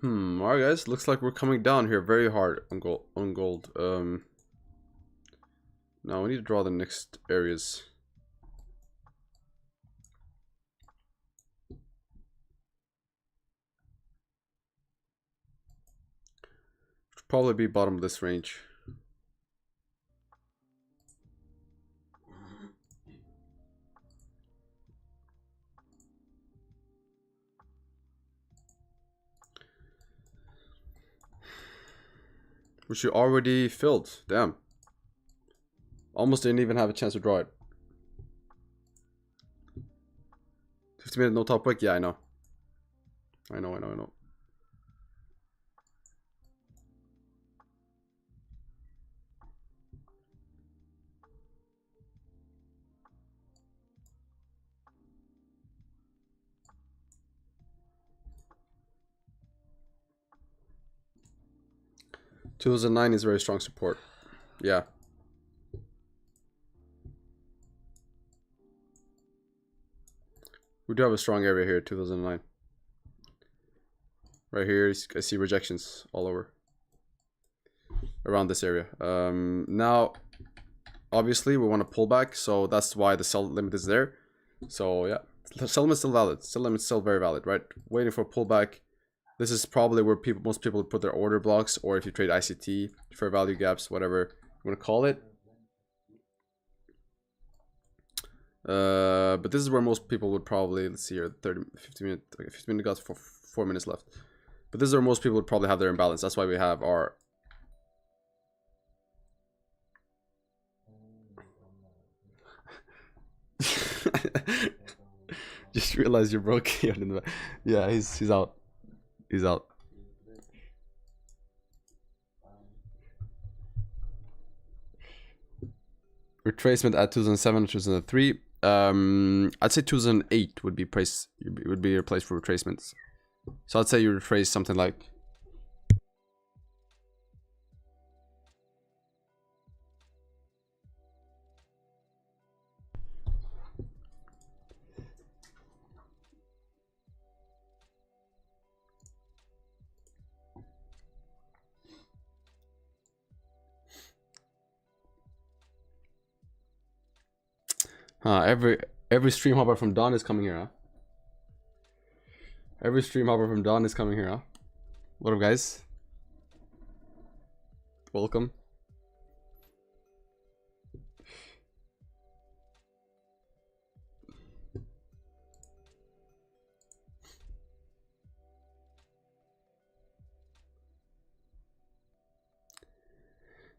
Alright, guys. Looks like we're coming down here very hard on gold. Now we need to draw the next areas. Should probably be bottom of this range. Which you already filled. Damn. Almost didn't even have a chance to draw it. 50-minute no top wick? Yeah, I know. I know. $2009 is very strong support. Yeah. We do have a strong area here, 2009. Right here, I see rejections all over around this area. Now, obviously, we want to pull back, so that's why the sell limit is there. So yeah, the sell limit is still valid. Sell limit is still very valid, right? Waiting for a pullback. This is probably where most people put their order blocks, or if you trade ICT, fair value gaps, whatever you want to call it. But this is where most people would probably, let's see here, 50 minutes, okay, 15 minutes, got 4 minutes left. But this is where most people would probably have their imbalance. That's why we have our... Just realized you're broke. Yeah, he's out. He's out. Retracement at 2007, 2003. I'd say 2008 would be your place for retracements. So I'd say you retrace something like... Every stream hopper from Dawn is coming here, huh? Every stream hopper from Dawn is coming here, huh? What up, guys? Welcome.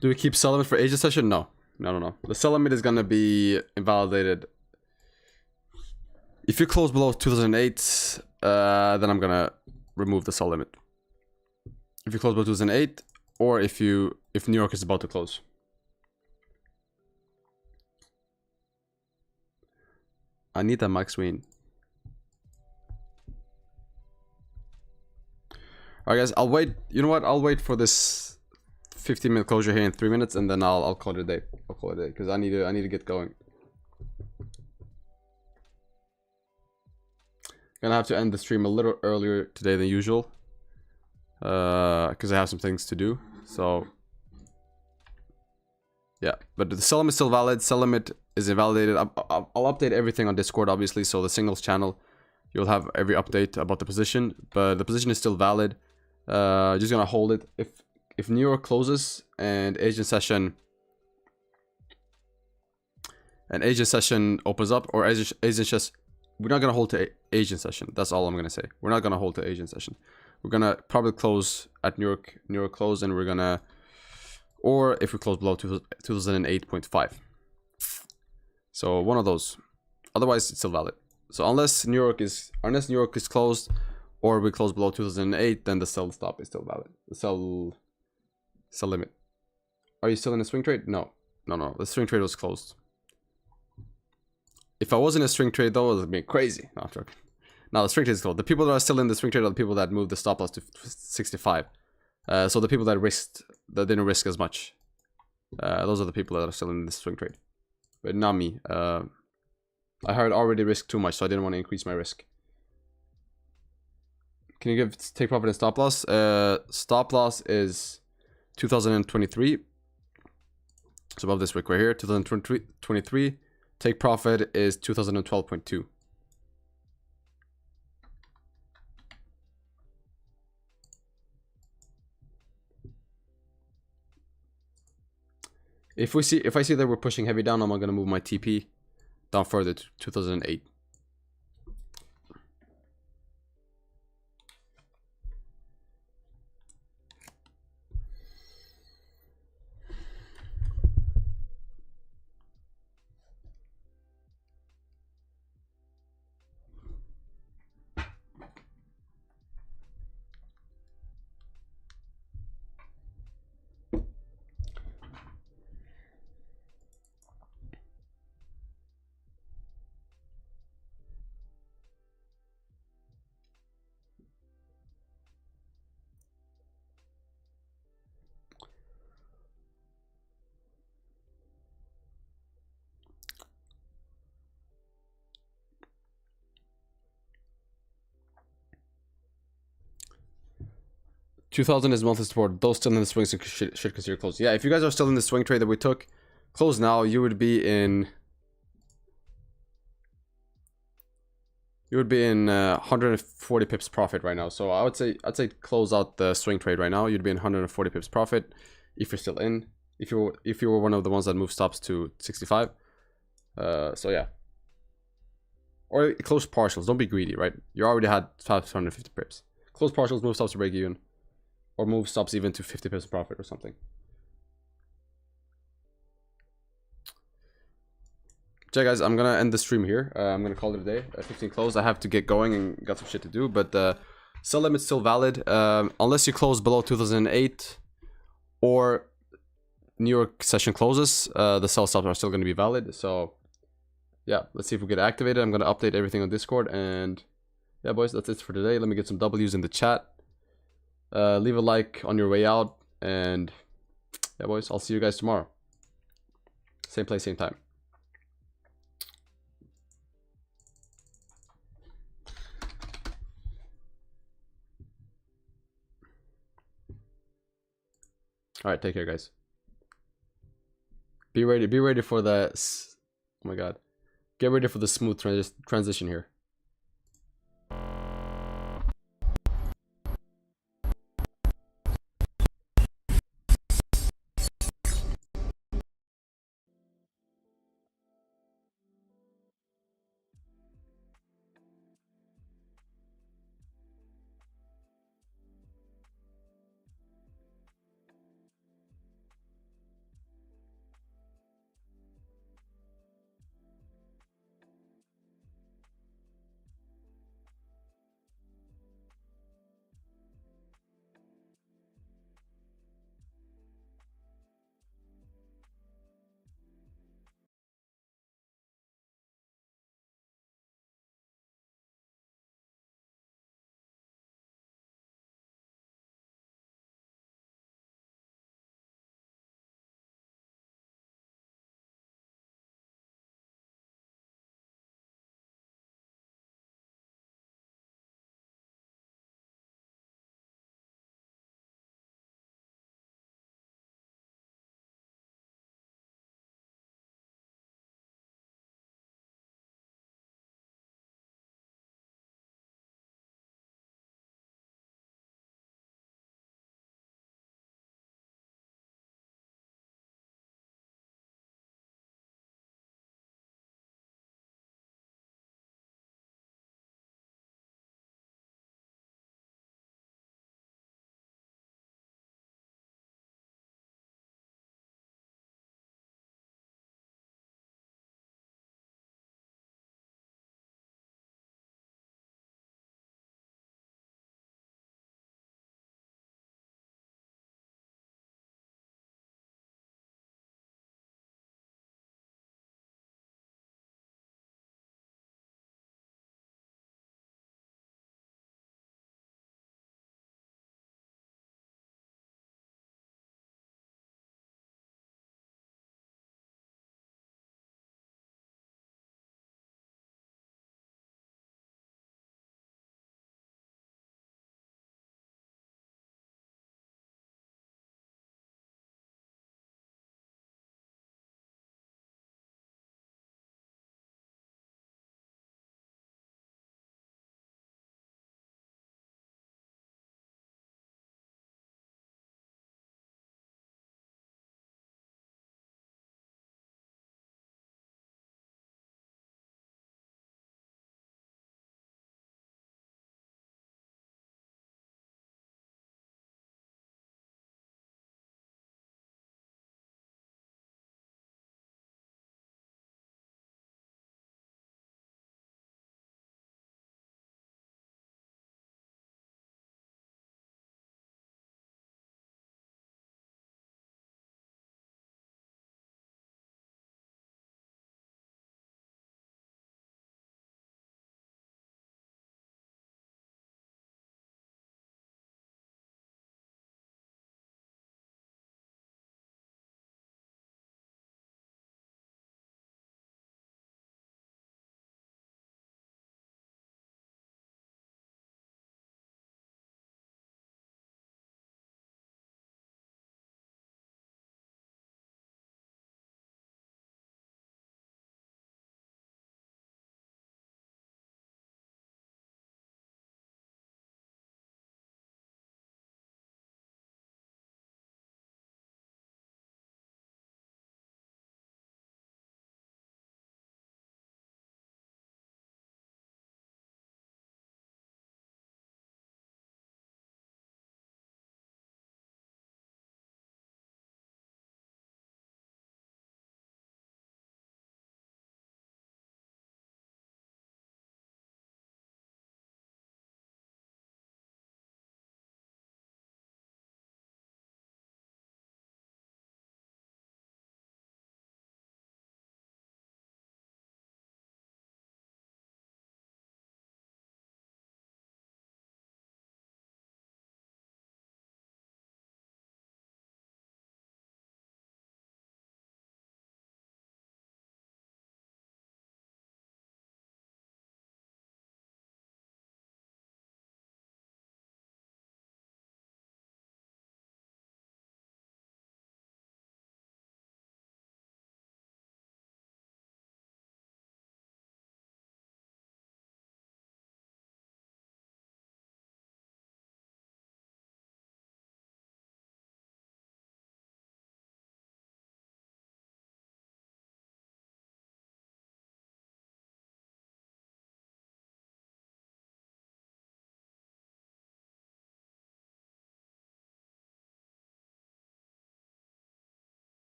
Do we keep sell limit for Asia session? No. No. The sell limit is gonna be invalidated. If you close below 2008, then I'm gonna remove the sell limit. If you close below 2008, or if New York is about to close. I need that max win. Alright guys, I'll wait. You know what? I'll wait for this 15-minute closure here in 3 minutes, and then I'll call it a day. I'll call it a day because I need to get going. Gonna have to end the stream a little earlier today than usual, because I have some things to do. So yeah, but the sell limit is still valid. Sell limit is invalidated. I'll update everything on Discord, obviously. So the signals channel, you'll have every update about the position, but the position is still valid. Just gonna hold it. If New York closes and Asian session opens up, or Asian just, we're not gonna hold to Asian session. That's all I'm gonna say. We're not gonna hold to Asian session. We're gonna probably close at New York close, and we're gonna, or if we close below 2008.5. So one of those. Otherwise, it's still valid. So unless New York is closed, or we close below 2008, then the sell stop is still valid. The sell limit. Are you still in a swing trade? No. The swing trade was closed. If I was in a swing trade though, it would be crazy. No, I'm joking. Now the swing trade is closed. The people that are still in the swing trade are the people that moved the stop loss to 65. So the people that didn't risk as much. Those are the people that are still in the swing trade. But not me. I had already risked too much, so I didn't want to increase my risk. Can you give take profit and stop loss? Stop loss is 2023. So above this wick right here, 2023. Take profit is 2012.2. If I see that we're pushing heavy down, I'm gonna move my TP down further to 2008. 2,000 is monthly support. Those still in the swing should consider close. Yeah, if you guys are still in the swing trade that we took, close now. You would be in 140 pips profit right now. So I'd say close out the swing trade right now. You'd be in 140 pips profit if you're still in. If you were one of the ones that move stops to 65. So yeah. Or close partials. Don't be greedy, right? You already had 550 pips. Close partials, move stops to break even. Or move stops even to 50 pips profit or something. So guys, I'm gonna end the stream here. I'm gonna call it a day. 15 closed. I have to get going and got some shit to do. But sell limit's still valid. Unless you close below 2008 or New York session closes, the sell stops are still gonna be valid. So yeah, let's see if we get activated. I'm gonna update everything on Discord, and yeah, boys, that's it for today. Let me get some W's in the chat. Leave a like on your way out, and yeah, boys, I'll see you guys tomorrow. Same place, same time. All right, take care, guys. Be ready for the. Oh my God, get ready for the smooth transition here.